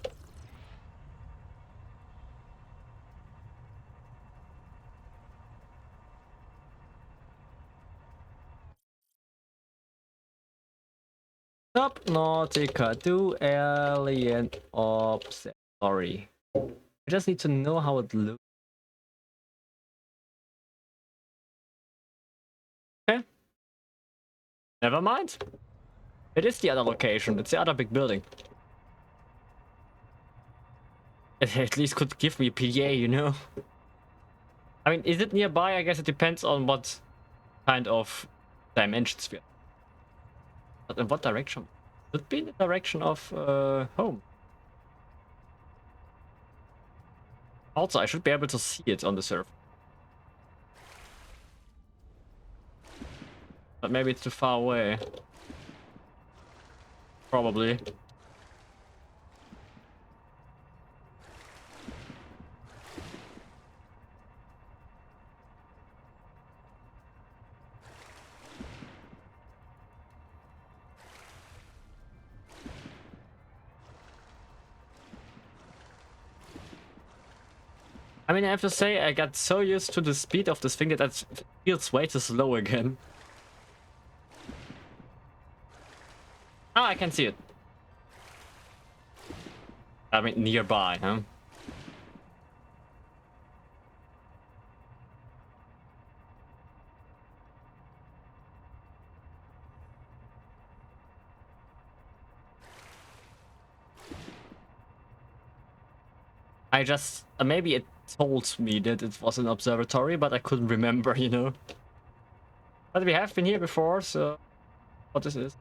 Subnautica, do alien observatory. I just need to know how it looks. Okay. Never mind. It is the other location. It's the other big building. It at least could give me a PDA, you know? I mean, is it nearby? I guess it depends on what kind of dimensions we are. But in what direction? Could be in the direction of home. Also, I should be able to see it on the surface. But maybe it's too far away. Probably. I mean, I have to say, I got so used to the speed of this thing that it feels way too slow again. Oh, I can see it. I mean, nearby, huh? I just... maybe it told me that it was an observatory, but I couldn't remember, you know? But we have been here before, so... what is this?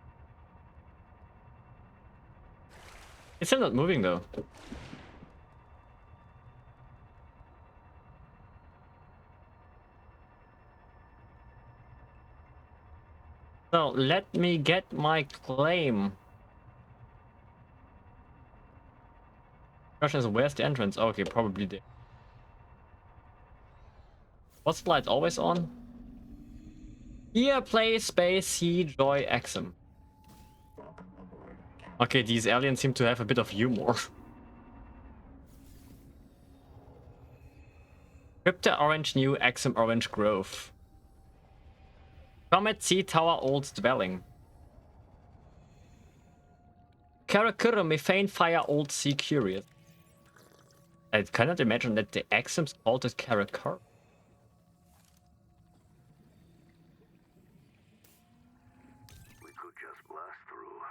It's still not moving, though. So, let me get my claim. Question is, where's the entrance? Okay, probably there. Was the light always on? Here, play, space, see, joy, Axum. Okay, these aliens seem to have a bit of humor. Crypta orange new, Axum orange grove. Comet sea tower old dwelling. Karakorum methane fire old sea curious. I cannot imagine that the Axums called it Karakorum. We could just blast through.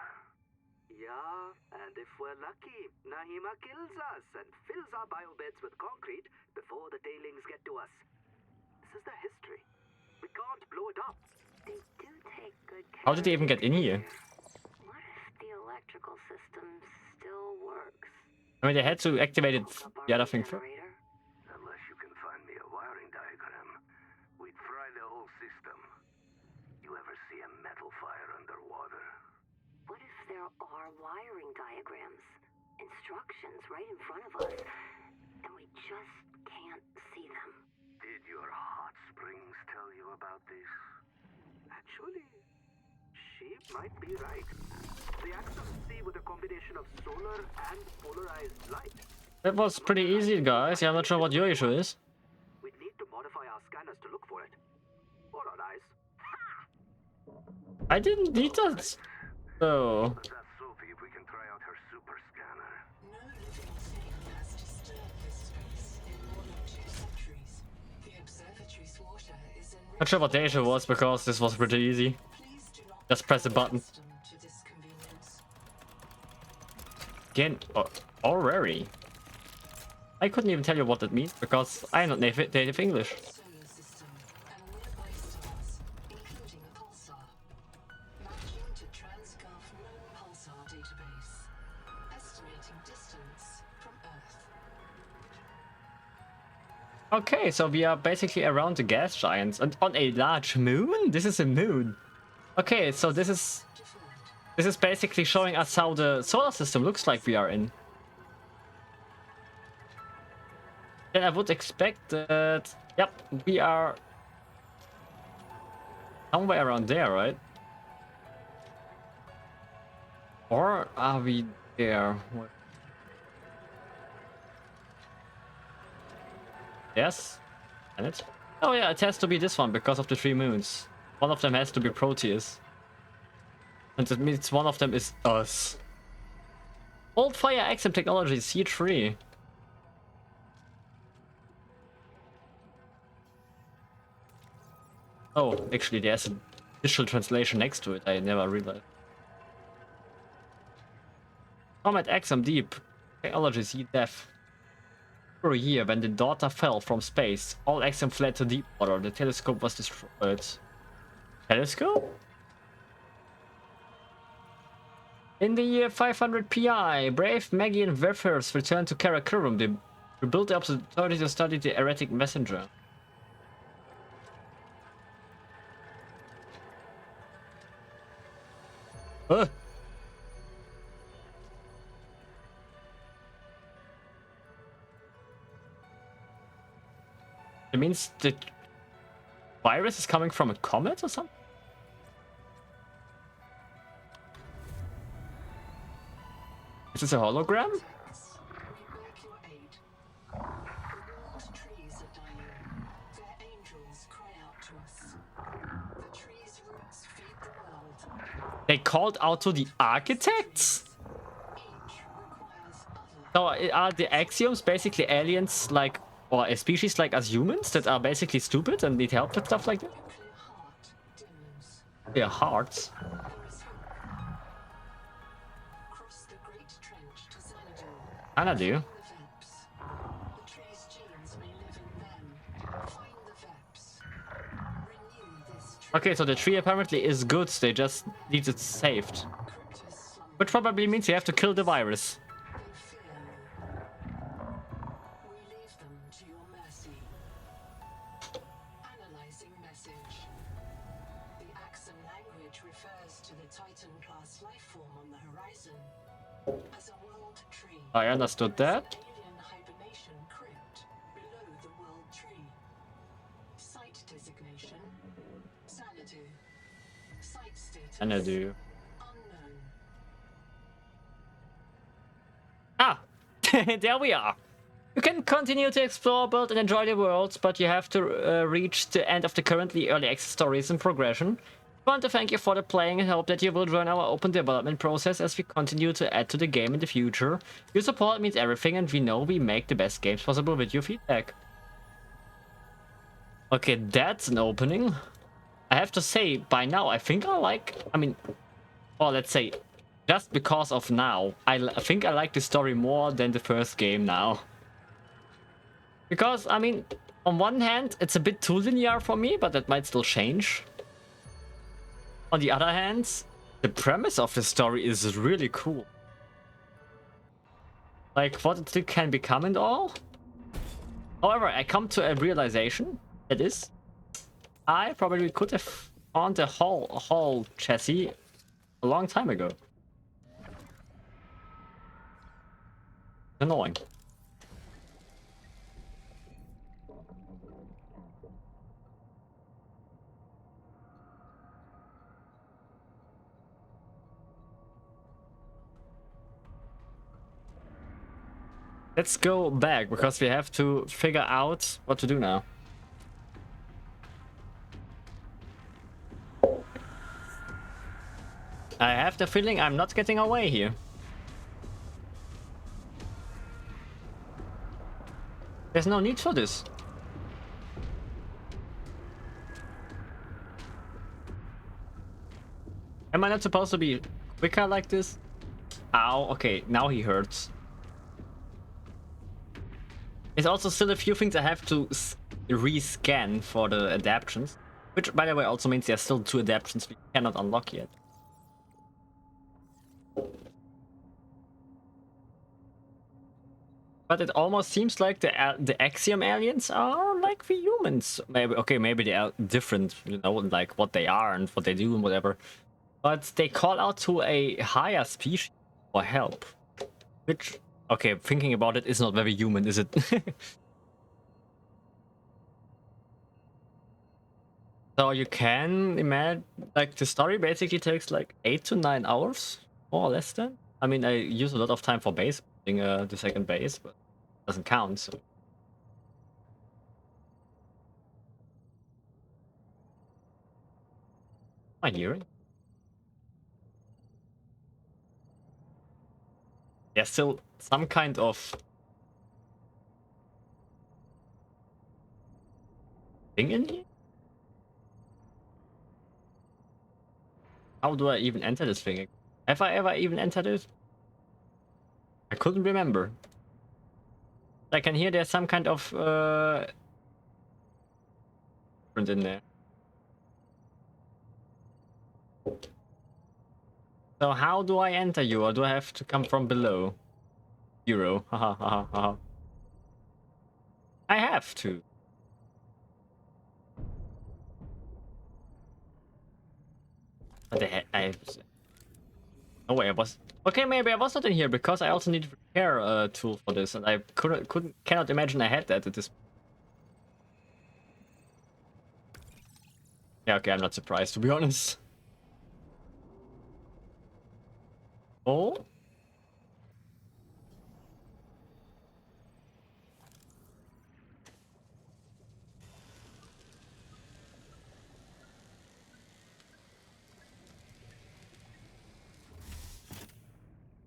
Yeah, and if we're lucky, Nahima kills us and fills our biobeds with concrete before the tailings get to us. This is the history. We can't blow it up. They do take good care. How did they even get in here? What if the electrical system still works? I mean, they had to activate it, the other thing first. Generator? Unless you can find me a wiring diagram, we'd fry the whole system. You ever see a metal fire underwater? What if there are wiring diagrams, instructions right in front of us, and we just can't see them? Did your hot springs tell you about this? Actually, she might be right. The Axums see with a combination of solar and polarized light. That was pretty easy, guys. Yeah, I'm not sure what your issue is. We'd need to modify our scanners to look for it. Or our eyes. I didn't need that. So... Let's ask Sophie if we can try out her super scanner. No living thing has disturbed this space in more than 2 centuries. The observatory's water is enriched. Not sure what the issue was, because this was pretty easy. Please do not Just press the button. custom to this convenience. Again, already. I couldn't even tell you what that means, because I'm not native English. Solar system and nearby stars, including a pulsar. Matching to TransGov known pulsar database. Estimating distance from Earth. Okay, so we are basically around the gas giants and on a large moon? This is a moon. Okay, so this is basically showing us how the solar system looks like we are in. Then I would expect that, yep, we are somewhere around there, right? Or are we there? Yes? And it? Oh yeah, it has to be this one because of the 3 moons. One of them has to be Proteus. And that means one of them is us. Old Fire Axum Technology C3. Oh, actually there's a digital translation next to it, I never realized. Comet Axum Deep. Technology C Def. For a year, when the daughter fell from space, all Axum fled to deep water. The telescope was destroyed. Telescope? In the year 500 PI, brave Magian Wefers returned to Karakorum. They rebuilt the observatory to study the erratic messenger. Ugh. It means the virus is coming from a comet or something? Is this a hologram? We beg your aid. The world trees are dying. Their angels cry out to us. The trees' roots feed the world. They called out to the architects? Each requires other. So are the axioms basically aliens like, or a species like us humans that are basically stupid and need help and stuff like that? Nuclear heart dims. Their hearts. There is hope. Cross the great trench to Xanadu. Xanadu? Find the Veps. The tree's genes may live in them. Find the Veps. Renew this tree. Okay, so the tree apparently is good, they just need it saved. Cryptus slumber. Which probably means you have to kill the virus. They fear you. We leave them to your mercy. Analyzing message. The Axum language refers to the Titan-class life form on the horizon as a world tree. I understood that. Alien hibernation crypt below the world tree. Site designation: Xanadu. Site status: Xanadu. unknown. Ah! There we are! You can continue to explore, build, and enjoy the worlds, but you have to reach the end of the currently early access stories in progression. We want to thank you for the playing and hope that you will join our open development process as we continue to add to the game in the future. Your support means everything, and we know we make the best games possible with your feedback. Okay, that's an opening. I have to say, by now, I think I mean, or let's say, just because of now, I think I like the story more than the first game now. Because, I mean, on one hand, it's a bit too linear for me, but that might still change. On the other hand, the premise of the story is really cool. Like, what it can become and all. However, I come to a realization, that is, I probably could have found the whole chassis a long time ago. Annoying. Let's go back, because we have to figure out what to do now. I have the feeling I'm not getting away here. There's no need for this. Am I not supposed to be quicker like this? Ow, okay, now he hurts. There's also still a few things I have to rescan for the adaptations. Which, by the way, also means there's still 2 adaptations we cannot unlock yet. But it almost seems like the Axiom aliens are like the humans. Maybe, okay, maybe they are different, you know, like what they are and what they do and whatever. But they call out to a higher species for help. Which, okay, thinking about it, is not very human, is it? So you can imagine, like, the story basically takes like 8 to 9 hours, more or less then. I mean, I use a lot of time for base building the second base, but it doesn't count, so. Am I hearing? There's still some kind of thing in here? How do I even enter this thing? Have I ever even entered it? I couldn't remember. I can hear there's some kind of print in there. So how do I enter you, or do I have to come from below? Euro. Haha, haha, haha. I have to. But Oh wait, I was okay. Maybe I was not in here because I also need a repair tool for this, and I cannot imagine I had that at this. Yeah, okay, I'm not surprised to be honest. Oh.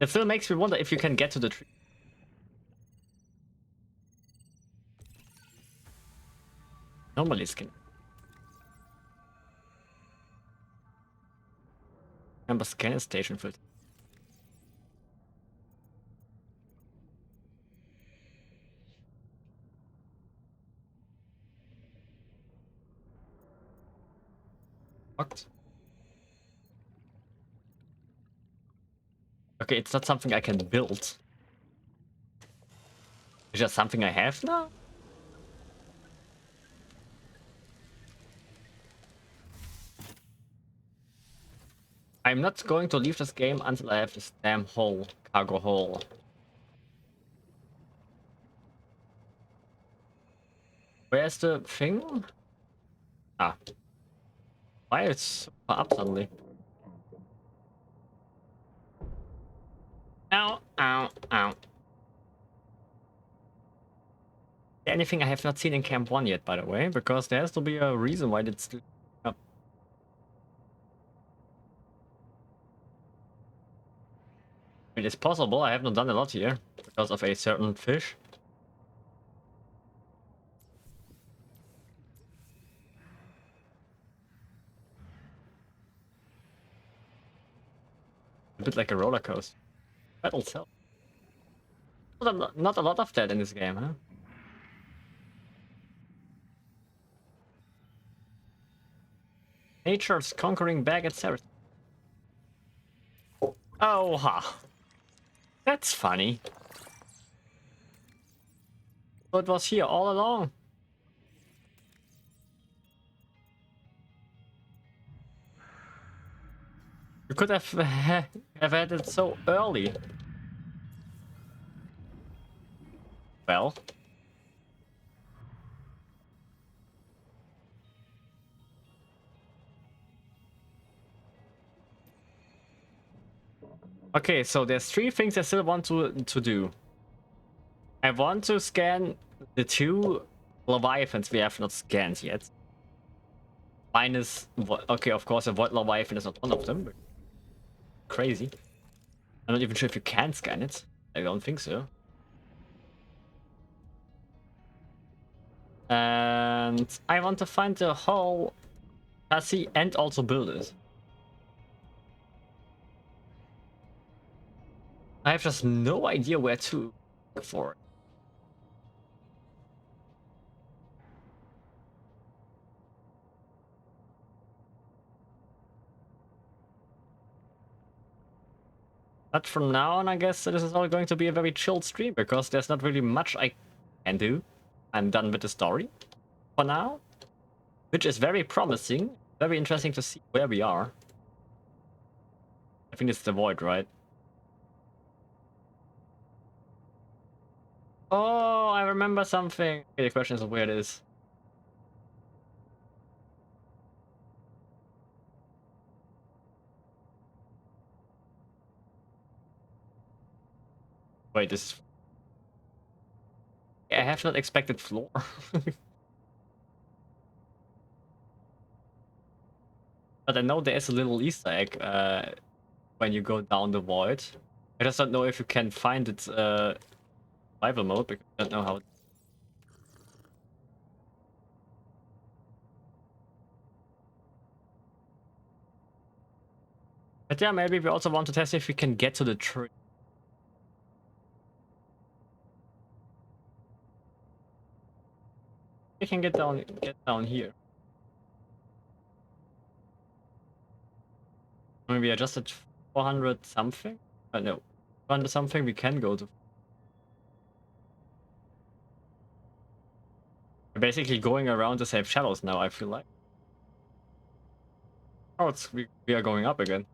It still makes me wonder if you can get to the tree. Normally it's can. Remember scan station filter. Locked. Okay, it's not something I can build. It's just something I have now. I'm not going to leave this game until I have this damn hole, cargo hole. Where's the thing? Ah. Why it's so far up suddenly? Ow, ow, ow. Anything I have not seen in Camp 1 yet, by the way, because there has to be a reason why it's still up. It is possible, I have not done a lot here, because of a certain fish. A bit like a roller coaster. Battle cell. Not a lot of that in this game, huh? Nature's conquering bag at Sarah. Oh ha. That's funny. So it was here all along. You could have have had it so early. Well. Okay, so there's 3 things I still want to do. I want to scan the 2 Leviathans we have not scanned yet. Minus, okay, of course, a Void Leviathan is not one of them. But crazy. I'm not even sure if you can scan it. I don't think so. And I want to find the whole chassis and also build it. I have just no idea where to look for it. But from now on, I guess this is all going to be a very chilled stream because there's not really much I can do. I'm done with the story for now, which is very promising. Very interesting to see where we are. I think it's the void, right? Oh, I remember something. Okay, the question is where it is. Wait, this is... I have not expected floor. But I know there is a little Easter egg when you go down the void. I just don't know if you can find it survival mode because I don't know how. But yeah, maybe we also want to test if we can get to the tree. We can get down here. Maybe I just at 400 something. No, 400 something. We can go to. We're basically going around to save shadows now. I feel like. Oh, we are going up again.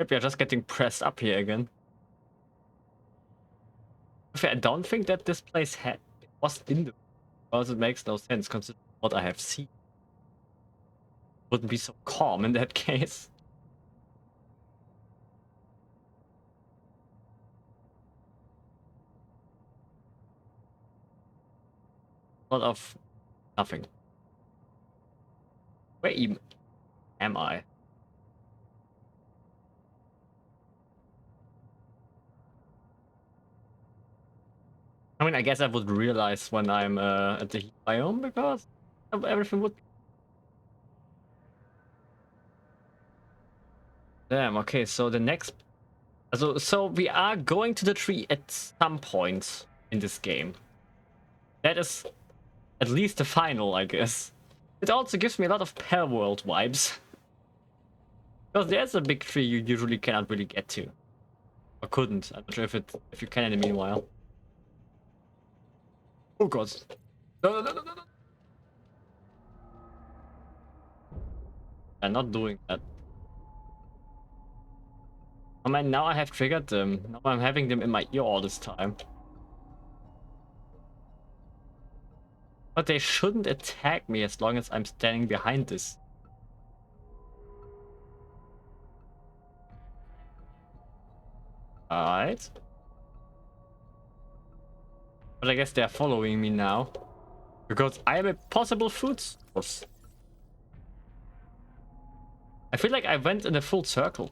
Maybe I'm just getting pressed up here again. I don't think that this place was in the... Because it makes no sense considering what I have seen. Wouldn't be so calm in that case. A lot of nothing. Where even am I? I mean, I guess I would realize when I'm at the heat biome because everything would. Damn. Okay, so the next. So we are going to the tree at some point in this game. That is at least the final, I guess. It also gives me a lot of Palworld vibes. Because there's a big tree you usually cannot really get to. Or couldn't. I'm not sure if you can in the meanwhile. Oh god. No. I'm not doing that. I mean, now I have triggered them. Now I'm having them in my ear all this time. But they shouldn't attack me as long as I'm standing behind this. Alright. But I guess they're following me now. Because I am a possible food source. I feel like I went in a full circle.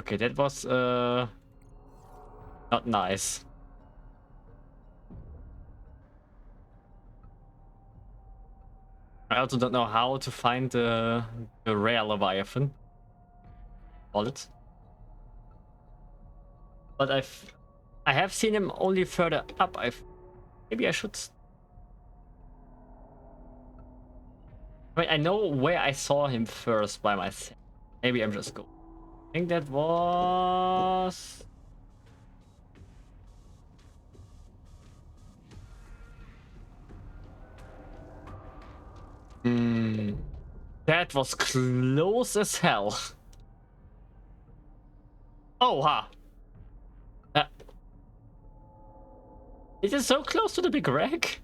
Okay, that was not nice. I also don't know how to find the rare Leviathan. Call it. But I have seen him only further up. Maybe I should. I mean, I know where I saw him first by myself. Maybe I'm just going. I think that was. That was close as hell. Oh, ha. It is so close to the big wreck.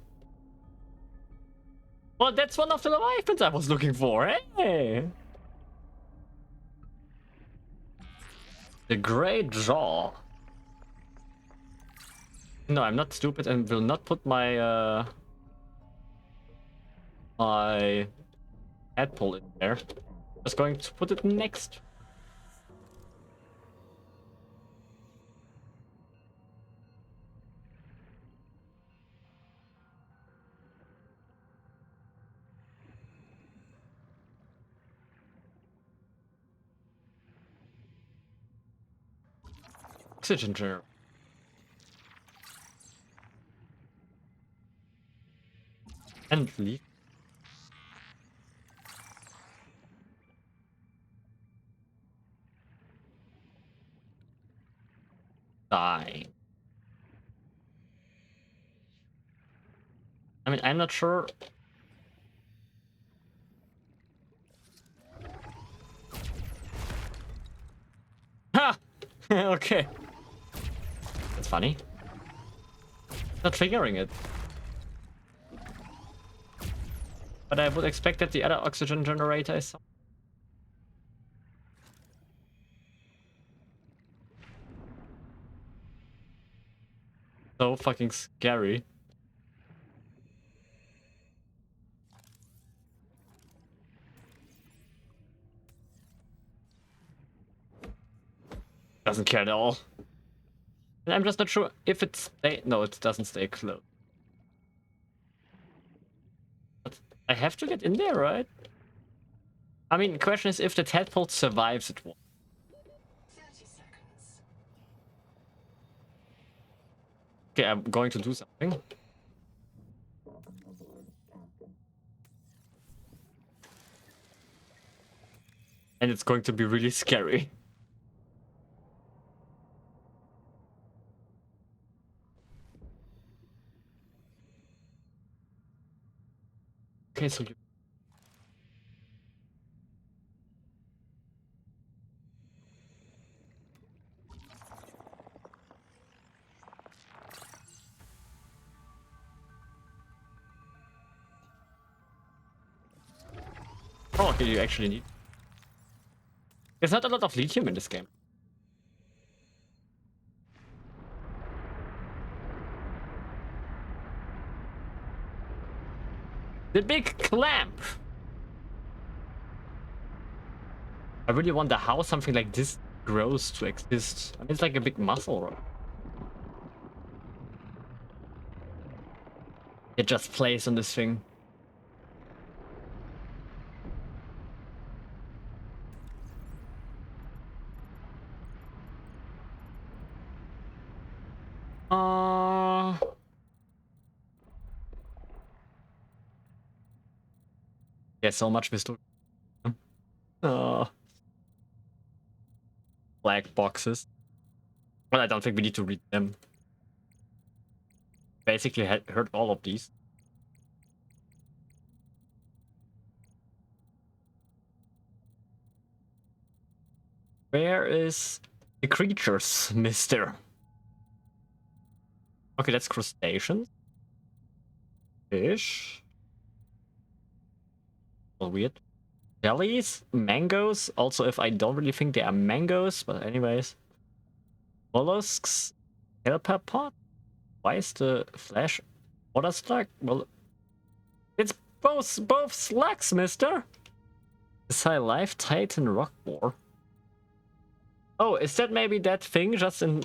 Well, that's one of the Leviathans I was looking for. Hey. The Great Jaw. No, I'm not stupid and will not put my my tadpole in there. Just going to put it next. Oxygen generator. And leaf. Die. I mean, I'm not sure. Ha! Okay. That's funny. Not triggering it. But I would expect that the other oxygen generator is so fucking scary. Doesn't care at all. And I'm just not sure if it no, it doesn't stay close. But I have to get in there, right? I mean, the question is if the tadpole survives it. 30 seconds. Okay, I'm going to do something. And it's going to be really scary. Okay, so you... Oh, okay, you actually need... There's not a lot of lithium in this game. The big clamp! I really wonder how something like this grows to exist. I mean, it's like a big muscle, right? It just plays on this thing. Yeah, so much mystery. Black boxes. But I don't think we need to read them. Basically, heard all of these. Where is the creatures, mister? Okay, that's crustaceans. Fish. A little weird. Jellies, mangoes. Also, if I don't really think they are mangoes, but anyways. Mollusks. Kelpapod. Why is the flesh water slug? Well, it's both slugs, mister. Is I live Titan rock boar? Oh, is that maybe that thing just in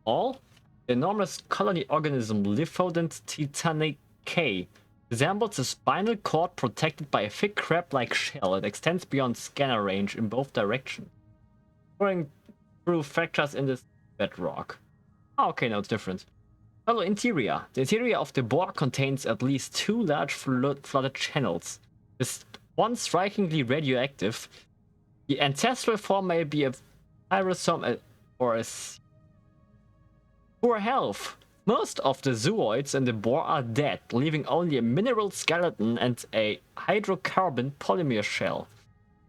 all? The enormous colony organism Lithodent titanicae resembles a spinal cord protected by a thick crab-like shell. It extends beyond scanner range in both directions, pouring through fractures in the bedrock. Oh, okay, now it's different. Hello, interior. The interior of the boar contains at least 2 large flooded channels, with one strikingly radioactive. The ancestral form may be a pyrosome or a... Poor health. Most of the zooids in the boar are dead, leaving only a mineral skeleton and a hydrocarbon polymer shell.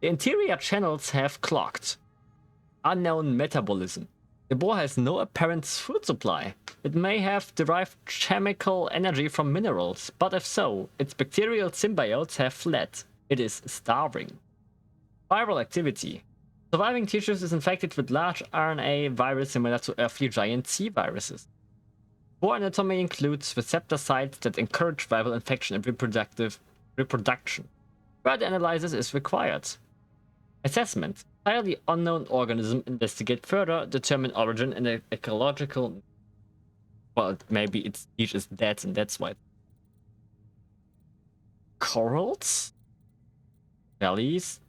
The interior channels have clogged. Unknown metabolism. The boar has no apparent food supply. It may have derived chemical energy from minerals, but if so, its bacterial symbiotes have fled. It is starving. Viral activity. Surviving tissues is infected with large RNA virus similar to earthly giant C viruses. Boar anatomy includes receptor sites that encourage viral infection and reproduction. Further analysis is required. Assessment. Entirely unknown organism. Investigate further. Determine origin and ecological... Well, maybe its niche is dead and that's why. Corals? Jellies?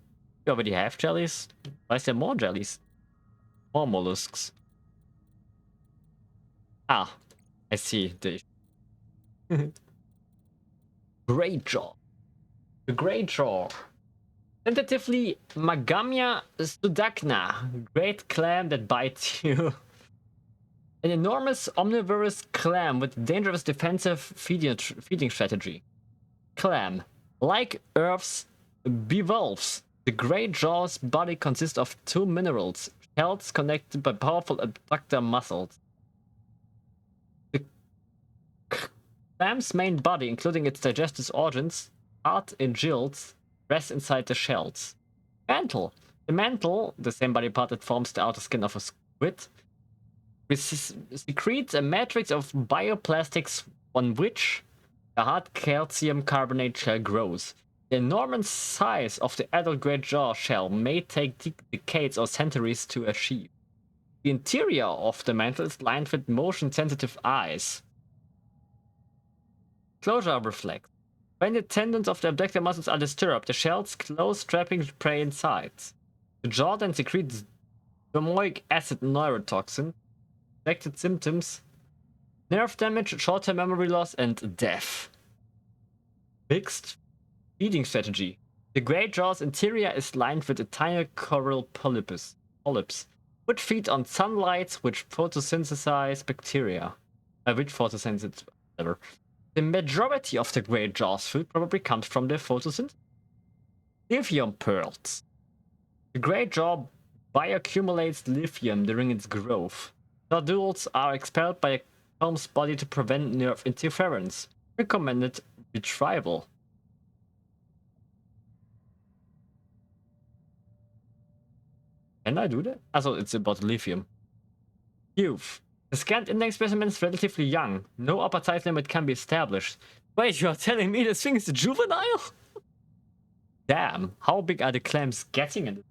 We already have jellies. Why is there more jellies? More mollusks. Ah, I see the great jaw. The great jaw. Tentatively, Magamia studacna, great clam that bites you. An enormous omnivorous clam with dangerous defensive feeding strategy. Clam, like Earth's bivalves, the great jaw's body consists of 2 minerals, shells connected by powerful abductor muscles. The clam's main body, including its digestive organs, heart and gills, rests inside the shells. Mantle. The mantle, the same body part that forms the outer skin of a squid, secretes a matrix of bioplastics on which a hard calcium carbonate shell grows. The enormous size of the adult great jaw shell may take decades or centuries to achieve. The interior of the mantle is lined with motion-sensitive eyes. Closure reflex. When the tendons of the abductor muscles are disturbed, the shells close, trapping prey inside. The jaw then secretes domoic acid neurotoxin. Affected symptoms: nerve damage, short-term memory loss, and death. Fixed feeding strategy. The great jaw's interior is lined with a tiny coral polyps, which feed on sunlight, which photosynthesize bacteria. Which photosynthesize, whatever. The majority of the Great Jaw's food probably comes from the photosynthesis. Lithium pearls. The Great Jaw bioaccumulates lithium during its growth. Nodules are expelled by a comb's body to prevent nerve interference. Recommended retrieval. Can I do that? Also, it's about lithium. Youth. The scanned index specimen is relatively young. No upper size limit can be established. Wait, you are telling me this thing is a juvenile? Damn, how big are the clams getting in it?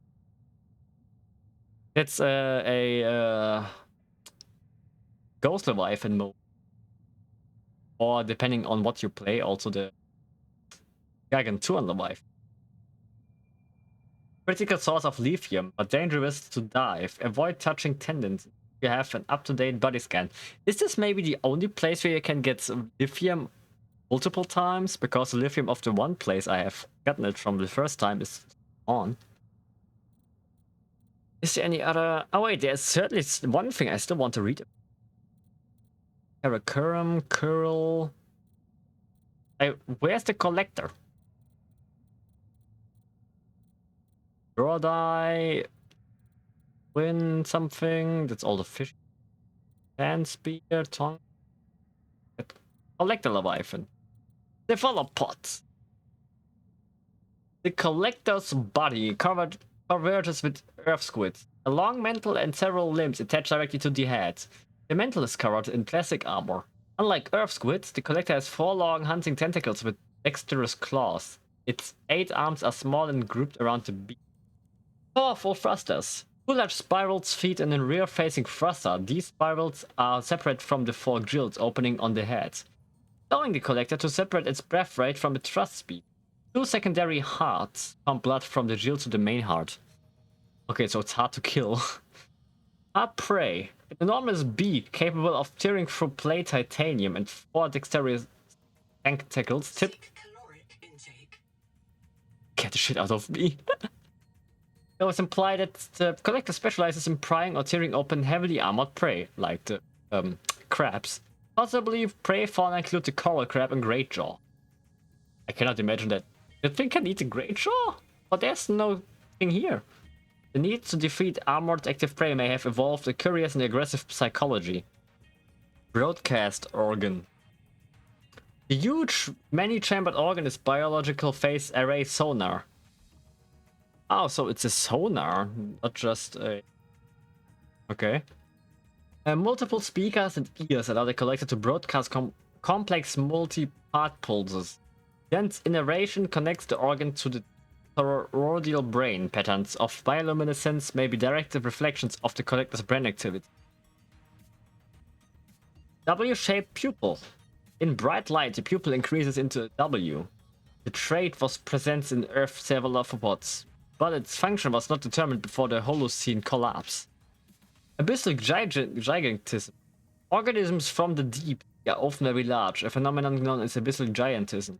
It's a Ghost Leviathan mode. Or depending on what you play, also the Gargantuan Leviathan. Critical source of lithium, but dangerous to dive. Avoid touching tendons. You have an up-to-date body scan. Is this maybe the only place where you can get lithium multiple times? Because the lithium of the one place I have gotten it from the first time is on. Is there any other... Oh wait, there's certainly one thing I still want to read. Karakorum, curl... where's the collector? Broadeye... Win something. That's all the fish. Hand spear, tongue. Collector Leviathan. Cephalopods. The collector's body converges with earth squids. A long mantle and several limbs attached directly to the head. The mantle is covered in plastic armor. Unlike earth squids, the collector has 4 long hunting tentacles with dexterous claws. Its 8 arms are small and grouped around the beak. Powerful thrusters. 2 large spirals feed in a rear-facing thruster. These spirals are separate from the 4 gills opening on the head, allowing the collector to separate its breath rate from its thrust speed. 2 secondary hearts pump blood from the gill to the main heart. Okay, so it's hard to kill. Hard prey. An enormous beak capable of tearing through plate titanium and 4 dexterous tentacles tip. Get the shit out of me. It was implied that the collector specializes in prying or tearing open heavily armored prey, like the crabs. Possibly prey fauna include the coral crab and great jaw. I cannot imagine that the thing can eat a great jaw, but there's no thing here. The need to defeat armored active prey may have evolved a curious and aggressive psychology. Broadcast organ. The huge, many-chambered organ is biological phase array sonar. Oh, so it's a sonar, not just a... Okay. Multiple speakers and ears allow the collector to broadcast complex multi-part pulses. Dense innervation connects the organ to the toroidal brain. Patterns of bioluminescence may be directed reflections of the collector's brain activity. W-shaped pupil. In bright light, the pupil increases into a W. The trait was present in Earth cephalopods, but its function was not determined before the Holocene collapse. Abyssal gigantism. Organisms from the deep are often very large, a phenomenon known as abyssal gigantism.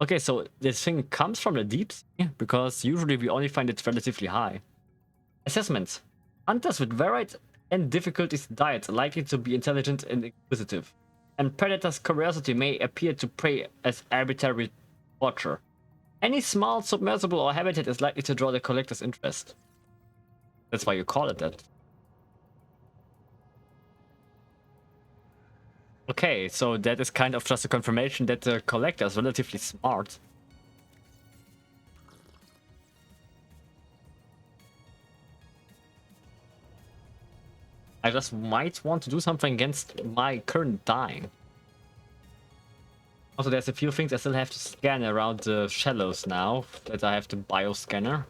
Okay, so this thing comes from the deep sea, because usually we only find it relatively high. Assessments. Hunters with varied and difficulties diets are likely to be intelligent and inquisitive, and predators' curiosity may appear to prey as arbitrary torture. Any small submersible or habitat is likely to draw the collector's interest. That's why you call it that. Okay, so that is kind of just a confirmation that the collector is relatively smart. I just might want to do something against my current dying. Also, there's a few things I still have to scan around the shallows now that I have the bioscanner.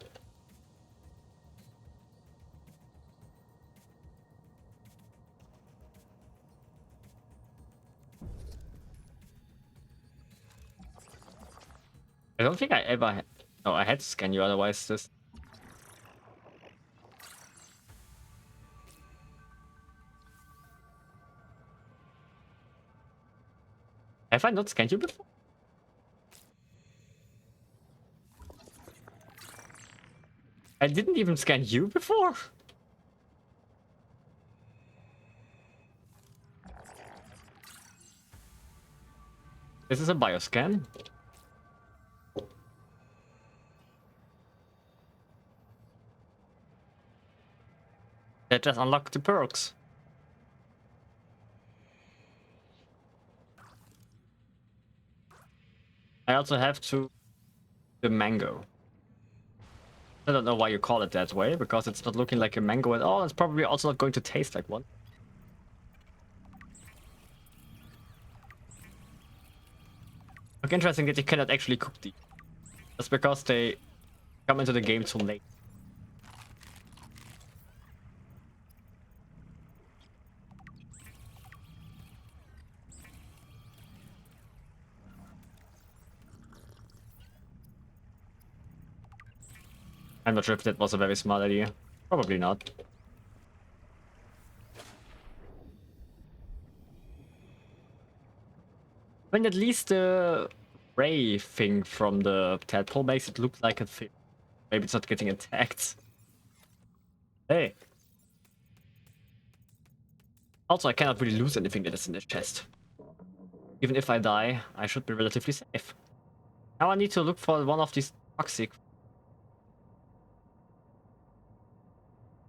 I don't think I ever had... No, I had to scan you, otherwise this... Have I not scanned you before? I didn't even scan you before? This is a bioscan. That just unlocked the perks. I also have to the mango. I don't know why you call it that way, because it's not looking like a mango at all. It's probably also not going to taste like one. Look, interesting that you cannot actually cook these. That's because they come into the game too late. I'm not sure if that was a very smart idea. Probably not. I mean, at least the ray thing from the tadpole makes it look like a thing. Maybe it's not getting attacked. Hey. Also, I cannot really lose anything that is in the chest. Even if I die, I should be relatively safe. Now I need to look for one of these toxic.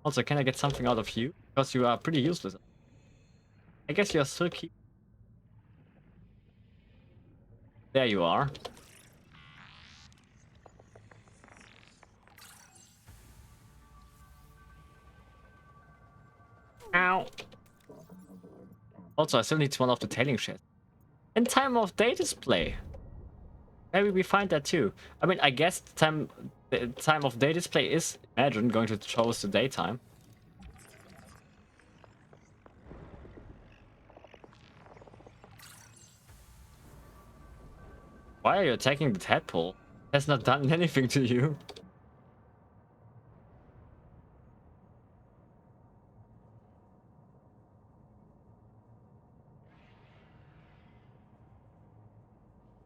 Also, can I get something out of you? Because you are pretty useless. I guess you are still keep. There you are. Ow. Also, I still need one of the tailing chests. In time of day display. Maybe we find that too. I mean, I guess the time of day display is, imagine, going to show us the daytime. Why are you attacking the tadpole? It has not done anything to you.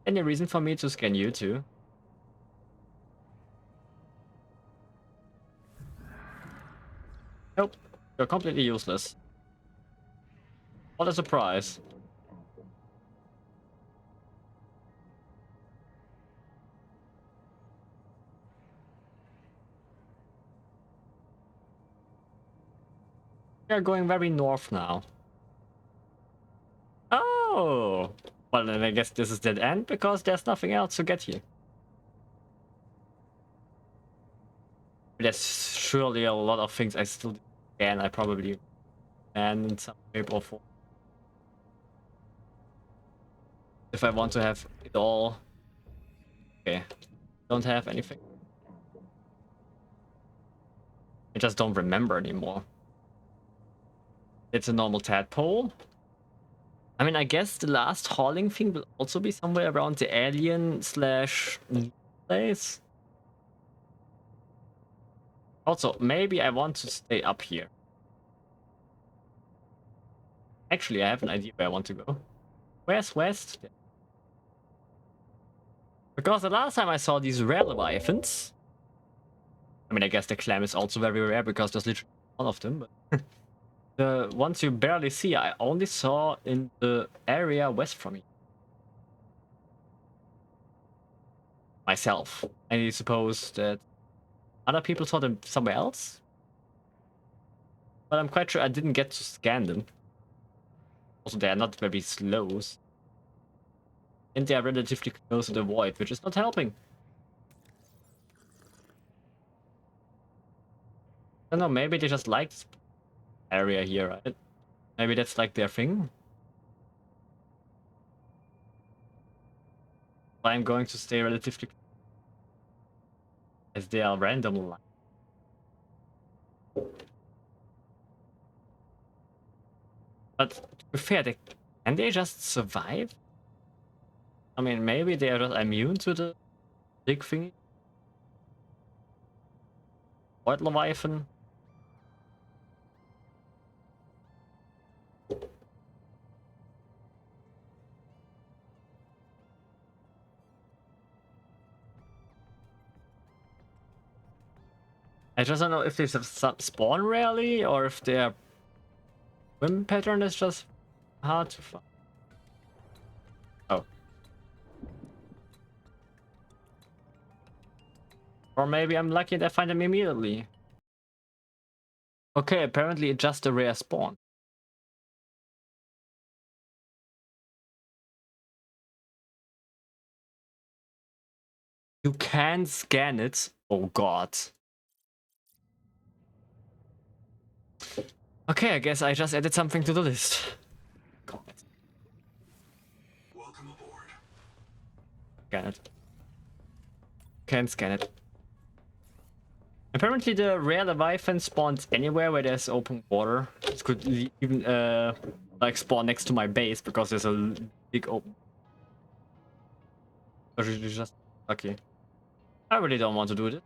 Any reason for me to scan you too? Nope. You're completely useless. What a surprise. We are going very north now. Oh! Well, then I guess this is dead end because there's nothing else to get here. There's surely a lot of things I still can. I probably can in some shape or form. If I want to have it all. Okay. Don't have anything. I just don't remember anymore. It's a normal tadpole. I mean, I guess the last hauling thing will also be somewhere around the alien slash place. Also, maybe I want to stay up here. Actually, I have an idea where I want to go. Where's west? Because the last time I saw these rare leviathans, I mean, I guess the clam is also very rare because there's literally one of them, but the ones you barely see, I only saw in the area west from me. Myself. I suppose that other people saw them somewhere else? But I'm quite sure I didn't get to scan them. Also, they are not very slow. And they are relatively close to the void, which is not helping. I don't know, maybe they just like this area here, right? Maybe that's like their thing. But I'm going to stay relatively as they are random. But to be fair, can they just survive? I mean, maybe they are just immune to the big thing. Void Leviathan. I just don't know if they spawn rarely or if their swim pattern is just hard to find. Oh. Or maybe I'm lucky and I find them immediately. Okay, apparently it's just a rare spawn. You can scan it. Oh god. Okay, I guess I just added something to the list. Welcome aboard. Scan it. Can scan it. Apparently the rare Leviathan spawns anywhere where there's open water. It could even like spawn next to my base because there's a big open. Or you're just lucky. I really don't want to do this.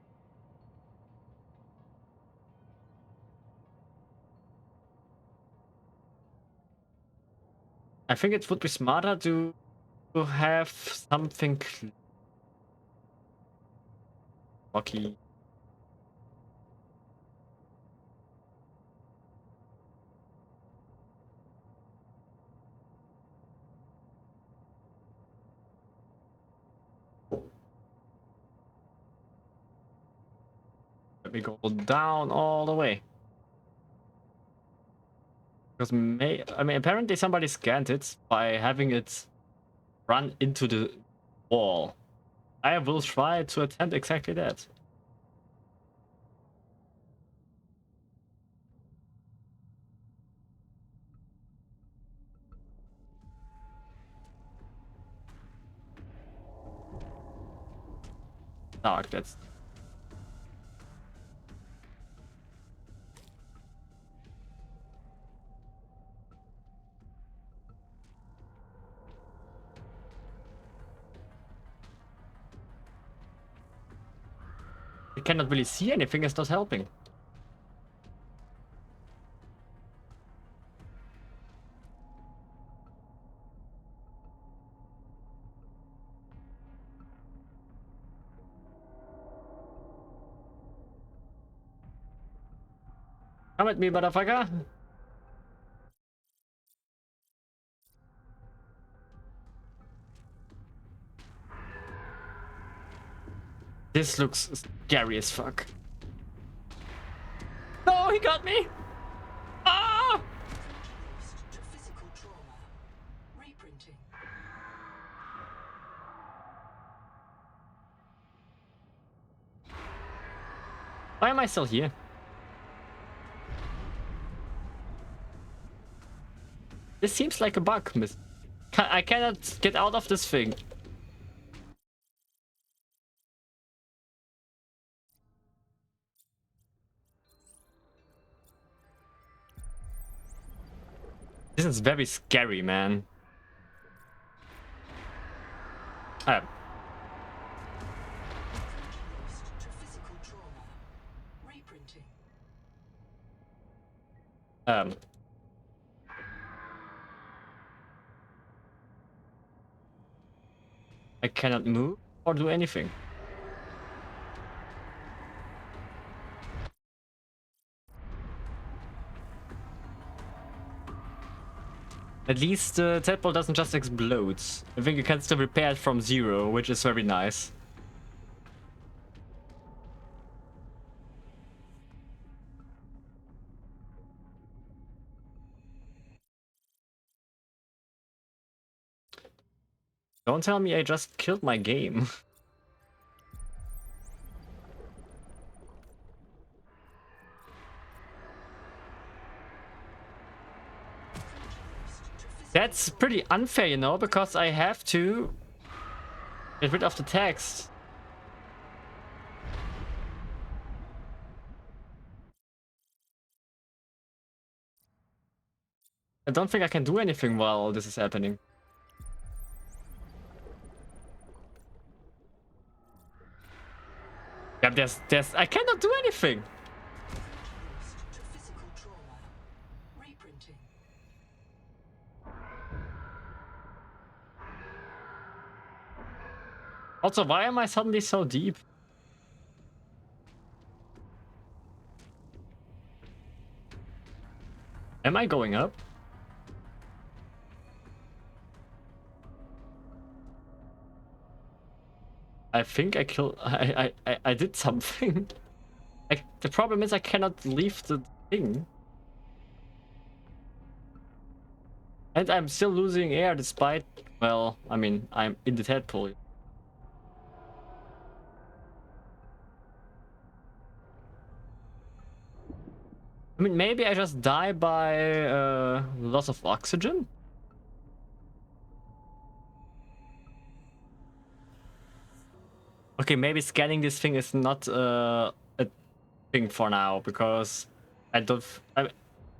I think it would be smarter to have something lucky. Let me go down all the way. Because I mean, apparently somebody scanned it by having it run into the wall. I will try to attempt exactly that. Dark, that's... I cannot really see anything, it's not helping. Come at me, motherfucker! This looks scary as fuck. No, he got me! Ah! To physical trauma. Reprinting. Why am I still here? This seems like a bug, miss. I cannot get out of this thing. This is very scary, man. To physical trauma. Reprinting. I cannot move or do anything. At least the tadpole doesn't just explode. I think you can still repair it from zero, which is very nice. Don't tell me I just killed my game. That's pretty unfair, you know, because I have to get rid of the text. I don't think I can do anything while this is happening. Yeah, I cannot do anything. To physical trauma. Reprinting. Also, why am I suddenly so deep? Am I going up? I think I killed. I did something. The problem is I cannot leave the thing. And I'm still losing air despite. Well, I mean, I'm in the tadpole. I mean, maybe I just die by loss of oxygen? Okay, maybe scanning this thing is not a thing for now, because I don't...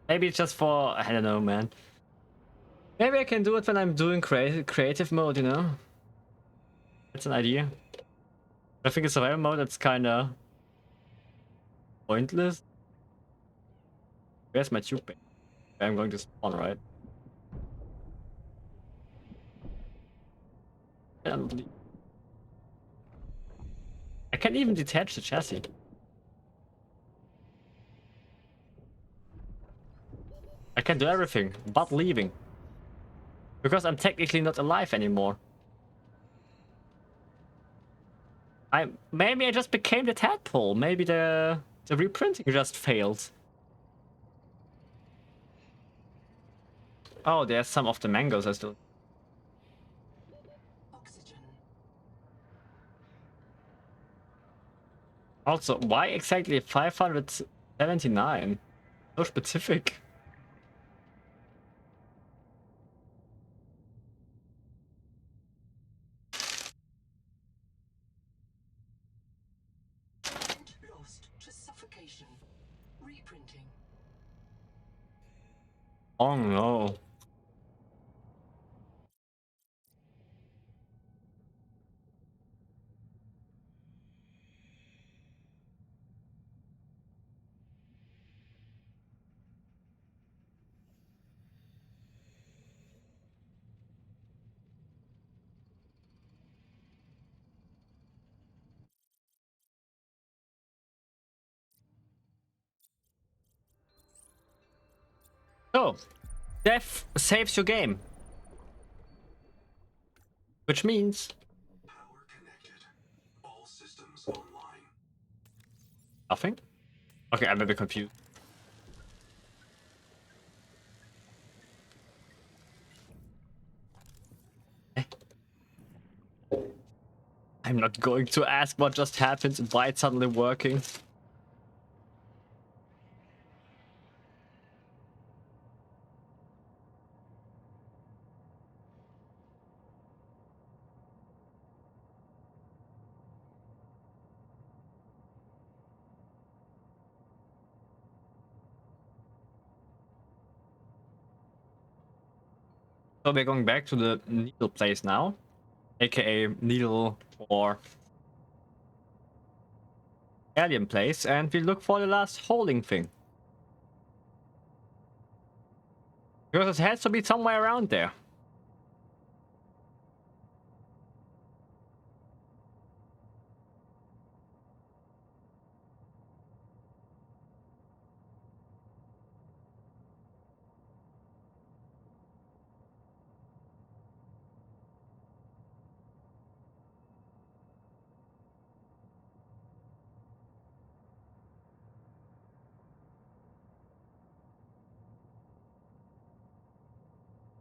maybe it's just for... I don't know, man. Maybe I can do it when I'm doing creative mode, you know? That's an idea. I think in survival mode, it's kinda... pointless. Where's my tube? I'm going to spawn, right? And I can't even detach the chassis. I can do everything but leaving. Because I'm technically not alive anymore. Maybe I just became the tadpole. Maybe the reprinting just failed. Oh, there's some of the mangoes I still... Oxygen. Also, why exactly 579? So specific. Lost to suffocation. Reprinting. Oh no. So, death saves your game. Which means... Power connected. All systems online. nothing? Okay, I'm a bit confused. Eh? I'm not going to ask what just happened and why it's suddenly working. So we're going back to the needle place now, aka needle or alien place, and we look for the last holding thing. Because it has to be somewhere around there.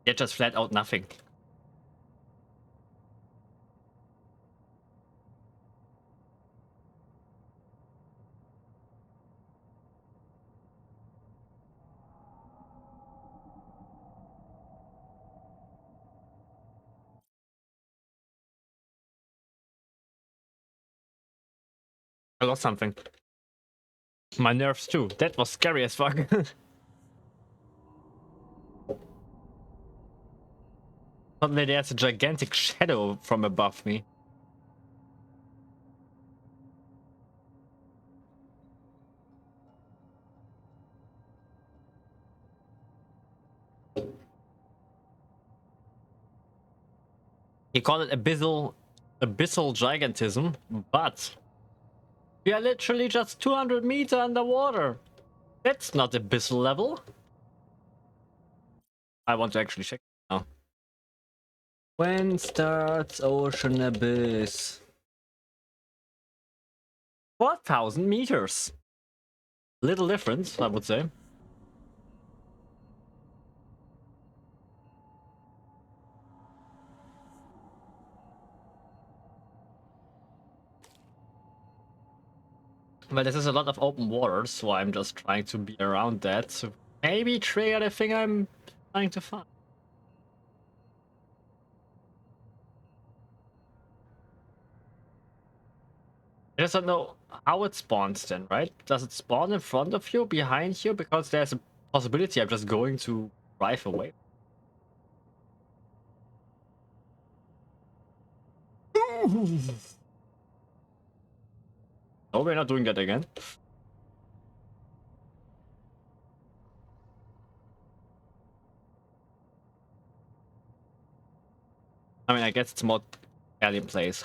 Yeah, just flat out nothing. I lost something. My nerves too. That was scary as fuck. Suddenly there's a gigantic shadow from above me. You call it abyssal gigantism, but we are literally just 200 meters underwater. That's not abyssal level. I want to actually check now. When starts ocean abyss? 4,000 meters. Little difference, I would say. But this is a lot of open water, so I'm just trying to be around that to maybe trigger the thing I'm trying to find. I just don't know how it spawns then, right? Does it spawn in front of you, behind you? Because there's a possibility I'm just going to drive away. No, we're not doing that again. I mean, I guess it's more alien place.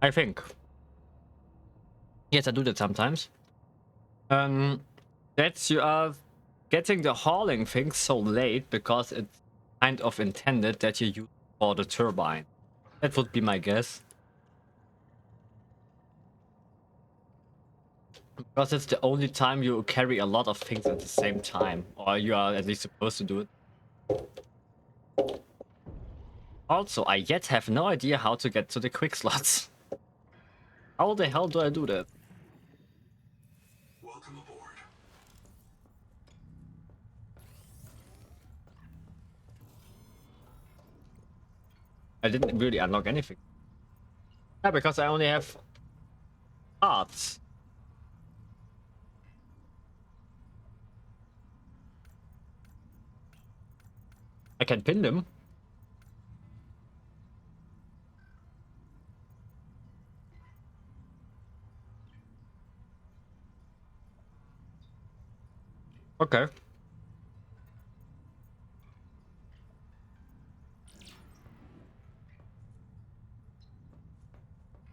I think. Yes, I do that sometimes. That you are getting the hauling thing so late because it's kind of intended that you use for the turbine. That would be my guess. Because it's the only time you carry a lot of things at the same time, or you are at least supposed to do it. Also, I yet have no idea how to get to the quick slots. How the hell do I do that? Welcome aboard. I didn't really unlock anything. Yeah, because I only have parts. I can pin them. Okay.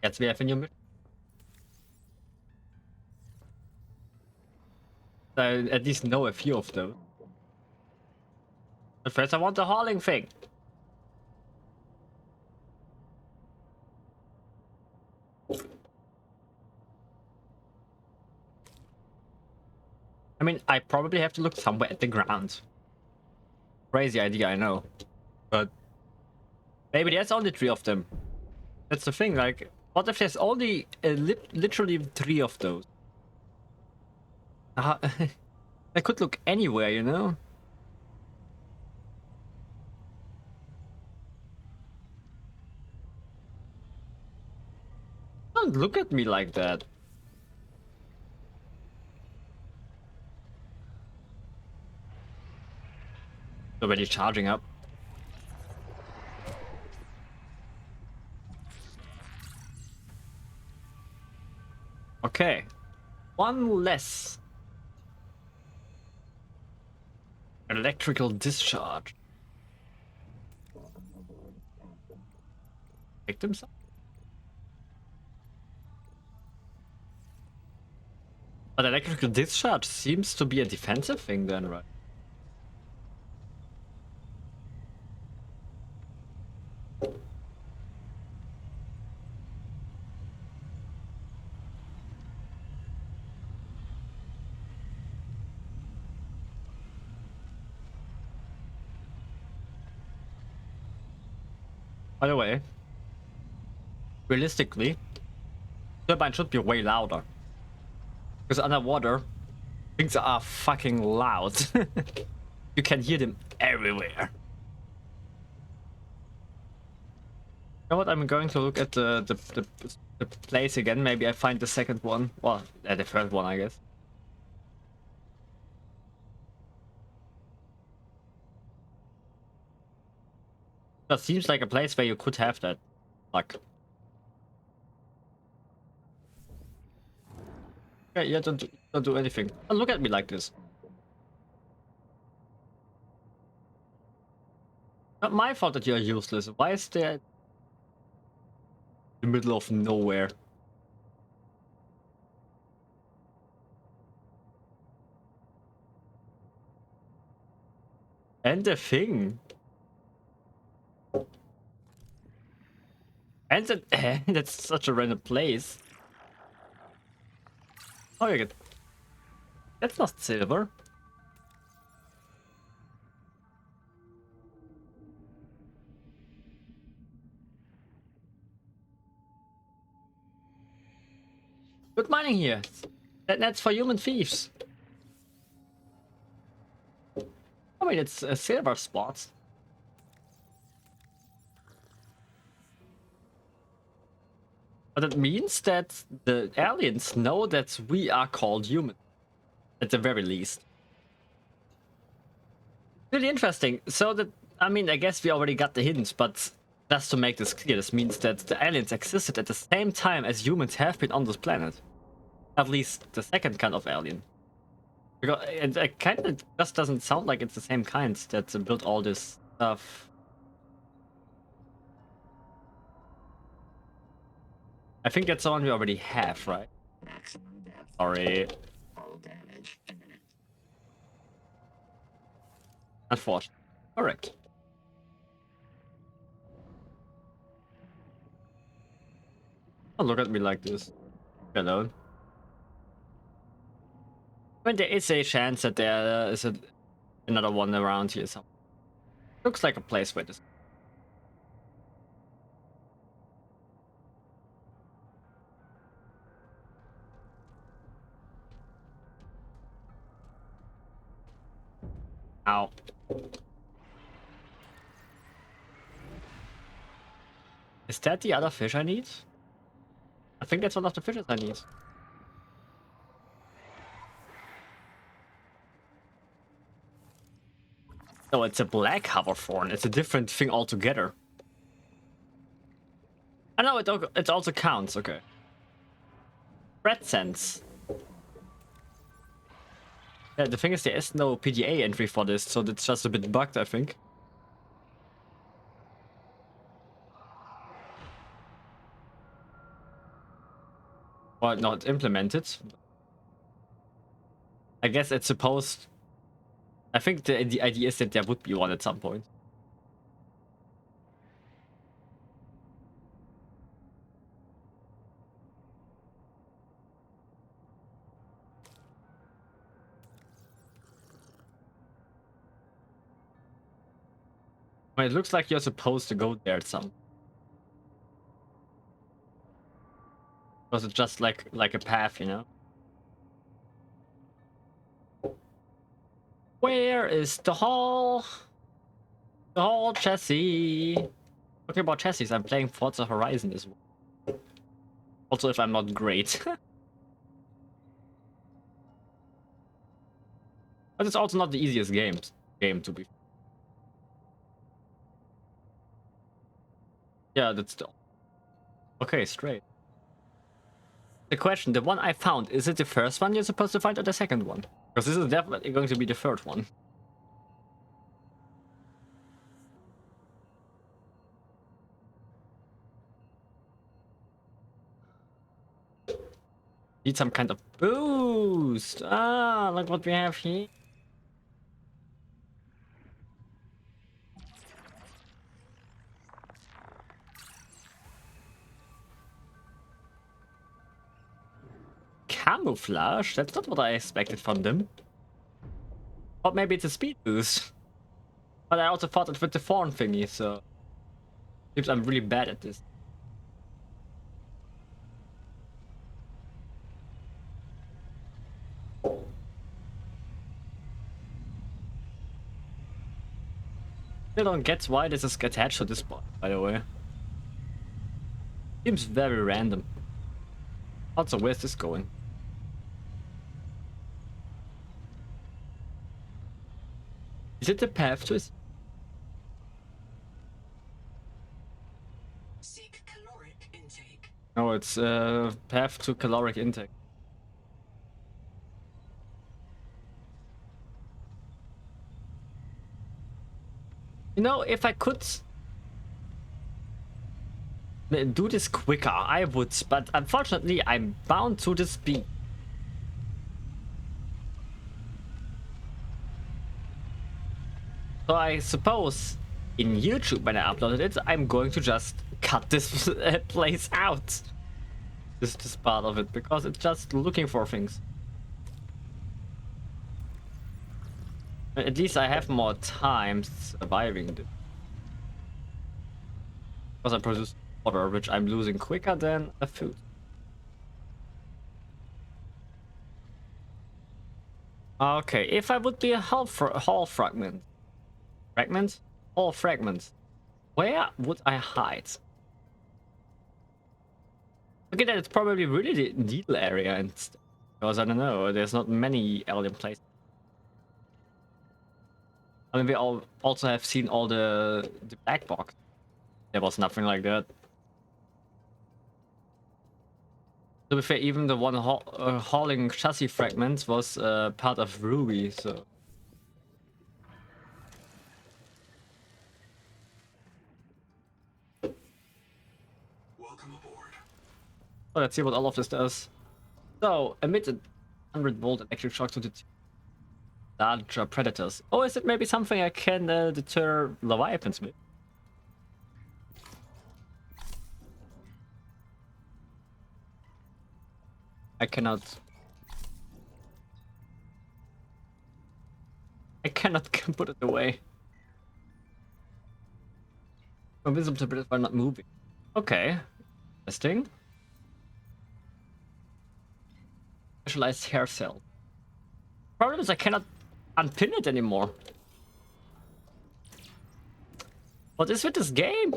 Yes, we have a new mission. I at least know a few of those. But first I want the hauling thing. I mean, I probably have to look somewhere at the ground. Crazy idea, I know. But maybe there's only 3 of them. That's the thing, like, what if there's only literally 3 of those? I could look anywhere, you know? Don't look at me like that. Already charging up. Okay. 1 less. Electrical discharge. Victims? But electrical discharge seems to be a defensive thing then, right? By the way, realistically, turbine should be way louder. Because underwater, things are fucking loud. You can hear them everywhere. You know what? I'm going to look at the place again. Maybe I find the second one. Well, the first one, I guess. That seems like a place where you could have that luck. Okay, yeah, don't do anything. Don't look at me like this. Not my fault that you're useless. Why is there in the middle of nowhere? And the thing. And the, that's such a random place. Oh, you get. That's not silver. Good mining here. That's for human thieves. I mean, it's a silver spot. But it means that the aliens know that we are called human. At the very least. Really interesting. So that, I mean, I guess we already got the hints, but just to make this clear, this means that the aliens existed at the same time as humans have been on this planet. At least the second kind of alien. Because it kind of just doesn't sound like it's the same kind that built all this stuff. I think that's the one we already have, right? Sorry. Unfortunately. Correct. Don't look at me like this. Hello. I mean, there is a chance that there is another one around here somewhere. Looks like a place where this. Ow. Is that the other fish I need? I think that's one of the fishes I need. No, it's a black hoverthorn. It's a different thing altogether. I know it also counts. Okay. Red sense. Yeah, the thing is there is no PDA entry for this, so it's just a bit bugged, I think. Well, not implemented. I guess it's supposed. I think the idea is that there would be one at some point. Well, it looks like you're supposed to go there at some. Was it just like a path, you know? Where is the hall? The hall chassis. Talking about chassis, I'm playing Forza Horizon as well. Also, if I'm not great. But it's also not the easiest game to be. Yeah, that's the. Okay, straight. The question, the one I found, is it the first one you're supposed to find or the second one? Because this is definitely going to be the third one. Need some kind of boost. Ah, look what we have here. Camouflage? That's not what I expected from them. Or maybe it's a speed boost. But I also thought it with the thorn thingy, so. Seems I'm really bad at this. I don't get why this is attached to this bot, by the way. Seems very random. Also, where's this going? Is it the path to his? Seek caloric intake. No, it's path to caloric intake. You know, if I could do this quicker, I would, but unfortunately, I'm bound to the speed. So I suppose in YouTube when I uploaded it, I'm going to just cut this place out. This part of it, because it's just looking for things. At least I have more time surviving this. Because I produce water, which I'm losing quicker than the food. Okay, if I would be a whole fragment, whole fragment, where would I hide? Look at that, it's probably really the needle area and stuff. Because I don't know, there's not many alien places. I mean, we all also have seen all the black box. There was nothing like that. To be fair, even the one hauling chassis fragment was part of Ruby, so. Welcome aboard. So let's see what all of this does. So, emit a 100-volt electric shock to deter larger predators. Or is it maybe something I can deter leviathans with? I cannot put it away. Invisible to predators while not moving. Okay. Interesting. Specialized hair cell. Problem is I cannot unpin it anymore. What is with this game?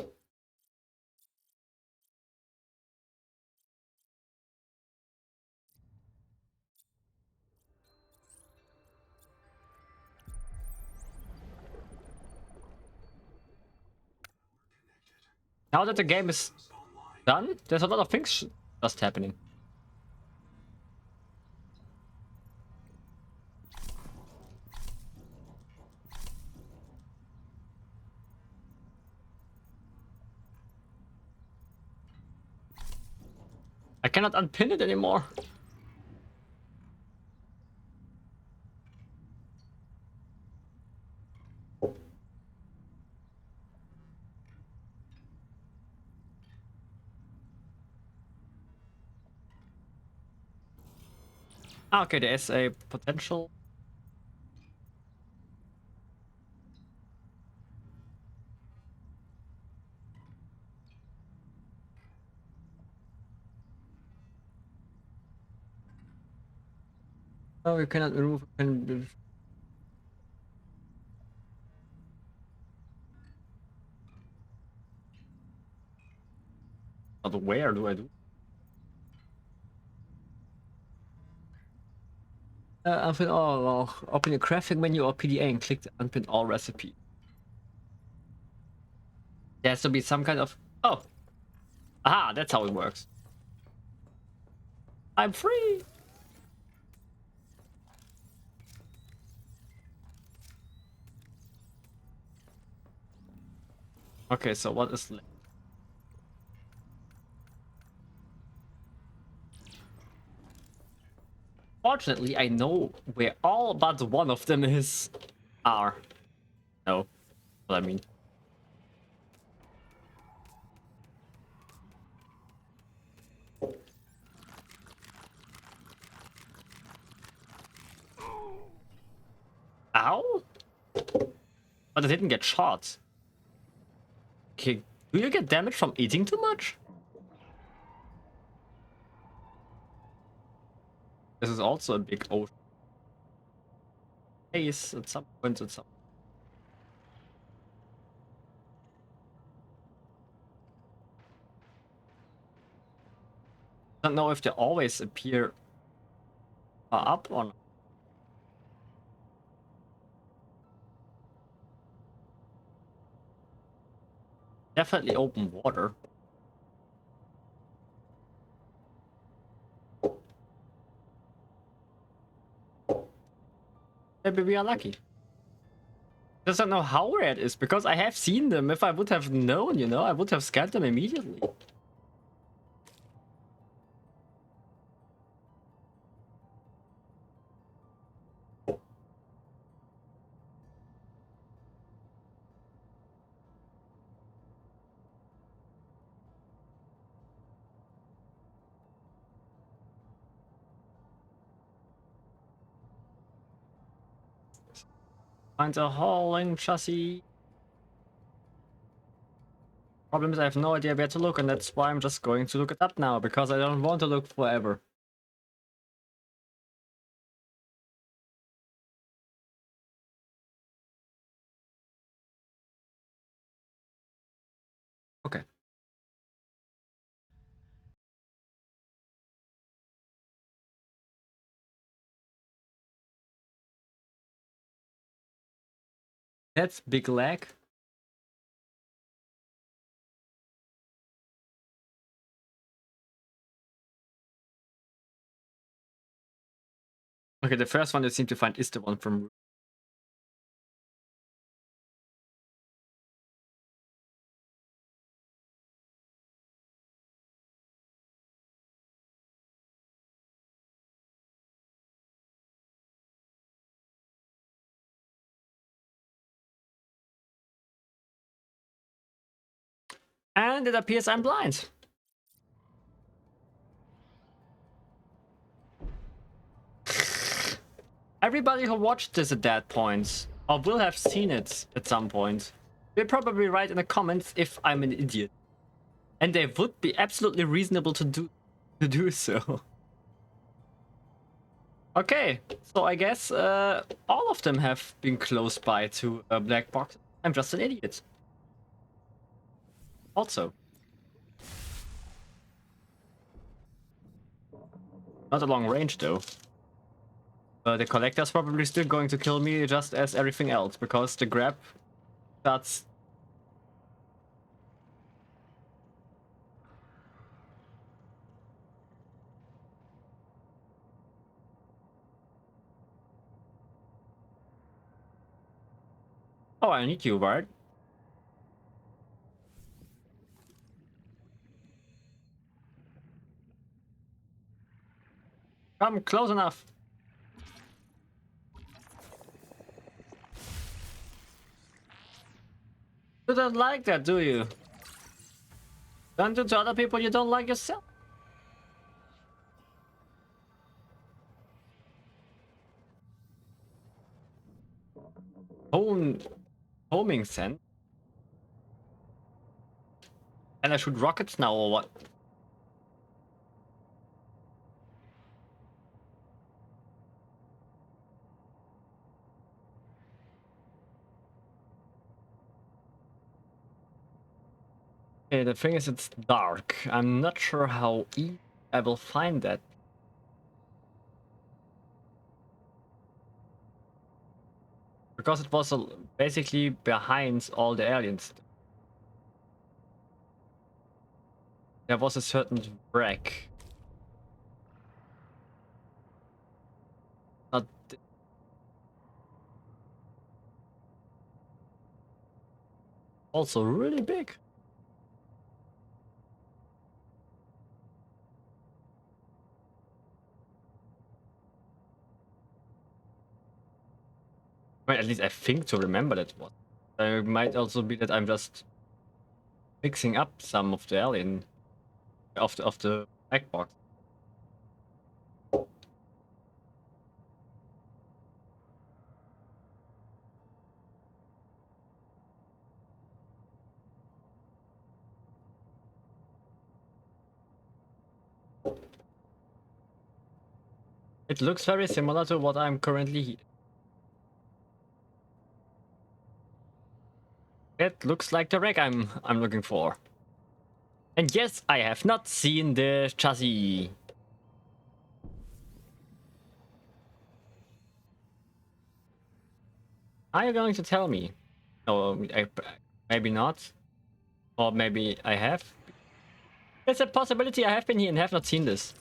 Now that the game is done, there's a lot of things just happening. I cannot unpin it anymore. Okay, there's a potential. Oh, you cannot remove. But where do I do? Unpin all. Well, open your crafting menu or PDA and click the unpin all recipe. There has to be some kind of. Oh, aha! That's how it works. I'm free. Okay, so what is left? Fortunately, I know where all but one of them are. No, what I mean. Ow! But I didn't get shot. Okay, do you get damage from eating too much? This is also a big ocean. Case at some point at some. I don't know if they always appear up or not. Definitely open water. Maybe we are lucky. Just don't know how rare it is, because I have seen them. If I would have known, you know, I would have scanned them immediately. Find a hauling chassis. Problem is I have no idea where to look, and that's why I'm just going to look it up now, because I don't want to look forever. Okay. That's big lag. Okay, the first one I seem to find is the one from... And it appears I'm blind. Everybody who watched this at that point, or will have seen it at some point, will probably write in the comments if I'm an idiot. And they would be absolutely reasonable to do so. Okay, so I guess all of them have been close by to a black box. I'm just an idiot. Also. Not a long range though. The collector's probably still going to kill me just as everything else, because the grab starts... Oh, I need you, Bart. Come close enough. You don't like that, do you? Don't do to other people you don't like yourself. Homing sense. And I shoot rockets now or what? Okay, the thing is it's dark. I'm not sure how I will find that. Because it was basically behind all the aliens. There was a certain wreck. Not... Also really big. Well, at least I think to remember that one. It might also be that I'm just mixing up some of the alien of the black box. It looks very similar to what I'm currently... It looks like the wreck I'm looking for. And yes, I have not seen the chassis. Are you going to tell me? No, maybe not. Or maybe I have. There's a possibility I have been here and have not seen this.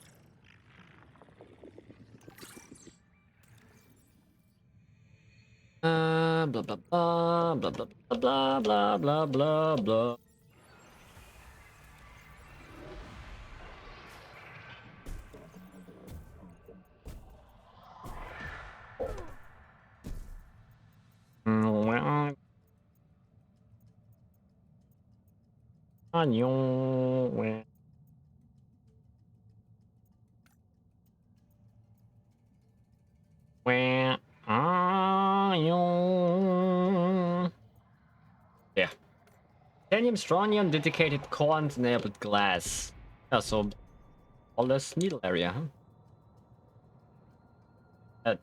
Blah blah blah blah blah blah blah blah blah blah. Titanium, strontium, dedicated core and enabled glass. Yeah, so all less needle area, huh? That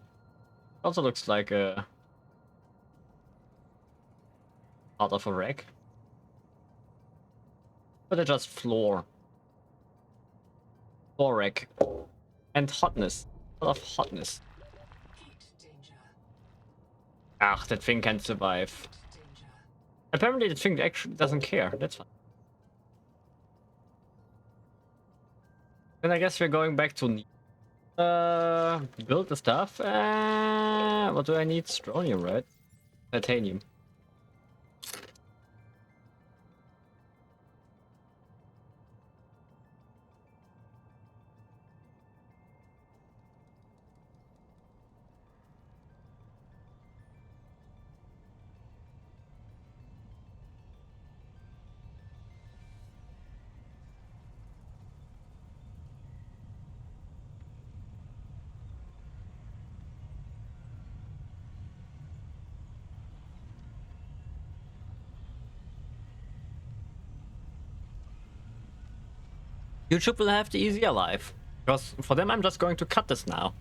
also looks like a part of a rack. But it's just floor. Floor rack. And hotness. A lot of hotness. Heat danger. Ah, that thing can survive. Danger. Apparently the thing actually doesn't care. That's fine. Then I guess we're going back to build the stuff. What do I need? Strontium, right? Titanium. YouTube will have the easier life. Because for them I'm just going to cut this now.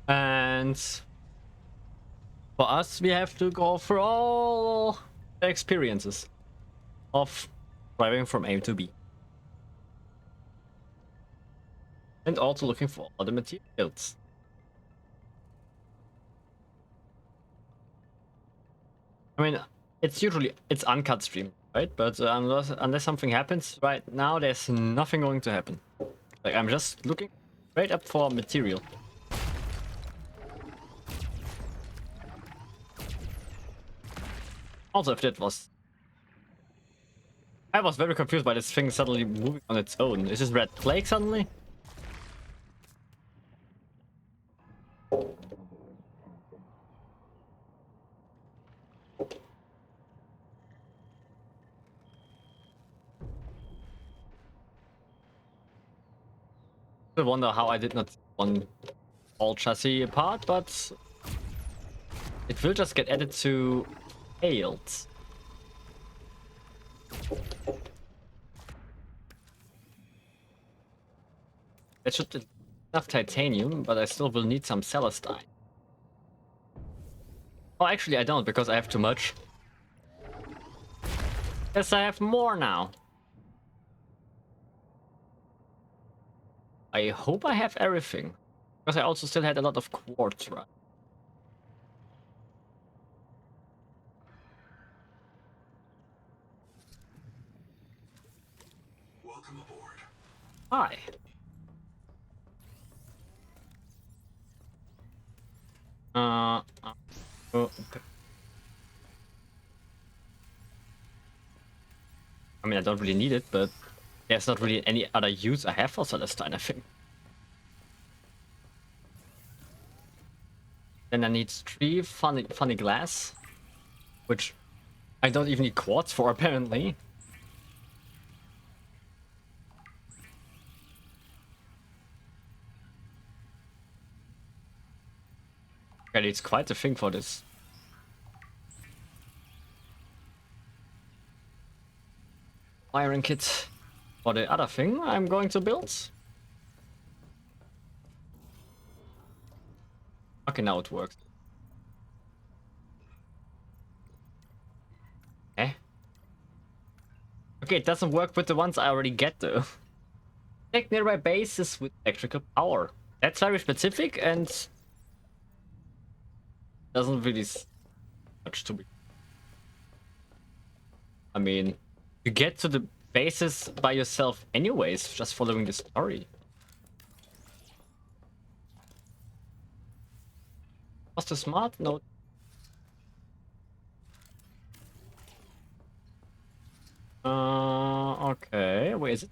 And for us we have to go through all the experiences of driving from A to B. And also looking for other materials. I mean, it's uncut stream, right? But unless something happens right now, there's nothing going to happen. Like I'm just looking straight up for material. Also, if that was, I was very confused by this thing suddenly moving on its own. Is this red plague suddenly? I wonder how I did not one all chassis apart, but it will just get added to tails. That should be enough titanium, but I still will need some celestine. Oh, actually I don't, because I have too much. Yes, I have more now. I hope I have everything. Because I also still had a lot of quartz, right? Welcome aboard. Hi. Oh, okay. I mean, I don't really need it, but there's not really any other use I have for Celestine, I think. Then I need 3 funny glass, which I don't even need quartz for, apparently. Okay, it's quite a thing for this. Iron kit for the other thing I'm going to build. Okay, now it works. Eh? Okay, it doesn't work with the ones I already get though. Take nearby bases with electrical power. That's very specific and doesn't really much to be. I mean, you get to the bases by yourself anyways, just following the story. Was the smart? No. Okay, where is it?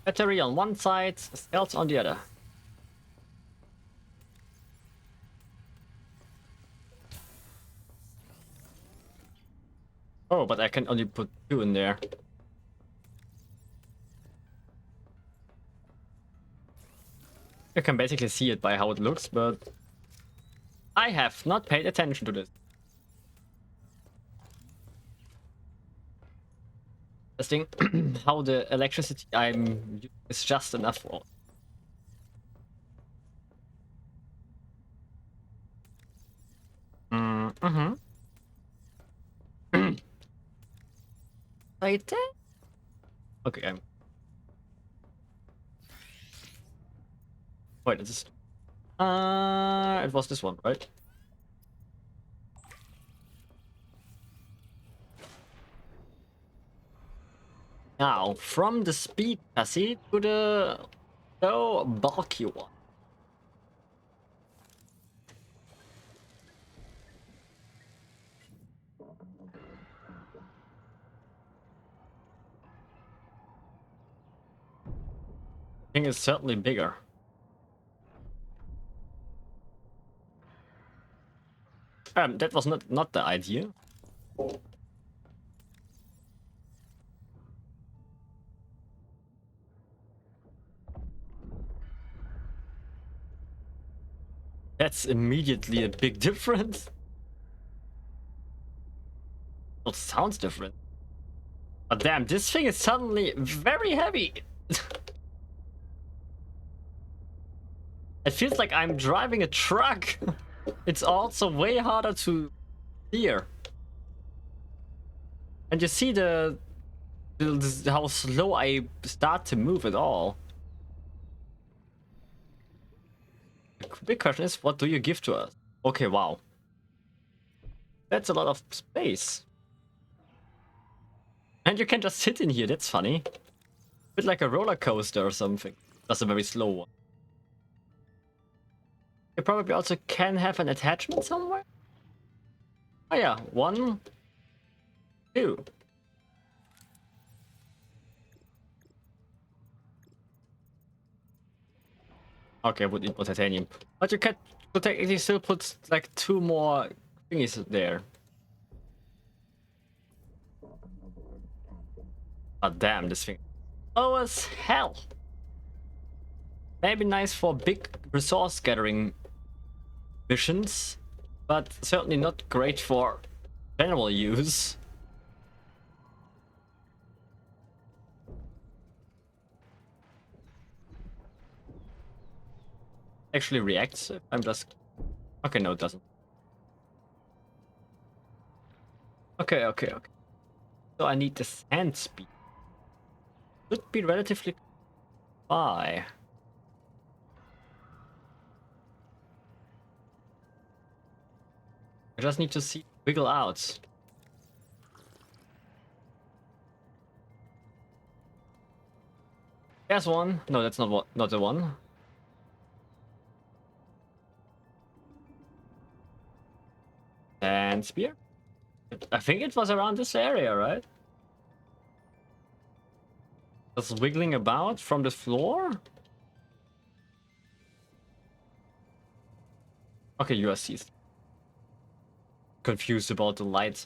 Battery on one side, cells on the other. Oh, but I can only put 2 in there. You can basically see it by how it looks, but I have not paid attention to this. Testing how the electricity I'm using is just enough for. Mm-hmm. Right there? Okay, wait, is this... it was this one, right? Now, from the speed passy to the low bulky one. Thing is certainly bigger. That was not the idea. That's immediately a big difference. Well, it sounds different. But damn, this thing is suddenly very heavy. It feels like I'm driving a truck. It's also way harder to steer. And you see how slow I start to move at all. The big question is, what do you give to us? Okay, wow. That's a lot of space. And you can just sit in here, that's funny. A bit like a roller coaster or something. That's a very slow one. You probably also can have an attachment somewhere. Oh yeah, 1, 2. Okay, I would need more titanium. But you can technically still put like 2 more thingies there. Oh damn, this thing. Oh as hell. Maybe nice for big resource gathering missions, but certainly not great for general use. Actually reacts. I'm just... Okay, no, it doesn't. Okay. So I need the sand speed. Should be relatively high. I just need to see wiggle out. There's one. No, that's not the one. And spear. I think it was around this area, right? Just wiggling about from the floor. Okay, USC's confused about the light.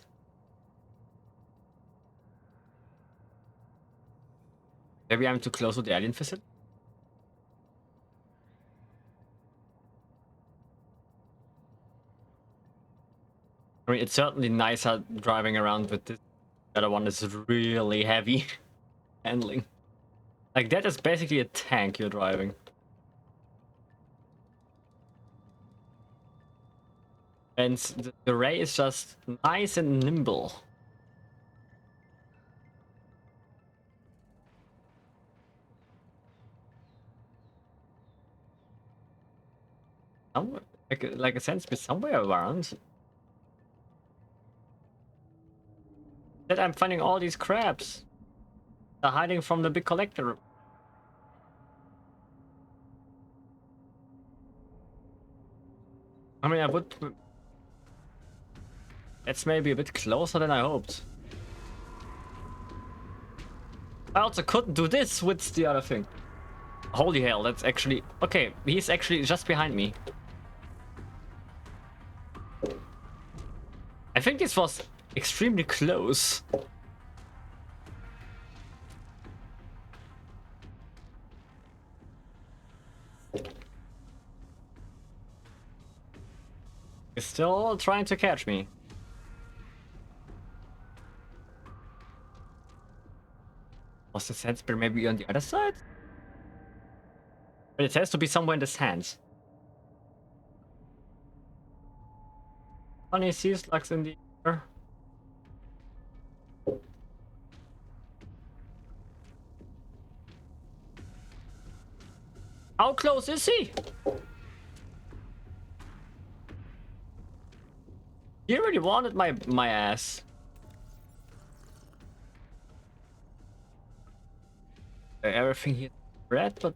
Maybe I'm too close to the alien facility. I mean, it's certainly nicer driving around with this. The other one is really heavy handling. Like, that is basically a tank you're driving. And the ray is just nice and nimble. Somewhere, like a sense, but somewhere around. That I'm finding all these crabs. They're hiding from the big collector. I mean, I would... It's maybe a bit closer than I hoped. I also couldn't do this with the other thing. Holy hell, that's actually... Okay, he's actually just behind me. I think this was extremely close. He's still trying to catch me. Was the sand spear maybe on the other side? But it has to be somewhere in the sands. Funny sea slugs in the air. How close is he? He already wanted my ass. Everything here red, but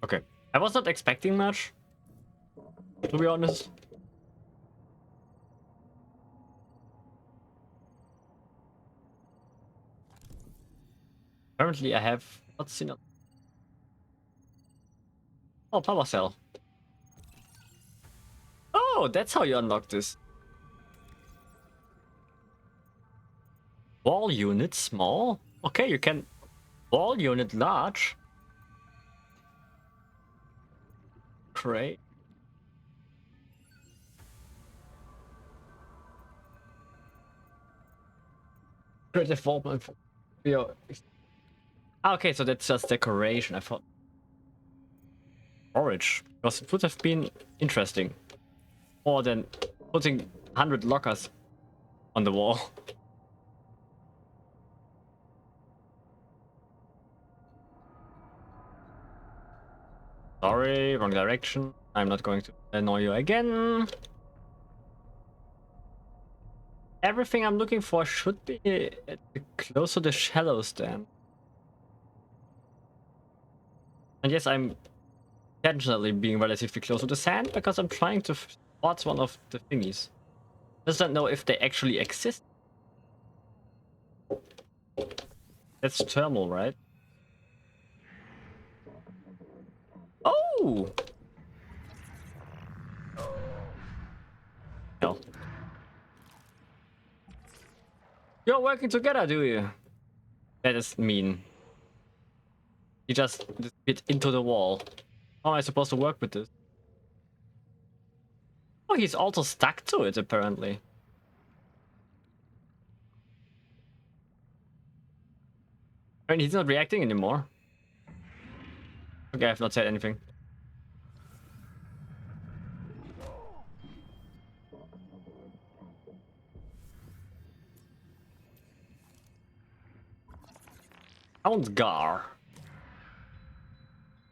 okay. I was not expecting much, to be honest. Apparently, I have not seen a... Oh, power cell. Oh, that's how you unlock this. Wall unit small. Okay, you can wall unit large. Great. Great development for your... Okay, so that's just decoration. I thought storage, because it would have been interesting more than putting 100 lockers on the wall. Sorry, wrong direction. I'm not going to annoy you again. Everything I'm looking for should be close to the shallow stand. And yes, I'm intentionally being relatively close to the sand because I'm trying to spot one of the thingies. Just don't know if they actually exist. That's thermal, right? Oh! Hell. You're working together, do you? That is mean. You just bit into the wall. How am I supposed to work with this? Oh, he's also stuck to it, apparently. I mean, he's not reacting anymore. Okay, I've not said anything. Gar.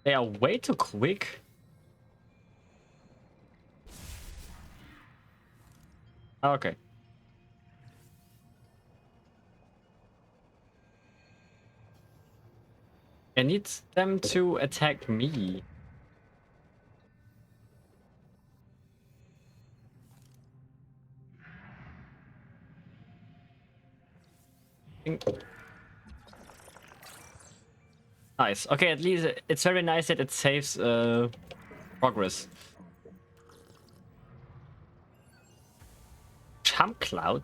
They are way too quick. Okay. I need them to attack me. Nice. Okay, at least it's very nice that it saves progress. Jump cloud.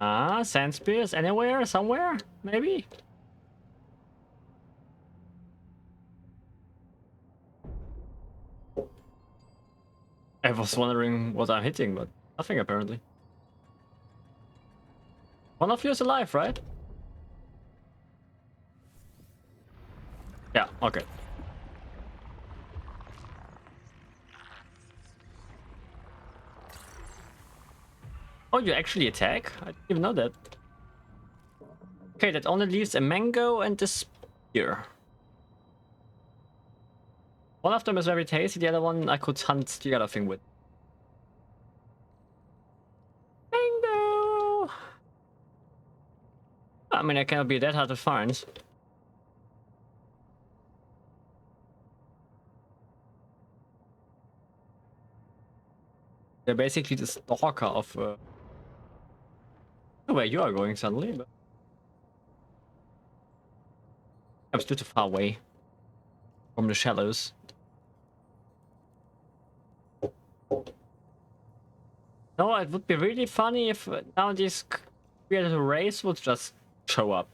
Ah, sand spears anywhere, somewhere, maybe? I was wondering what I'm hitting, but nothing apparently. One of you is alive, right? Yeah, okay. Oh, you actually attack? I didn't even know that. Okay, that only leaves a mango and a spear. One of them is very tasty, the other one I could hunt the other thing with. Mango! I mean, I cannot be that hard to find. They're basically the stalker of Where you are going suddenly, but I'm still too far away from the shallows. No, it would be really funny if now this created race would just show up.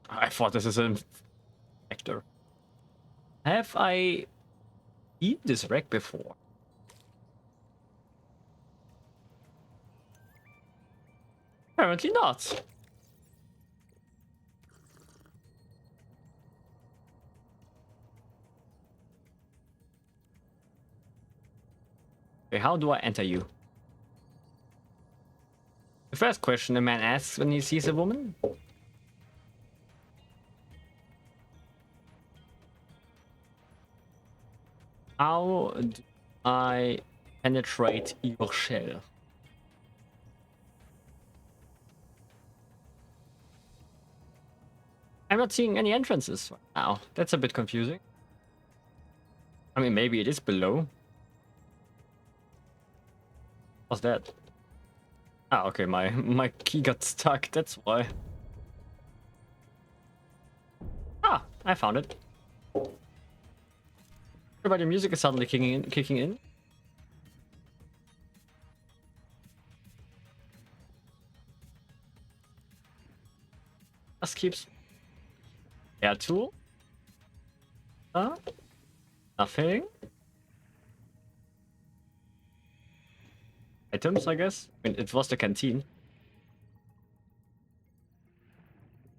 I thought this is an actor. Have I eaten this wreck before? Apparently not. Okay, how do I enter you? The first question a man asks when he sees a woman. How do I penetrate your shell? I'm not seeing any entrances right now. That's a bit confusing. I mean, maybe it is below. What's that? Ah, okay, my key got stuck, that's why. Ah, I found it. Everybody, music is suddenly kicking in. Just keeps. Air tool. Nothing. Items, I guess. I mean, it was the canteen.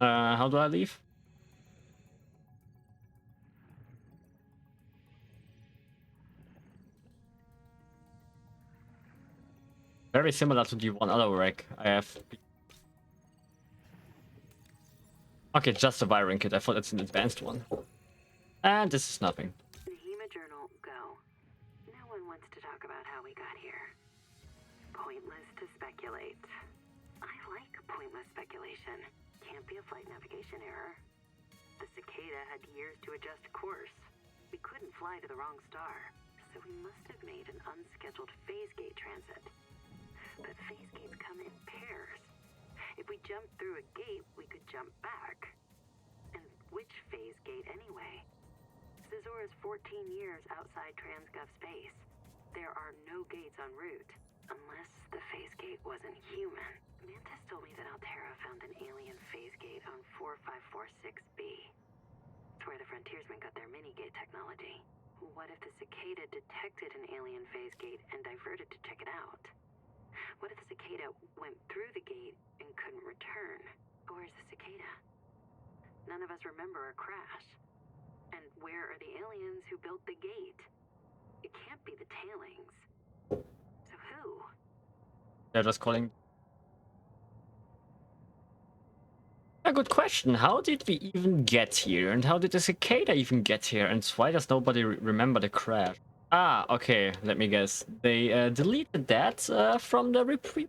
How do I leave? Very similar to the one other wreck I have. Okay, just a wiring kit. I thought it's an advanced one. And this is nothing. Nehema Journal, go. No one wants to talk about how we got here. Pointless to speculate. I like pointless speculation. Can't be a flight navigation error. The cicada had years to adjust course. We couldn't fly to the wrong star, so we must have made an unscheduled phase gate transit. But phase gates come in pairs. If we jumped through a gate, we could jump back. And which phase gate anyway? Zazor is 14 years outside Transgov space. There are no gates en route, unless the phase gate wasn't human. Mantis told me that Altera found an alien phase gate on 4546B. It's where the frontiersmen got their mini-gate technology. What if the cicada detected an alien phase gate and diverted to check it out? What if the cicada went through the gate and couldn't return? Where's the cicada? None of us remember a crash. And where are the aliens who built the gate? It can't be the tailings. So who? They're just calling. A good question. How did we even get here? And how did the cicada even get here? And why does nobody remember the crash? Ah, okay. Let me guess. They deleted that from the reprieve.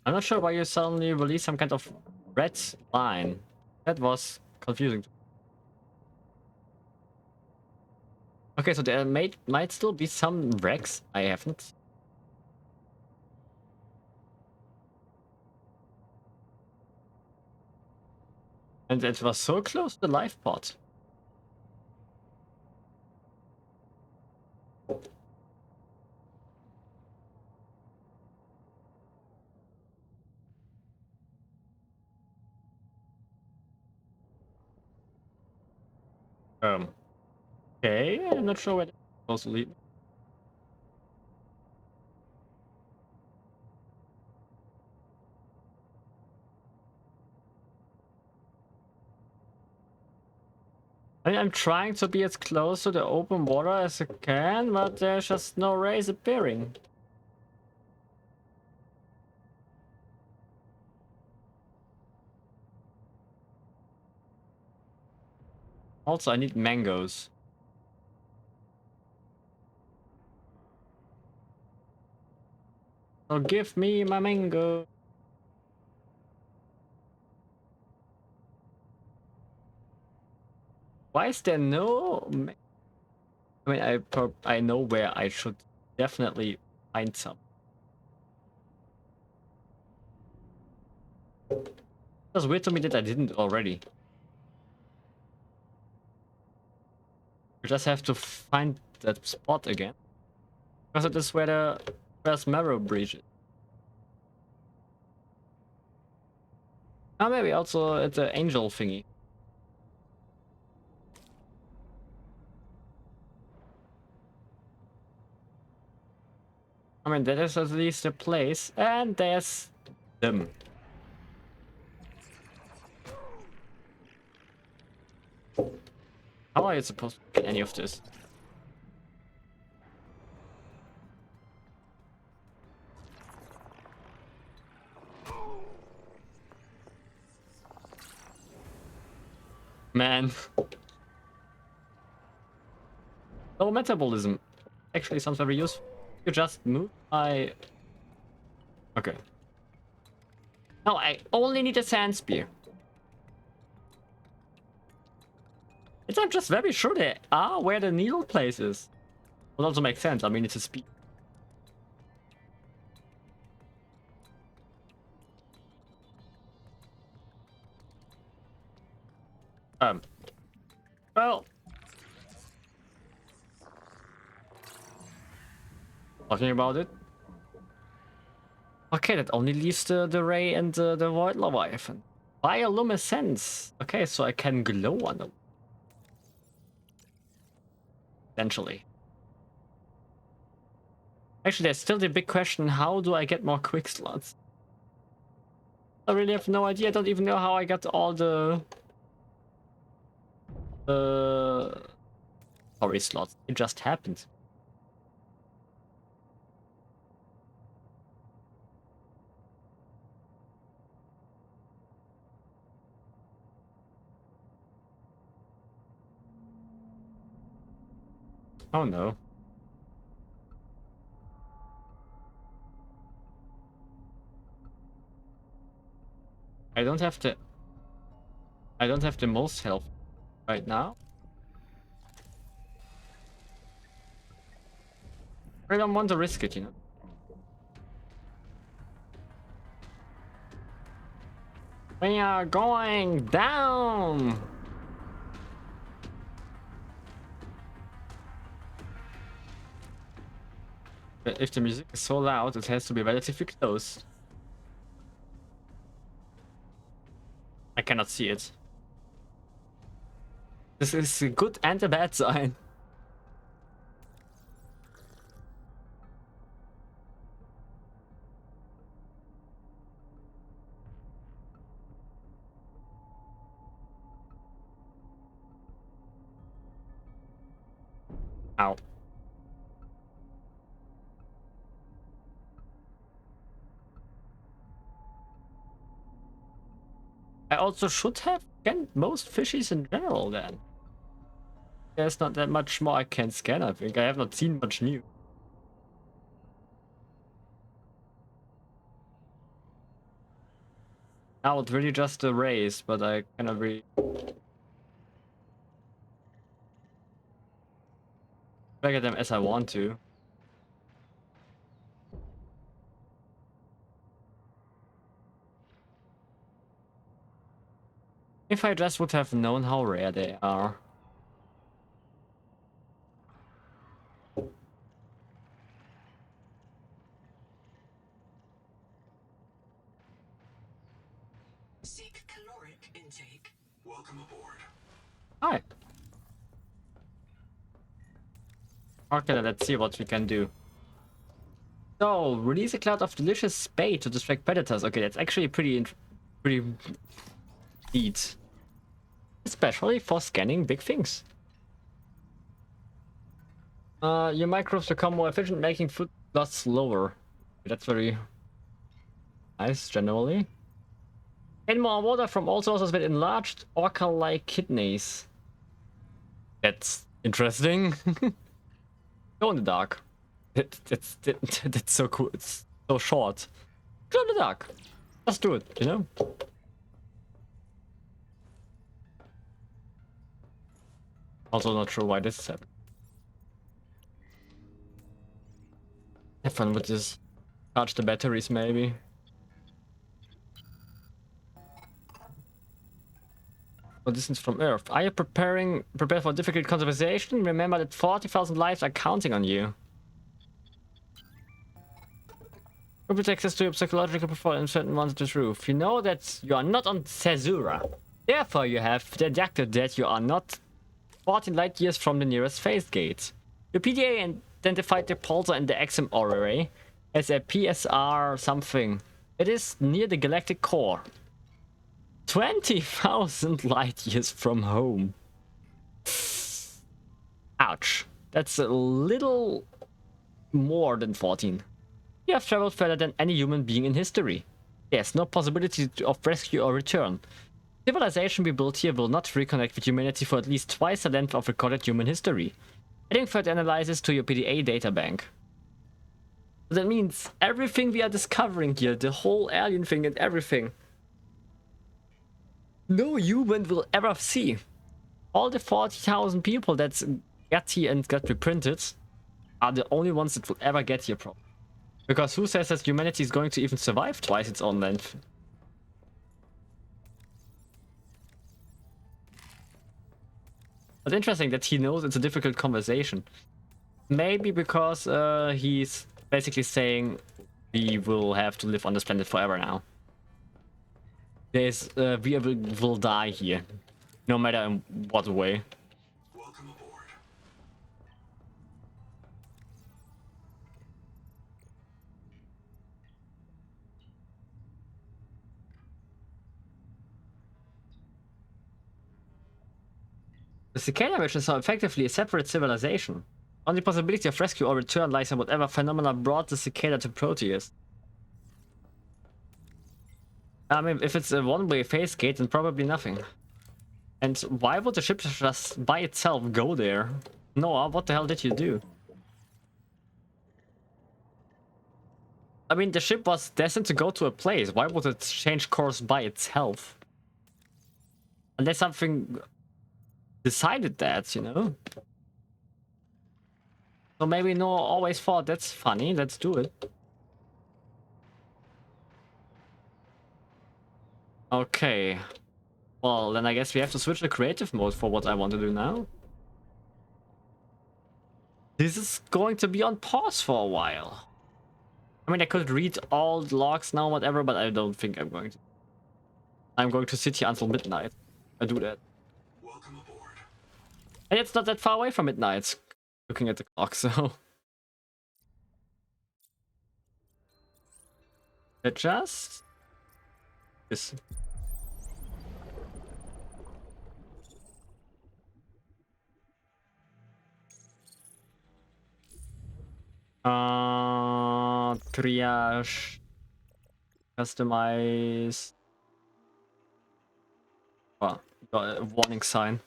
I'm not sure why you suddenly released some kind of red line. That was confusing. Okay, so there might still be some wrecks I haven't. And it was so close to the life pod. Okay, I'm not sure where that's supposed to lead. I mean, I'm trying to be as close to the open water as I can, but there's just no rays appearing. Also, I need mangoes. So give me my mango. Why is there no... I mean, I know where I should definitely find some. It was weird to me that I didn't already. You just have to find that spot again. Because it is where the first marrow breach is. Ah, maybe also at the angel thingy. I mean, that is at least a place, and there's them. How are you supposed to get any of this? Man. Low metabolism. Actually sounds very useful. You just move. Okay. No, I only need a sand spear. I'm just very sure they are where the needle place is. Would also make sense. I mean, it's a speed. Well. Talking about it. Okay, that only leaves the ray and the void leviathan. Bioluminescence. Okay, so I can glow on them. Essentially. Actually, there's still the big question, how do I get more quick slots? I really have no idea. I don't even know how I got all the story slots. It just happened. Oh no. I don't have the most health right now. I don't want to risk it, you know. We are going down. But if the music is so loud, it has to be relatively close. I cannot see it. This is a good and a bad sign. Ow. I also should have scanned most fishies in general then. There's not that much more I can scan, I think. I have not seen much new. Now it's really just a race, but I cannot really... Back at them as I want to. If I just would have known how rare they are. Seek caloric intake. Welcome aboard. Hi. Okay, let's see what we can do. So, release a cloud of delicious bait to distract predators. Okay, that's actually pretty neat. Especially for scanning big things. Your microbes become more efficient, making food loss slower. That's very nice, generally. And more water from all sources with enlarged orca-like kidneys. That's interesting. Go in the dark. That's so cool. It's so short. Go in the dark. Just do it, you know? Also not sure why this is happening. Have fun with this. Charge the batteries maybe. No distance from Earth. Are you prepared for difficult conversation? Remember that 40,000 lives are counting on you. Open access to your psychological profile and certain ones to truth. You know that you are not on Caesura. Therefore, you have deducted that you are not 14 light years from the nearest phase gate. Your PDA identified the pulsar in the XM array as a PSR something. It is near the galactic core. 20,000 light years from home. Ouch. That's a little more than 14. You have traveled further than any human being in history. There's no possibility of rescue or return. Civilization we built here will not reconnect with humanity for at least twice the length of recorded human history. Adding further analysis to your PDA databank. That means everything we are discovering here, the whole alien thing and everything, no human will ever see. All the 40,000 people that got here and got reprinted are the only ones that will ever get here, probably. Because who says that humanity is going to even survive twice its own length? But interesting that he knows it's a difficult conversation. Maybe because he's basically saying we will have to live on this planet forever now. We will die here, no matter in what way. Welcome aboard. The cicada mission saw effectively a separate civilization. Only possibility of rescue or return lies in whatever phenomena brought the cicada to Proteus. I mean, if it's a one-way phase gate, then probably nothing. And why would the ship just by itself go there? Noah, what the hell did you do? I mean, the ship was destined to go to a place. Why would it change course by itself? Unless something decided that, you know? So maybe Noah always thought, that's funny, let's do it. Okay. Well, then I guess we have to switch to creative mode for what I want to do now. This is going to be on pause for a while. I mean, I could read all the logs now, whatever, but I don't think I'm going to. I'm going to sit here until midnight. I do that. Welcome aboard. And it's not that far away from midnight, looking at the clock, so. Adjust. This. Triage. Customize. Oh, got a warning sign.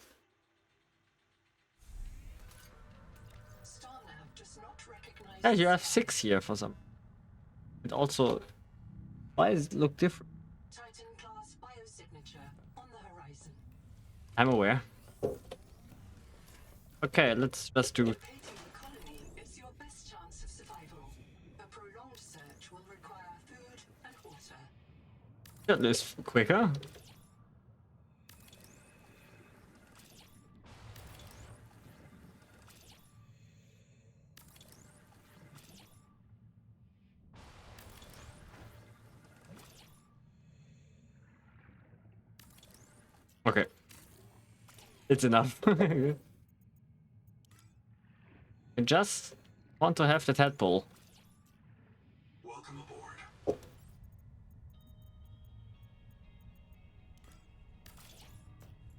Yeah, you have 6 here for some. And also, why does it look different? Titan class biosignature on the horizon. I'm aware. Okay, let's just do. Locating the colony is your best chance of survival. A prolonged search will require food and water. That is quicker. Okay. It's enough. I just want to have the tadpole. Welcome aboard.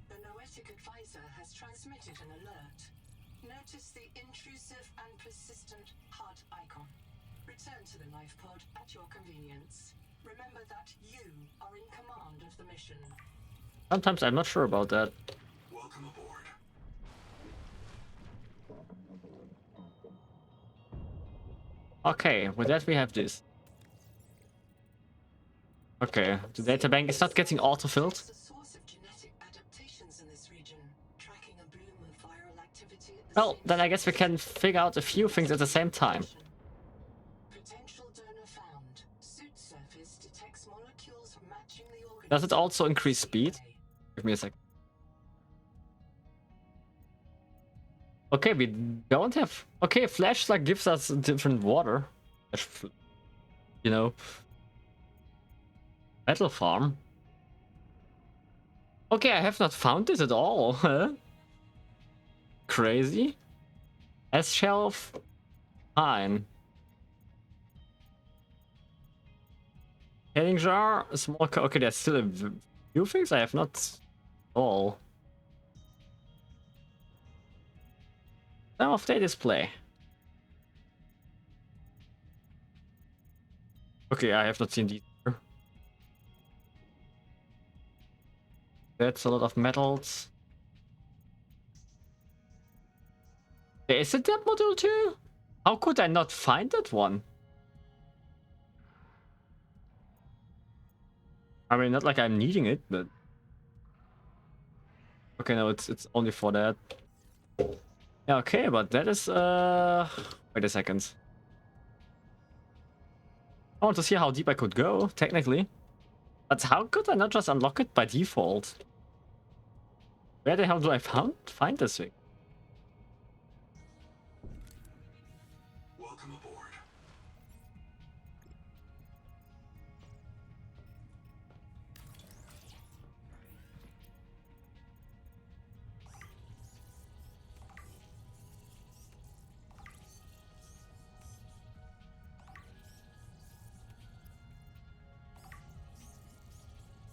The Noetic advisor has transmitted an alert. Notice the intrusive and persistent heart icon. Return to the life pod at your convenience. Remember that you are in command of the mission. Sometimes I'm not sure about that. Welcome aboard. Okay, with that we have this. Okay, the databank is not getting auto-filled. It's the source of genetic adaptations in this region, tracking a bloom of viral Well, then I guess we can figure out a few things at the same time. Potential donor found. Suit surface detects molecules matching the organism. Does it also increase speed? Give me a sec. Okay, we don't have... Okay, flashlight gives us different water. You know. Metal farm. Okay, I have not found this at all. Huh? Crazy. S shelf. Fine. Heading jar. Small... Okay, there's still a few things I have not... all. Time of day display. Okay, I have not seen these. That's a lot of metals. Is it that module too? How could I not find that one? I mean, not like I'm needing it, but... Okay, no, it's only for that. Yeah, okay, but that is... Wait a second. I want to see how deep I could go, technically. But how could I not just unlock it by default? Where the hell do I find this thing? Welcome aboard.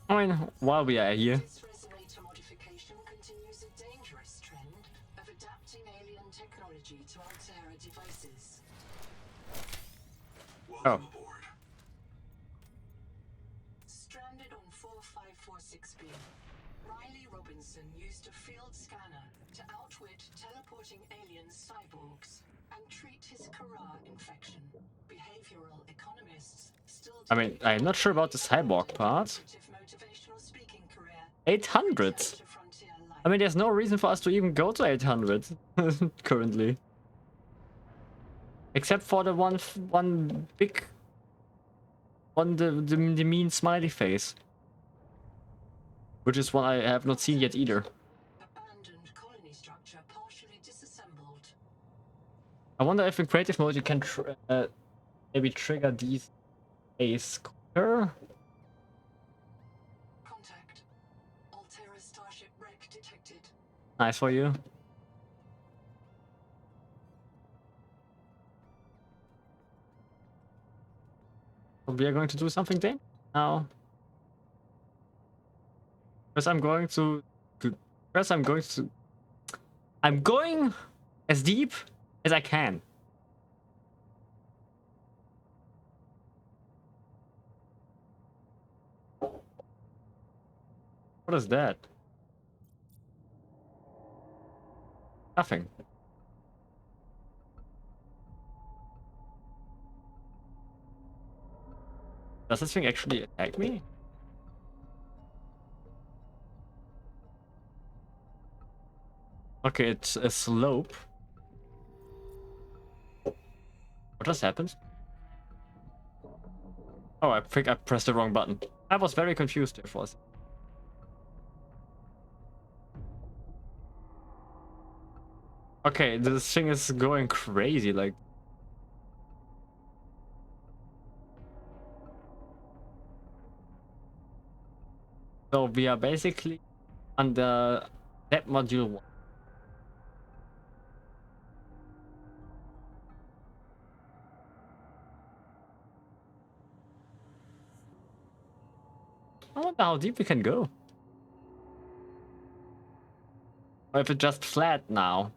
I mean, while we are here... This resonator modification continues a dangerous trend of adapting alien technology to Altera devices. Welcome aboard. Stranded on 4546B, Riley Robinson used a field scanner to outwit teleporting alien cyborgs and treat his Kara infection. Behavioral economists still... I mean, I'm not sure about the cyborg part. 800? I mean, there's no reason for us to even go to 800 currently. Except for the one big one, the mean smiley face, which is one I have not seen yet either. Abandoned colony structure partially disassembled. I wonder if in creative mode you can maybe trigger these ace quicker. Contact. Altera starship wreck detected. Nice for you. We are going to do something then now. First I'm going to first I'm going as deep as I can. What is that? Nothing. Does this thing actually attack me? Okay, it's a slope. What just happened? Oh, I think I pressed the wrong button. I was very confused there for a second. Okay, this thing is going crazy, like... So we are basically under that module 1. I wonder how deep we can go. Or if it's just flat now.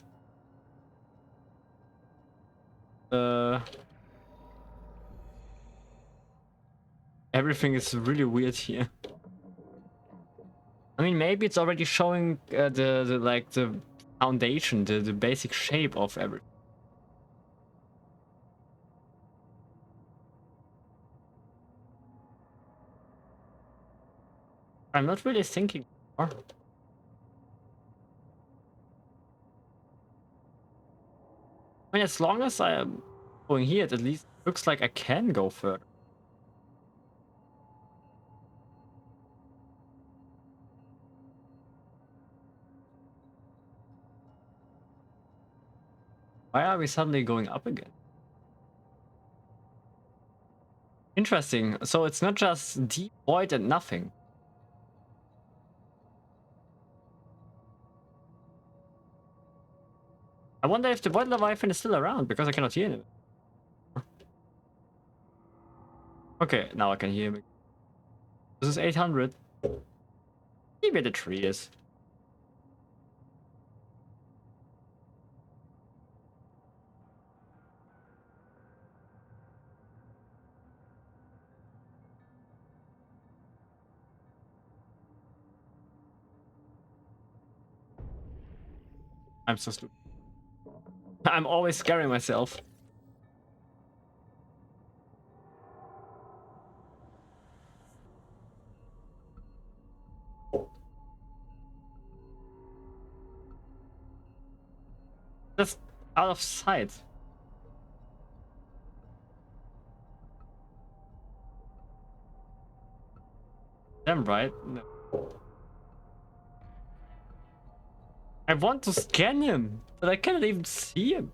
Everything is really weird here. I mean, maybe it's already showing the foundation, the basic shape of everything. I'm not really thinking more. I mean, as long as I am going here, it at least looks like I can go further. Why are we suddenly going up again? Interesting. So it's not just deep void and nothing. I wonder if the void leviathan is still around because I cannot hear him. Okay, now I can hear him. This is 800. See where the tree is. I'm so stupid. I'm always scaring myself. Just out of sight. Damn right. No. I want to scan him, but I cannot even see him.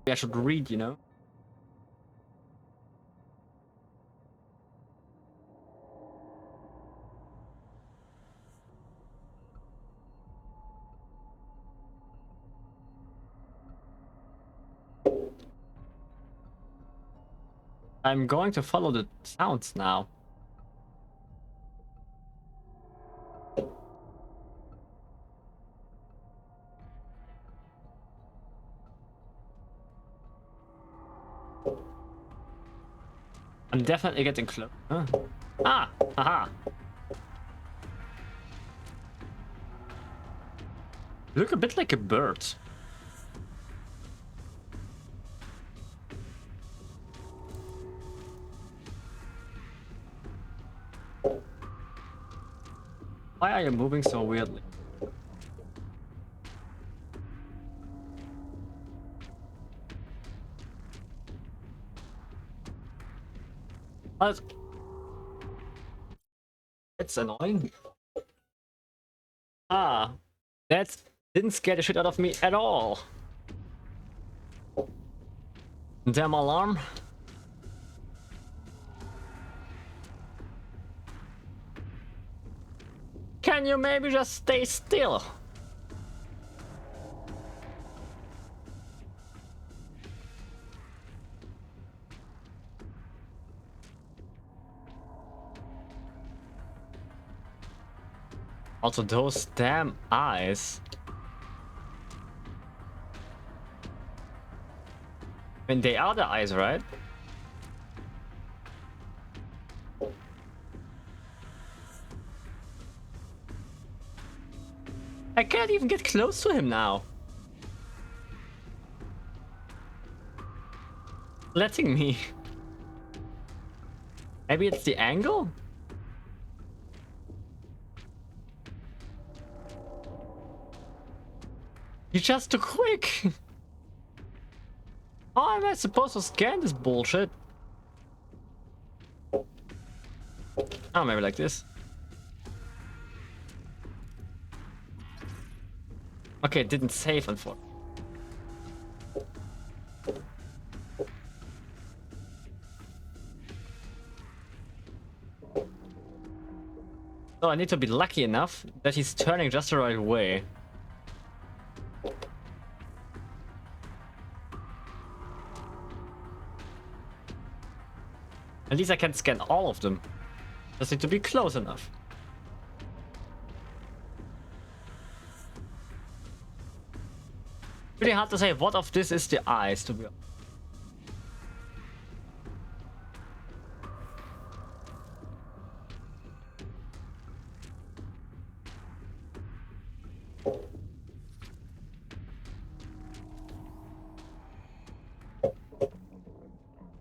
I should read, you know? I'm going to follow the sounds now. I'm definitely getting close. Huh? Ah! Haha! You look a bit like a bird. Why are you moving so weirdly? What? It's annoying. Ah, that didn't scare the shit out of me at all. Damn alarm. Can you maybe just stay still? Also, those damn eyes. I mean, they are the eyes, right? I can't even get close to him now. Letting me. Maybe it's the angle? You're just too quick. How am I supposed to scan this bullshit? Oh, maybe like this. Okay, it didn't save, unfortunately. So I need to be lucky enough that he's turning just the right way. At least I can scan all of them. Just need to be close enough. Pretty hard to say what of this is the eyes, to be honest.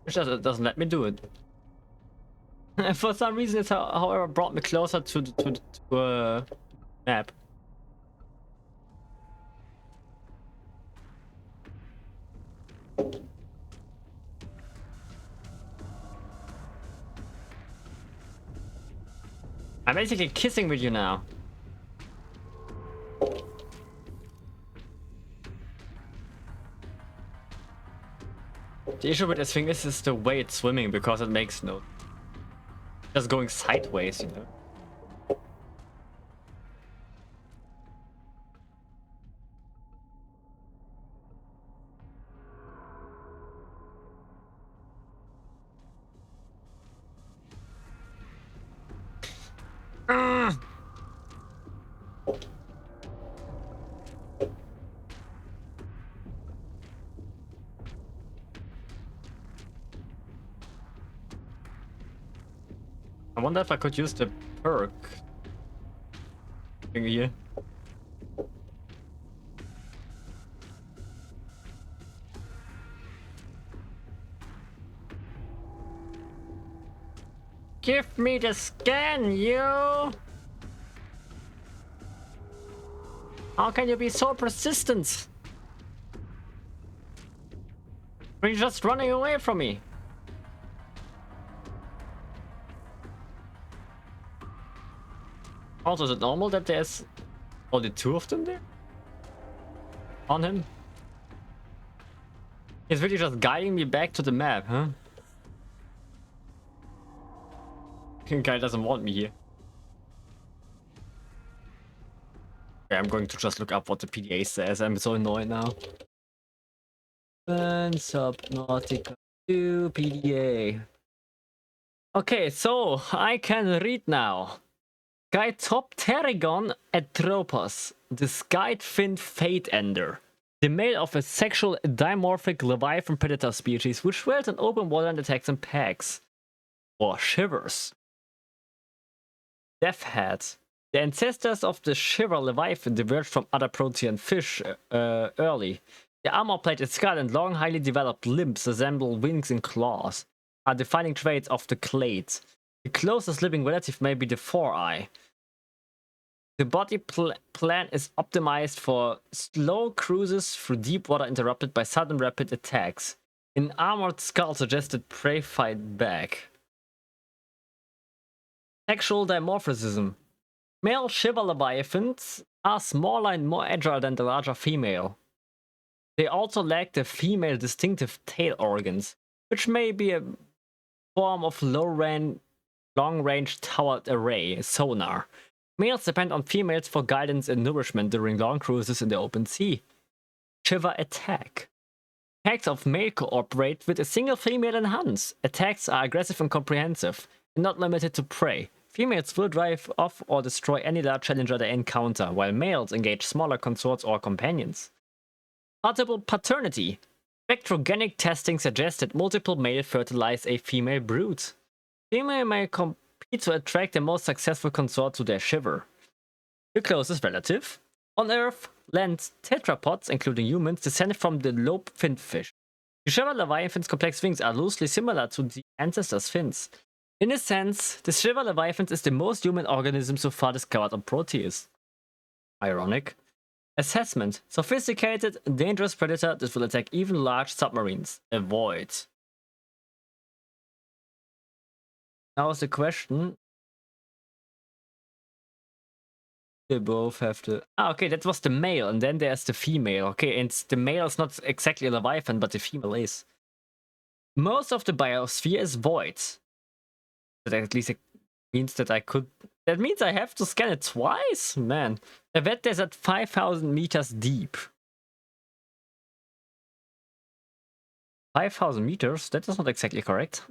It doesn't let me do it. For some reason, it's however brought me closer to the map. I'm basically kissing with you now. The issue with this thing is the way it's swimming, because it makes no... just going sideways, you know? I wonder if I could use the perk thing here. Give me the scan, you! How can you be so persistent? Are you just running away from me? Also, is it normal that there's only 2 of them there? On him? He's really just guiding me back to the map, huh? The guy doesn't want me here. Okay, I'm going to just look up what the PDA says. I'm so annoyed now. And Subnautica 2 PDA. Okay, so I can read now. Pterygon atropos, the skyed fin fate ender. The male of a sexual dimorphic leviathan predator species which dwells in open water and attacks in packs. Or shivers. Deathhead. The ancestors of the shiver leviathan diverged from other protean fish early. The armor-plated skull and long, highly developed limbs resemble wings and claws, are defining traits of the clade. The closest living relative may be the 4-eye. The body plan is optimized for slow cruises through deep water interrupted by sudden rapid attacks. An armored skull suggested prey fight back. Sexual dimorphism. Male shiver leviathans are smaller and more agile than the larger female. They also lack the female distinctive tail organs, which may be a form of long-range towered array sonar. Males depend on females for guidance and nourishment during long cruises in the open sea. Shiver attack. Packs of male cooperate with a single female and hunts. Attacks are aggressive and comprehensive, and not limited to prey. Females will drive off or destroy any large challenger they encounter, while males engage smaller consorts or companions. Multiple paternity. Spectrogenic testing suggests that multiple males fertilize a female brood. Female may compete to attract the most successful consort to their shiver. The closest relative. On Earth, land tetrapods, including humans, descend from the lobe-finned fish. The shiver leviathan's complex wings are loosely similar to the ancestors' fins. In a sense, the shiver leviathan is the most human organism so far discovered on Proteus. Ironic. Assessment. Sophisticated, dangerous predator that will attack even large submarines. Avoid. Now is the question. They both have the... Ah, okay, that was the male, and then there's the female. Okay, and the male is not exactly a leviathan, but the female is. Most of the biosphere is void. But at least it means that I could... That means I have to scan it twice? Man. A wet desert 5,000 meters deep. 5,000 meters? That is not exactly correct.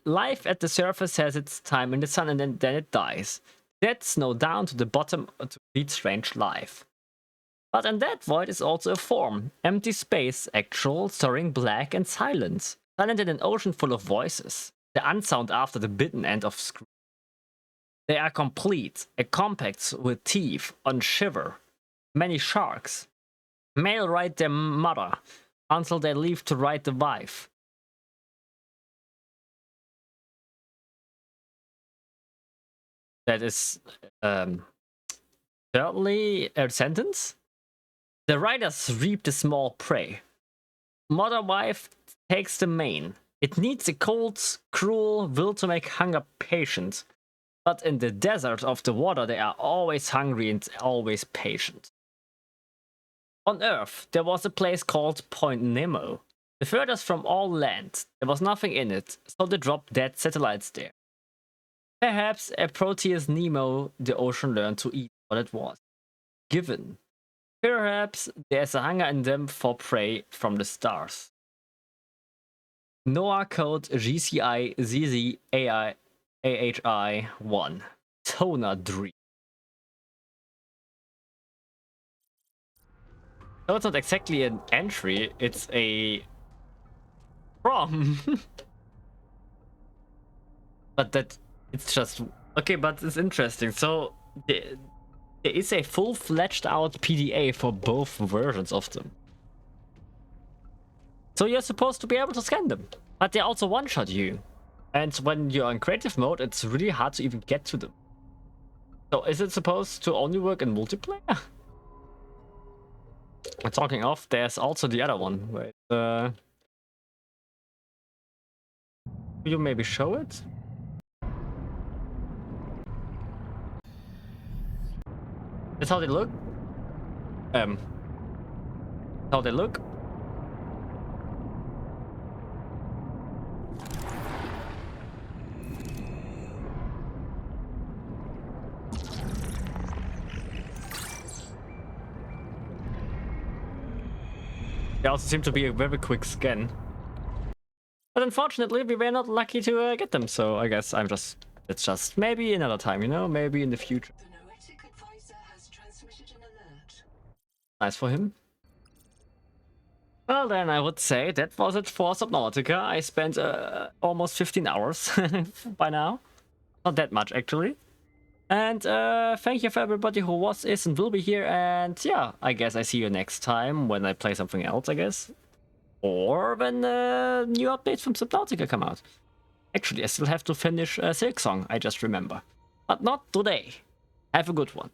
Life at the surface has its time in the sun and then it dies. Dead snow down to the bottom to lead strange life. But in that void is also a form. Empty space, actual, soaring black and silence. Silent in an ocean full of voices. The unsound after the bitten end of scream. They are complete, a compact with teeth on shiver. Many sharks. Male ride their mother until they leave to ride the wife. that is certainly a sentence. The riders reap the small prey. Mother wife takes the main. It needs a cold, cruel will to make hunger patient. But in the desert of the water, they are always hungry and always patient. On Earth, there was a place called Point Nemo. The furthest from all land, there was nothing in it, so they dropped dead satellites there. Perhaps a Proteus Nemo, the ocean learned to eat what it was given. Perhaps there's a hunger in them for prey from the stars. Noah code GCI-ZZ-AI-AHI-1. Toner Dream. So it's not exactly an entry, it's a from. But that it's just okay, but it's interesting. So there is a full-fledged out PDA for both versions of them. So you're supposed to be able to scan them, but they also one-shot you. And when you're in creative mode, it's really hard to even get to them. So is it supposed to only work in multiplayer? Talking off, there's also the other one. Wait, will you maybe show it? That's how they look. How they look. They also seem to be a very quick scan. But unfortunately, we were not lucky to get them, so I guess it's just maybe another time, you know, maybe in the future. The noetic advisor has transmitted an alert. Nice for him. Well then, I would say that was it for Subnautica. I spent almost 15 hours by now. Not that much, actually. And thank you for everybody who was, is, and will be here. And yeah, I guess I see you next time when I play something else, I guess. Or when new updates from Subnautica come out. Actually, I still have to finish Silk Song, I just remember. But not today. Have a good one.